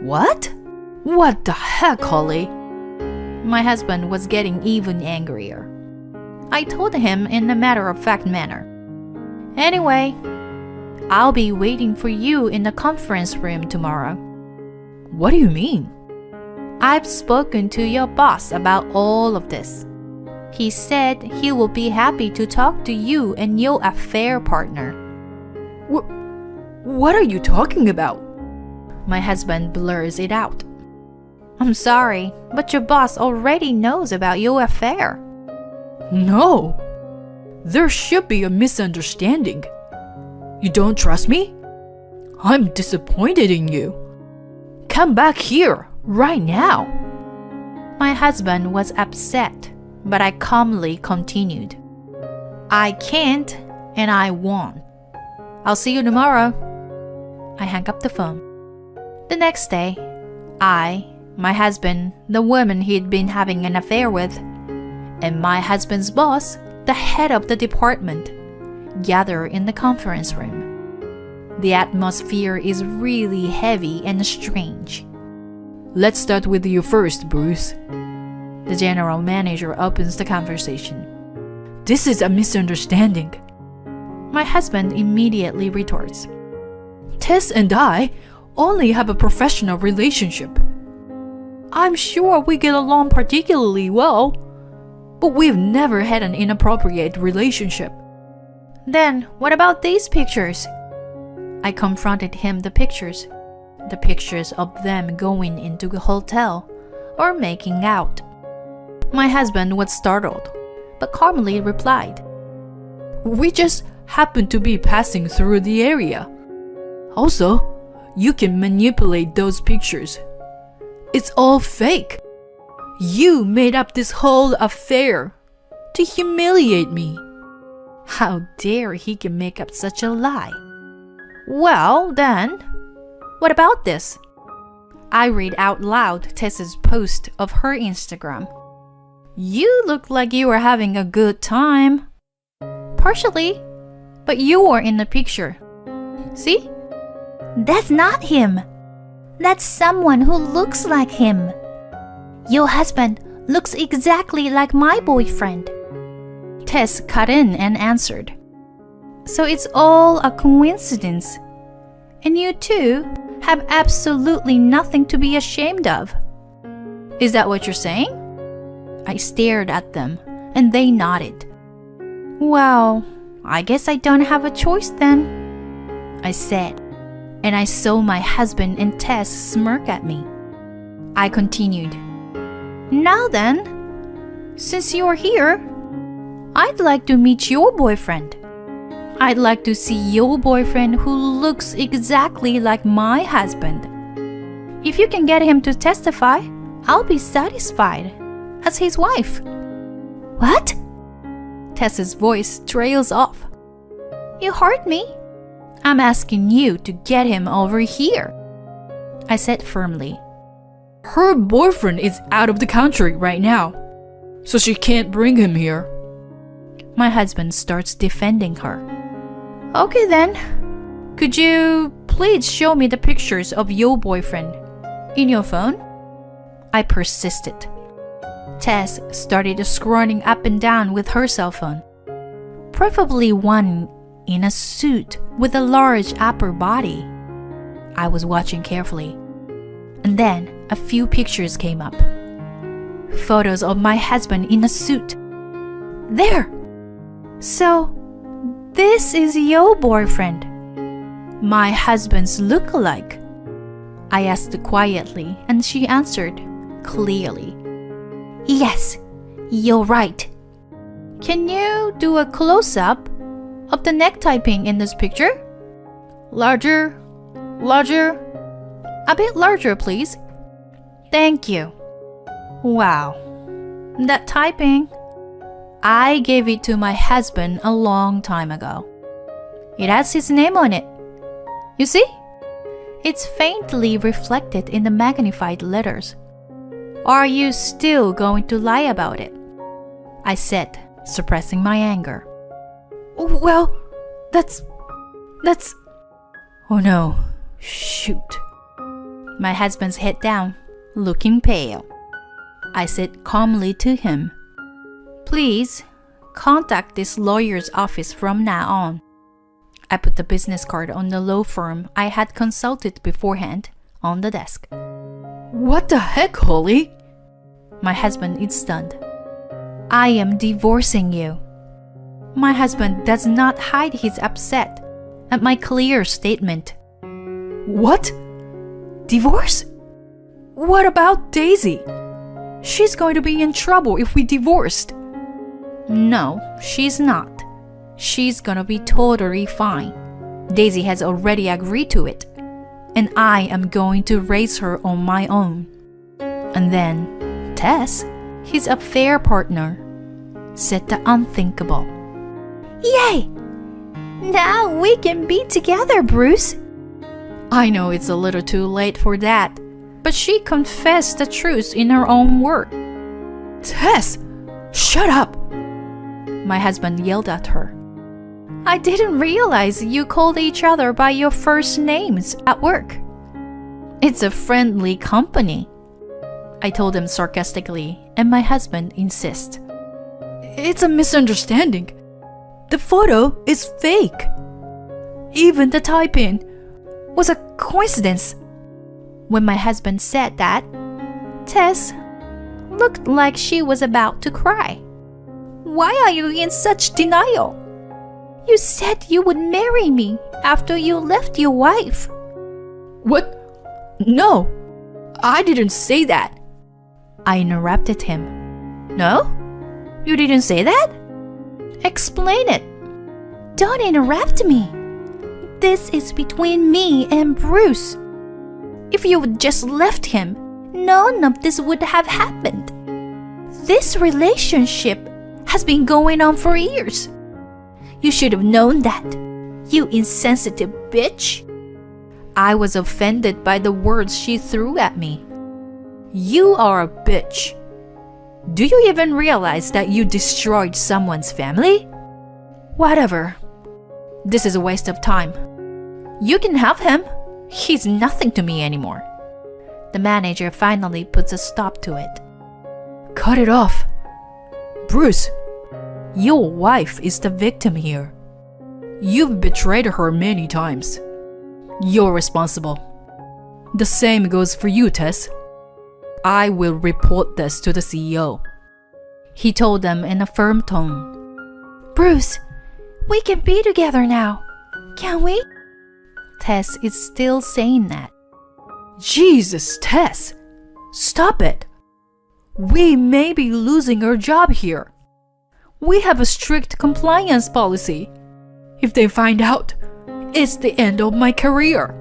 What? What the heck, Holly? My husband was getting even angrier. I told him in a matter-of-fact manner. Anyway, I'll be waiting for you in the conference room tomorrow. What do you mean? I've spoken to your boss about all of this. He said he will be happy to talk to you and your affair partner. What are you talking about? My husband blurs it out. I'm sorry, but your boss already knows about your affair. No. There should be a misunderstanding. You don't trust me? I'm disappointed in you. Come back here, right now. My husband was upset, but I calmly continued. I can't and I won't. I'll see you tomorrow. I hung up the phone. The next day, my husband, the woman he'd been having an affair with, and my husband's boss, the head of the department, gather in the conference room. The atmosphere is really heavy and strange. Let's start with you first, Bruce. The general manager opens the conversation. This is a misunderstanding. My husband immediately retorts. Tess and I only have a professional relationship. I'm sure we get along particularly well, but we've never had an inappropriate relationship. Then what about these pictures? I confronted him the pictures of them going into the hotel or making out. My husband was startled, but calmly replied, We just happened to be passing through the area. Also, you can manipulate those pictures. It's all fake. You made up this whole affair to humiliate me. How dare he can make up such a lie? Well, then, what about this? I read out loud Tessa's post of her Instagram. You look like you were having a good time. Partially, but you were in the picture. See? That's not him. That's someone who looks like him. Your husband looks exactly like my boyfriend. Tess cut in and answered. So it's all a coincidence. And you two have absolutely nothing to be ashamed of. Is that what you're saying? I stared at them, and they nodded. Well, I guess I don't have a choice then, I said, and I saw my husband and Tess smirk at me. I continued. Now then, since you're here, I'd like to meet your boyfriend. I'd like to see your boyfriend who looks exactly like my husband. If you can get him to testify, I'll be satisfied as his wife. What? Tessa's voice trails off. You heard me? I'm asking you to get him over here, I said firmly. Her boyfriend is out of the country right now, so she can't bring him here. My husband starts defending her. Okay then, could you please show me the pictures of your boyfriend in your phone? I persisted. Tess started scrolling up and down with her cell phone. Preferably one in a suit with a large upper body. I was watching carefully. And then a few pictures came up. Photos of my husband in a suit. There! So, this is your boyfriend. My husband's look-alike. I asked quietly, and she answered clearly. Yes, you're right. Can you do a close-up of the neck typing in this picture? Larger, a bit larger, please. Thank you. Wow, that typing. I gave it to my husband a long time ago. It has his name on it. You see? It's faintly reflected in the magnified letters. Are you still going to lie about it? I said, suppressing my anger. Well, that's... Oh no, shoot. My husband's head down, looking pale. I said calmly to him, please, contact this lawyer's office from now on. I put the business card on the law firm I had consulted beforehand on the desk. What the heck, Holly? My husband is stunned. I am divorcing you. My husband does not hide his upset at my clear statement. What? Divorce? What about Daisy? She's going to be in trouble if we divorced. No, she's not. She's gonna be totally fine. Daisy has already agreed to it, and I am going to raise her on my own. And then Tess, his affair partner, said the unthinkable. Yay! Now we can be together, Bruce. I know it's a little too late for that, but she confessed the truth in her own words. Tess, shut up! My husband yelled at her. I didn't realize you called each other by your first names at work. It's a friendly company, I told him sarcastically, and my husband insists. It's a misunderstanding. The photo is fake. Even the type-in was a coincidence. When my husband said that, Tess looked like she was about to cry. Why are you in such denial? You said you would marry me after you left your wife. What? No, I didn't say that. I interrupted him. No? You didn't say that? Explain it. Don't interrupt me. This is between me and Bruce. If you had just left him, none of this would have happened. This relationship has been going on for years. You should have known that, you insensitive bitch. I was offended by the words she threw at me. You are a bitch. Do you even realize that you destroyed someone's family? Whatever. This is a waste of time. You can have him. He's nothing to me anymore. The manager finally puts a stop to it. Cut it off. Bruce, your wife is the victim here. You've betrayed her many times. You're responsible. The same goes for you, Tess. I will report this to the CEO. He told them in a firm tone. Bruce, we can be together now, can we? Tess is still saying that. Jesus, Tess! Stop it! We may be losing our job here. We have a strict compliance policy. If they find out, it's the end of my career.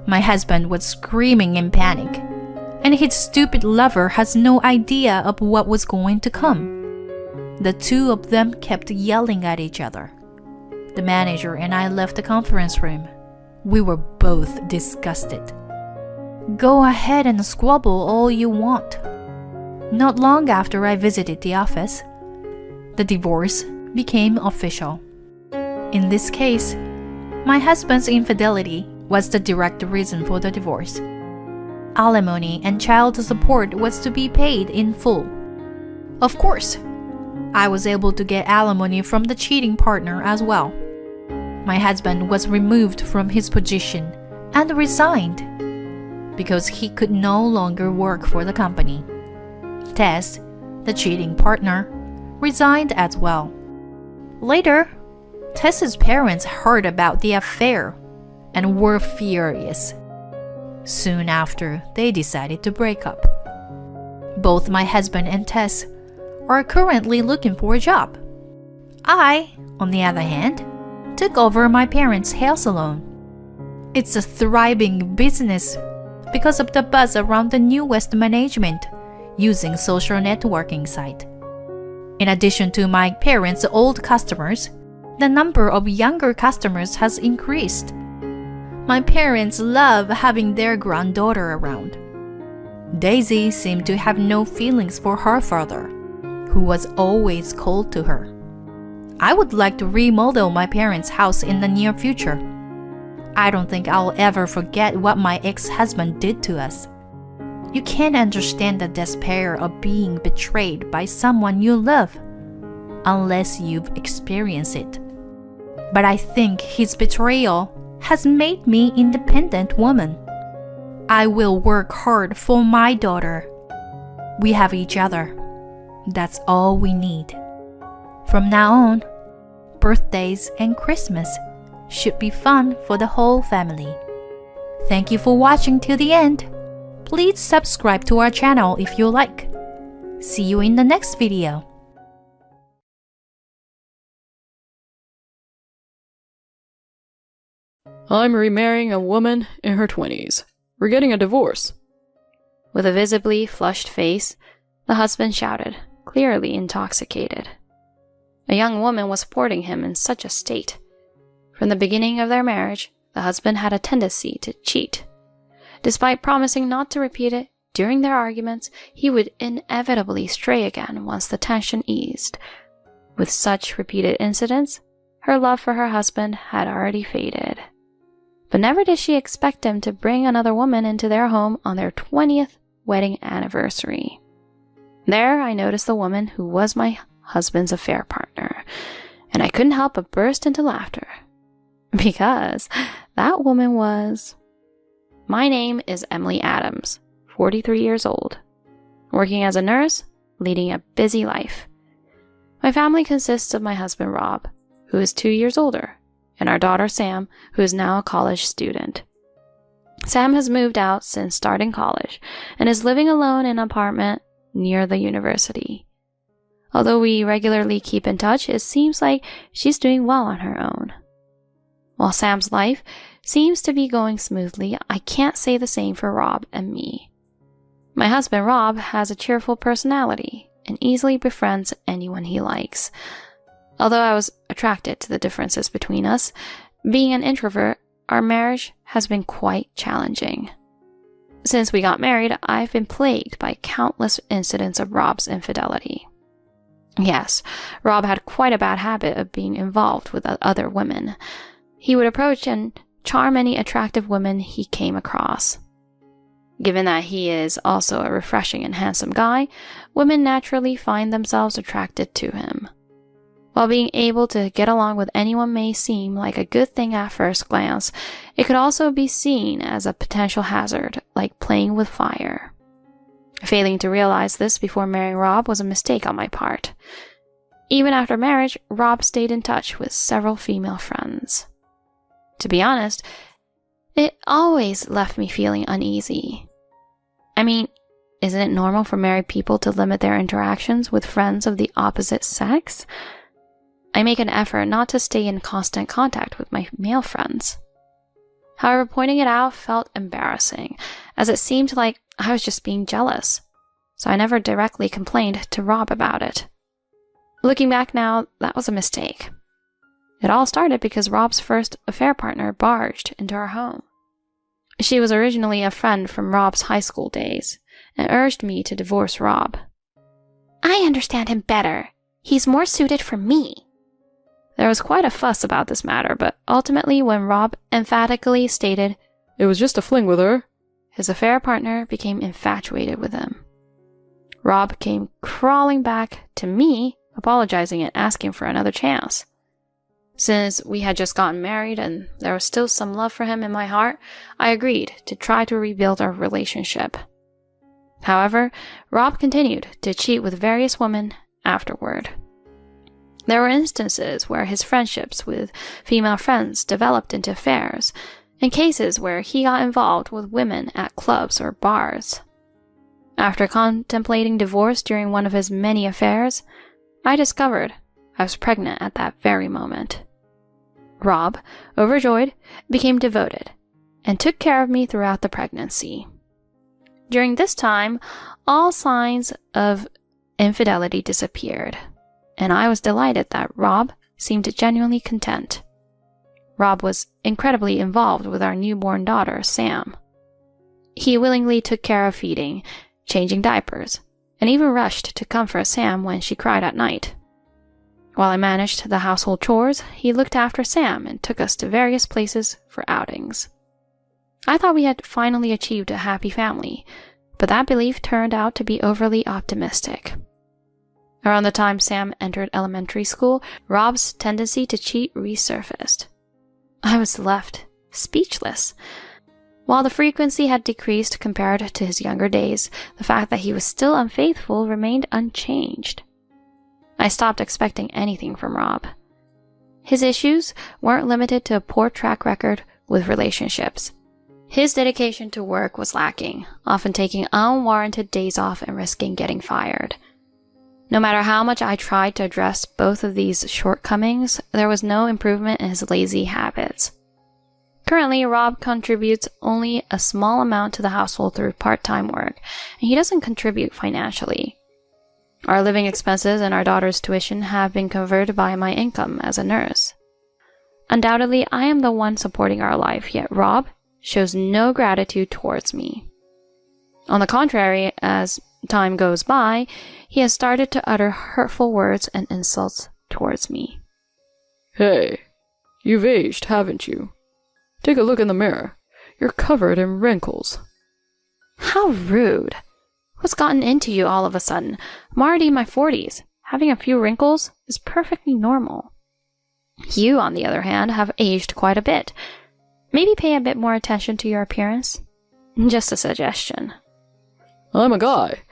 My husband was screaming in panic, and his stupid lover has no idea of what was going to come. The two of them kept yelling at each other. The manager and I left the conference room. We were both disgusted. Go ahead and squabble all you want. Not long after I visited the office, the divorce became official. In this case, my husband's infidelity was the direct reason for the divorce. Alimony and child support was to be paid in full. Of course, I was able to get alimony from the cheating partner as well. My husband was removed from his position and resigned because he could no longer work for the company. Tess, the cheating partner, resigned as well. Later, Tess's parents heard about the affair and were furious. Soon after, they decided to break up. Both my husband and Tess are currently looking for a job. I, on the other hand, took over my parents' hair salon. It's a thriving business because of the buzz around the newest management using social networking site. In addition to my parents' old customers, the number of younger customers has increased. My parents love having their granddaughter around. Daisy seemed to have no feelings for her father, who was always cold to her. I would like to remodel my parents' house in the near future. I don't think I'll ever forget what my ex-husband did to us. You can't understand the despair of being betrayed by someone you love unless you've experienced it. But I think his betrayal has made me an independent woman. I will work hard for my daughter. We have each other. That's all we need. From now on, birthdays and Christmas should be fun for the whole family. Thank you for watching till the end. Please subscribe to our channel if you like. See you in the next video. I'm remarrying a woman in her 20s. We're getting a divorce. With a visibly flushed face, the husband shouted, clearly intoxicated. A young woman was supporting him in such a state. From the beginning of their marriage, the husband had a tendency to cheat. Despite promising not to repeat it, during their arguments, he would inevitably stray again once the tension eased. With such repeated incidents, her love for her husband had already faded. But never did she expect him to bring another woman into their home on their 20th wedding anniversary. There, I noticed the woman who was my husband's affair partner, and I couldn't help but burst into laughter. Because that woman was... My name is Emily Adams, 43 years old, working as a nurse, leading a busy life. My family consists of my husband Rob, who is 2 years older, and our daughter Sam, who is now a college student. Sam has moved out since starting college and is living alone in an apartment near the university. Although we regularly keep in touch, it seems like she's doing well on her own. While Sam's life seems to be going smoothly, I can't say the same for Rob and me. My husband Rob has a cheerful personality and easily befriends anyone he likes. Although I was attracted to the differences between us, being an introvert, our marriage has been quite challenging. Since we got married, I've been plagued by countless incidents of Rob's infidelity. Yes, Rob had quite a bad habit of being involved with other women. He would approach and charm any attractive women he came across. Given that he is also a refreshing and handsome guy, women naturally find themselves attracted to him. While being able to get along with anyone may seem like a good thing at first glance, it could also be seen as a potential hazard, like playing with fire. Failing to realize this before marrying Rob was a mistake on my part. Even after marriage, Rob stayed in touch with several female friends. To be honest, it always left me feeling uneasy. I mean, isn't it normal for married people to limit their interactions with friends of the opposite sex? I make an effort not to stay in constant contact with my male friends. However, pointing it out felt embarrassing, as it seemed like I was just being jealous, so I never directly complained to Rob about it. Looking back now, that was a mistake. It all started because Rob's first affair partner barged into our home. She was originally a friend from Rob's high school days, and urged me to divorce Rob. I understand him better. He's more suited for me. There was quite a fuss about this matter, but ultimately when Rob emphatically stated, It was just a fling with her, his affair partner became infatuated with him. Rob came crawling back to me, apologizing and asking for another chance. Since we had just gotten married and there was still some love for him in my heart, I agreed to try to rebuild our relationship. However, Rob continued to cheat with various women afterward. There were instances where his friendships with female friends developed into affairs, and cases where he got involved with women at clubs or bars. After contemplating divorce during one of his many affairs, I discovered I was pregnant at that very moment. Rob, overjoyed, became devoted and took care of me throughout the pregnancy. During this time, all signs of infidelity disappeared, and I was delighted that Rob seemed genuinely content. Rob was incredibly involved with our newborn daughter, Sam. He willingly took care of feeding, changing diapers, and even rushed to comfort Sam when she cried at night. While I managed the household chores, he looked after Sam and took us to various places for outings. I thought we had finally achieved a happy family, but that belief turned out to be overly optimistic. Around the time Sam entered elementary school, Rob's tendency to cheat resurfaced. I was left speechless. While the frequency had decreased compared to his younger days, the fact that he was still unfaithful remained unchanged. I stopped expecting anything from Rob. His issues weren't limited to a poor track record with relationships. His dedication to work was lacking, often taking unwarranted days off and risking getting fired. No matter how much I tried to address both of these shortcomings, there was no improvement in his lazy habits. Currently, Rob contributes only a small amount to the household through part-time work, and he doesn't contribute financially. Our living expenses and our daughter's tuition have been covered by my income as a nurse. Undoubtedly, I am the one supporting our life, yet Rob shows no gratitude towards me. On the contrary, as time goes by, he has started to utter hurtful words and insults towards me. Hey, you've aged, haven't you? Take a look in the mirror. You're covered in wrinkles. How rude. What's gotten into you all of a sudden? I'm already in my 40s. Having a few wrinkles is perfectly normal. You, on the other hand, have aged quite a bit. Maybe pay a bit more attention to your appearance. Just a suggestion. I'm a guy.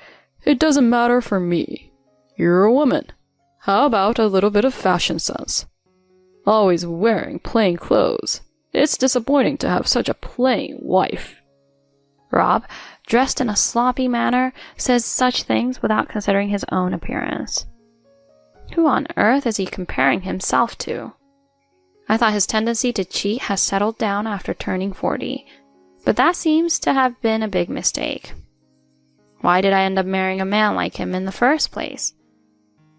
It doesn't matter for me. You're a woman. How about a little bit of fashion sense? Always wearing plain clothes. It's disappointing to have such a plain wife. Rob, dressed in a sloppy manner, says such things without considering his own appearance. Who on earth is he comparing himself to? I thought his tendency to cheat has settled down after turning 40, but that seems to have been a big mistake. Why did I end up marrying a man like him in the first place?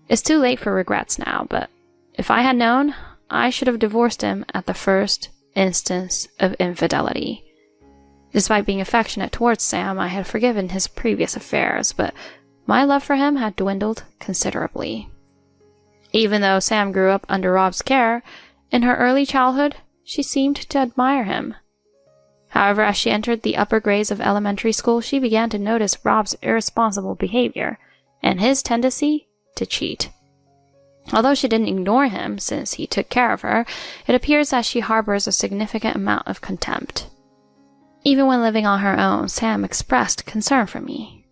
It's too late for regrets now, but if I had known, I should have divorced him at the first instance of infidelity. Despite being affectionate towards Sam, I had forgiven his previous affairs, but my love for him had dwindled considerably. Even though Sam grew up under Rob's care, in her early childhood, she seemed to admire him. However, as she entered the upper grades of elementary school, she began to notice Rob's irresponsible behavior and his tendency to cheat. Although she didn't ignore him since he took care of her, it appears that she harbors a significant amount of contempt. Even when living on her own, Sam expressed concern for me.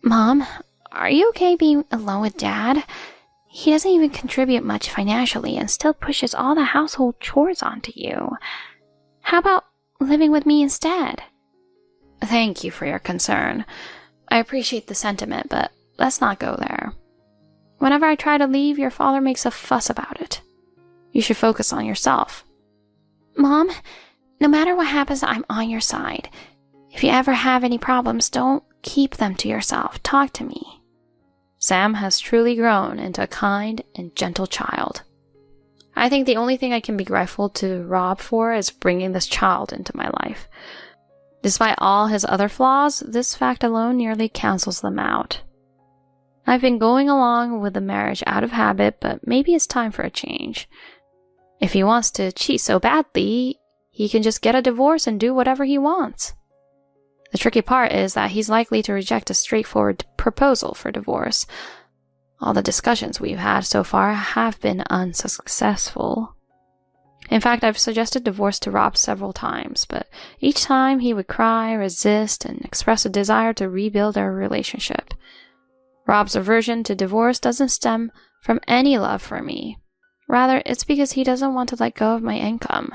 Mom, are you okay being alone with Dad? He doesn't even contribute much financially and still pushes all the household chores onto you. How about living with me instead? Thank you for your concern. I appreciate the sentiment, but let's not go there. Whenever I try to leave, your father makes a fuss about it. You should focus on yourself. Mom, no matter what happens, I'm on your side. If you ever have any problems, don't keep them to yourself. Talk to me. Sam has truly grown into a kind and gentle child. I think the only thing I can be grateful to Rob for is bringing this child into my life. Despite all his other flaws, this fact alone nearly cancels them out. I've been going along with the marriage out of habit, but maybe it's time for a change. If he wants to cheat so badly, he can just get a divorce and do whatever he wants. The tricky part is that he's likely to reject a straightforward proposal for divorce. All the discussions we've had so far have been unsuccessful. In fact, I've suggested divorce to Rob several times, but each time he would cry, resist, and express a desire to rebuild our relationship. Rob's aversion to divorce doesn't stem from any love for me. Rather, it's because he doesn't want to let go of my income.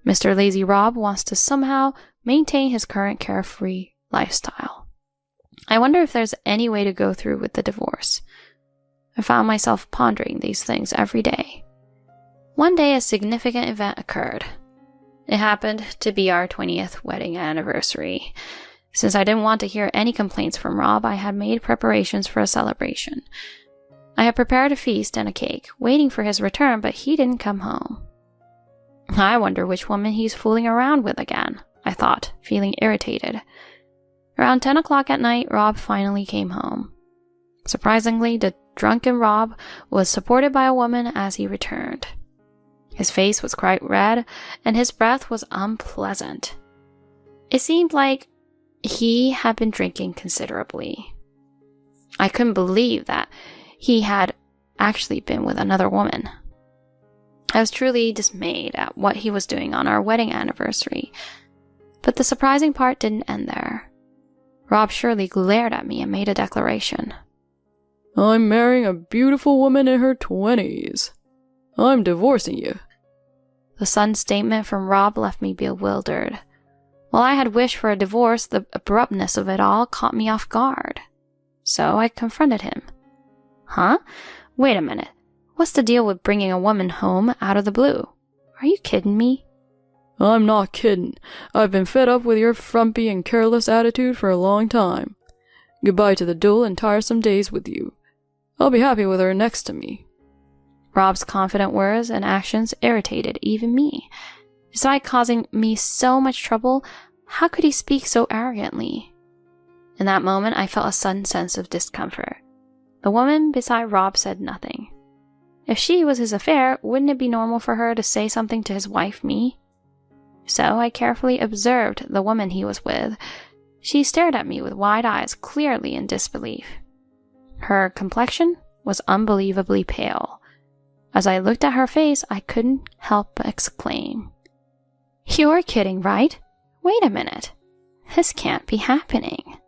Mr. Lazy Rob wants to somehow maintain his current carefree lifestyle. I wonder if there's any way to go through with the divorce. I found myself pondering these things every day. One day, a significant event occurred. It happened to be our 20th wedding anniversary. Since I didn't want to hear any complaints from Rob, I had made preparations for a celebration. I had prepared a feast and a cake, waiting for his return, but he didn't come home. I wonder which woman he's fooling around with again, I thought, feeling irritated. Around 10 o'clock at night, Rob finally came home. Surprisingly, the drunken Rob was supported by a woman as he returned. His face was quite red, and his breath was unpleasant. It seemed like he had been drinking considerably. I couldn't believe that he had actually been with another woman. I was truly dismayed at what he was doing on our wedding anniversary. But the surprising part didn't end there. Rob surely glared at me and made a declaration. I'm marrying a beautiful woman in her 20s. I'm divorcing you. The sudden statement from Rob left me bewildered. While I had wished for a divorce, the abruptness of it all caught me off guard. So I confronted him. Huh? Wait a minute. What's the deal with bringing a woman home out of the blue? Are you kidding me? I'm not kidding. I've been fed up with your frumpy and careless attitude for a long time. Goodbye to the dull and tiresome days with you. I'll be happy with her next to me. Rob's confident words and actions irritated even me. Despite causing me so much trouble, how could he speak so arrogantly? In that moment, I felt a sudden sense of discomfort. The woman beside Rob said nothing. If she was his affair, wouldn't it be normal for her to say something to his wife, me? So I carefully observed the woman he was with. She stared at me with wide eyes, clearly in disbelief. Her complexion was unbelievably pale. As I looked at her face, I couldn't help but exclaim, "You're kidding, right? Wait a minute. This can't be happening."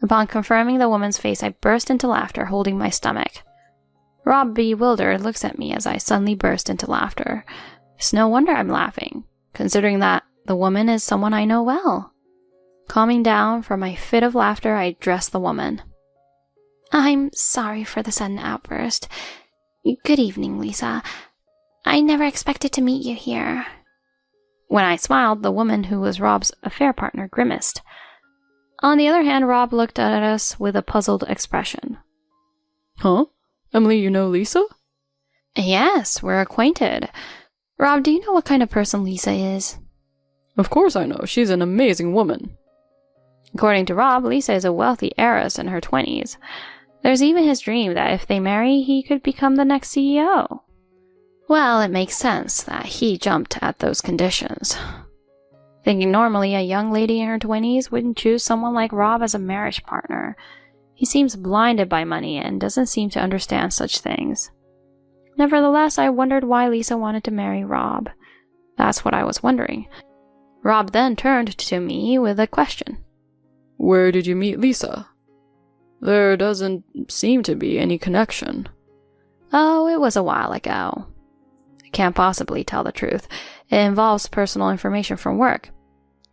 Upon confirming the woman's face, I burst into laughter, holding my stomach. Rob, bewildered, looks at me as I suddenly burst into laughter. It's no wonder I'm laughing, considering that the woman is someone I know well. Calming down from my fit of laughter, I addressed the woman. "I'm sorry for the sudden outburst. Good evening, Lisa. I never expected to meet you here." When I smiled, the woman who was Rob's affair partner grimaced. On the other hand, Rob looked at us with a puzzled expression. Huh? Emily, you know Lisa? Yes, we're acquainted. Rob, do you know what kind of person Lisa is? Of course I know. She's an amazing woman. According to Rob, Lisa is a wealthy heiress in her 20s. There's even his dream that if they marry, he could become the next CEO. Well, it makes sense that he jumped at those conditions. Thinking normally a young lady in her 20s wouldn't choose someone like Rob as a marriage partner. He seems blinded by money and doesn't seem to understand such things. Nevertheless, I wondered why Lisa wanted to marry Rob. That's what I was wondering. Rob then turned to me with a question. Where did you meet Lisa? There doesn't seem to be any connection. Oh, it was a while ago. I can't possibly tell the truth. It involves personal information from work.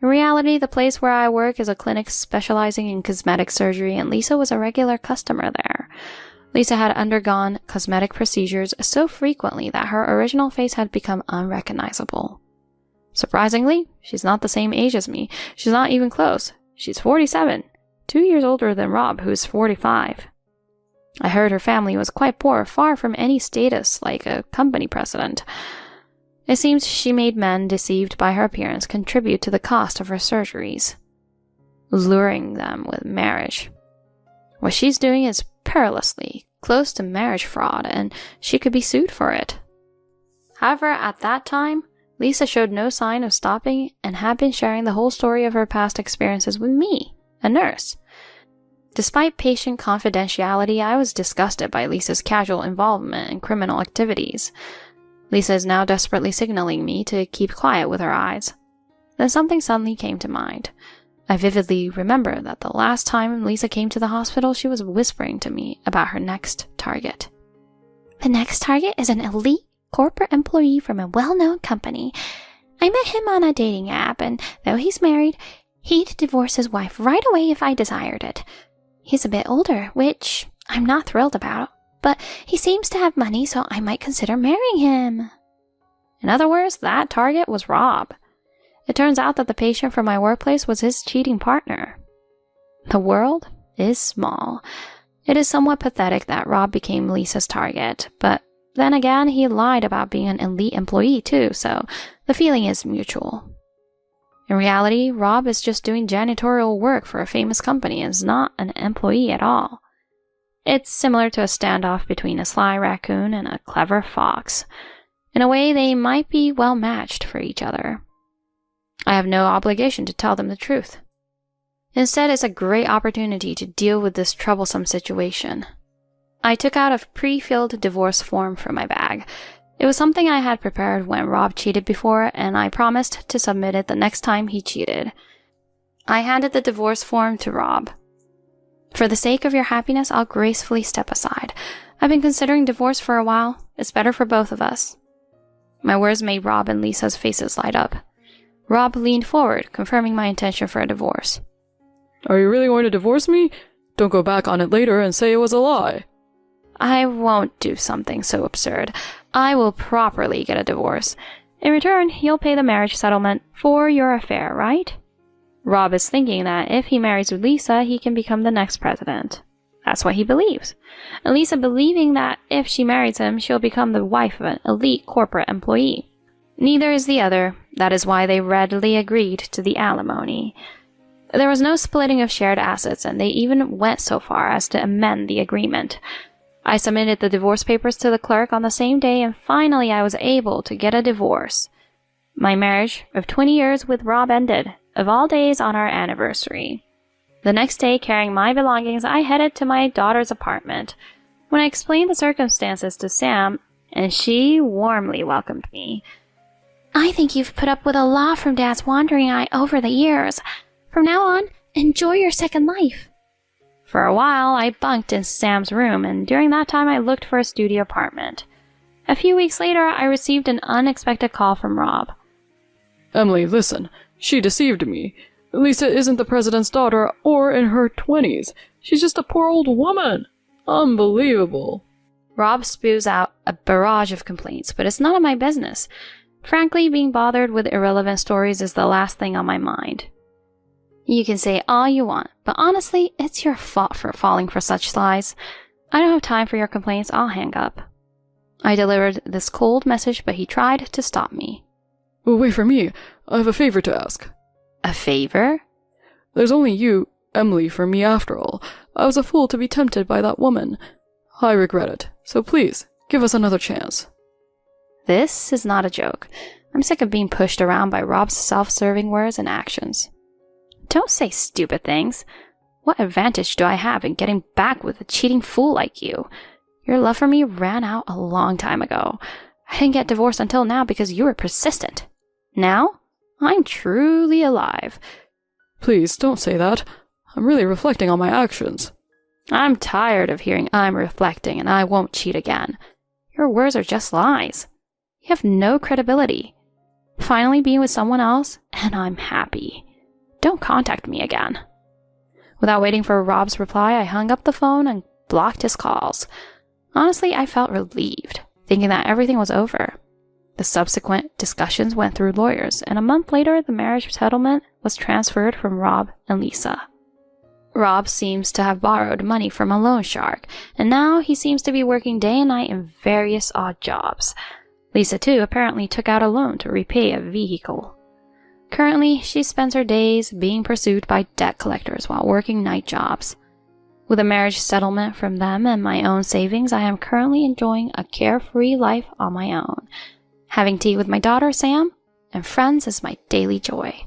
In reality, the place where I work is a clinic specializing in cosmetic surgery, and Lisa was a regular customer there. Lisa had undergone cosmetic procedures so frequently that her original face had become unrecognizable. Surprisingly, she's not the same age as me. She's not even close. She's 47, 2 years older than Rob, who's 45. I heard her family was quite poor, far from any status like a company president. It seems she made men deceived by her appearance contribute to the cost of her surgeries, luring them with marriage. What she's doing is perilously close to marriage fraud, and she could be sued for it. However, at that time, Lisa showed no sign of stopping and had been sharing the whole story of her past experiences with me, a nurse. Despite patient confidentiality, I was disgusted by Lisa's casual involvement in criminal activities. Lisa is now desperately signaling me to keep quiet with her eyes. Then something suddenly came to mind. I vividly remember that the last time Lisa came to the hospital, she was whispering to me about her next target. The next target is an elite corporate employee from a well-known company. I met him on a dating app, and though he's married, he'd divorce his wife right away if I desired it. He's a bit older, which I'm not thrilled about, but he seems to have money, so I might consider marrying him. In other words, that target was Rob. It turns out that the patient from my workplace was his cheating partner. The world is small. It is somewhat pathetic that Rob became Lisa's target, but then again, he lied about being an elite employee too, so The feeling is mutual. In reality, Rob is just doing janitorial work for a famous company and is not an employee at all. It's similar to a standoff between a sly raccoon and a clever fox. In a way, they might be well matched for each other. I have no obligation to tell them the truth. Instead, it's a great opportunity to deal with this troublesome situation. I took out a pre-filled divorce form from my bag. It was something I had prepared when Rob cheated before, and I promised to submit it the next time he cheated. I handed the divorce form to Rob. For the sake of your happiness, I'll gracefully step aside. I've been considering divorce for a while. It's better for both of us. My words made Rob and Lisa's faces light up. Rob leaned forward, confirming my intention for a divorce. Are you really going to divorce me? Don't go back on it later and say it was a lie. I won't do something so absurd. I will properly get a divorce. In return, you'll pay the marriage settlement for your affair, right? Rob is thinking that if he marries Lisa, he can become the next president. That's what he believes. And Lisa believing that if she marries him, she'll become the wife of an elite corporate employee. Neither is the other. That is why they readily agreed to the alimony. There was no splitting of shared assets, and they even went so far as to amend the agreement. I submitted the divorce papers to the clerk on the same day, and finally I was able to get a divorce. My marriage of 20 years with Rob ended, of all days on our anniversary. The next day, carrying my belongings, I headed to my daughter's apartment. When I explained the circumstances to Sam, and she warmly welcomed me. I think you've put up with a lot from Dad's wandering eye over the years. From now on, enjoy your second life. For a while, I bunked in Sam's room, and during that time I looked for a studio apartment. A few weeks later, I received an unexpected call from Rob. Emily, listen. She deceived me. Lisa isn't the president's daughter or in her 20s. She's just a poor old woman. Unbelievable. Rob spews out a barrage of complaints, but it's none of my business. Frankly, being bothered with irrelevant stories is the last thing on my mind. You can say all you want, but honestly, it's your fault for falling for such lies. I don't have time for your complaints. I'll hang up. I delivered this cold message, but he tried to stop me. Well, wait for me. I have a favor to ask. A favor? There's only you, Emily, for me after all. I was a fool to be tempted by that woman. I regret it. So please, give us another chance. This is not a joke. I'm sick of being pushed around by Rob's self-serving words and actions. Don't say stupid things. What advantage do I have in getting back with a cheating fool like you? Your love for me ran out a long time ago. I didn't get divorced until now because you were persistent. Now, I'm truly alive. Please, don't say that. I'm really reflecting on my actions. I'm tired of hearing I'm reflecting and I won't cheat again. Your words are just lies. You have no credibility. Finally being with someone else, and I'm happy. Don't contact me again. Without waiting for Rob's reply, I hung up the phone and blocked his calls. Honestly, I felt relieved, thinking that everything was over. The subsequent discussions went through lawyers, and a month later, the marriage settlement was transferred from Rob and Lisa. Rob seems to have borrowed money from a loan shark, and now he seems to be working day and night in various odd jobs. Lisa, too, apparently took out a loan to repay a vehicle. Currently, she spends her days being pursued by debt collectors while working night jobs. With a marriage settlement from them and my own savings, I am currently enjoying a carefree life on my own. Having tea with my daughter, Sam, and friends is my daily joy.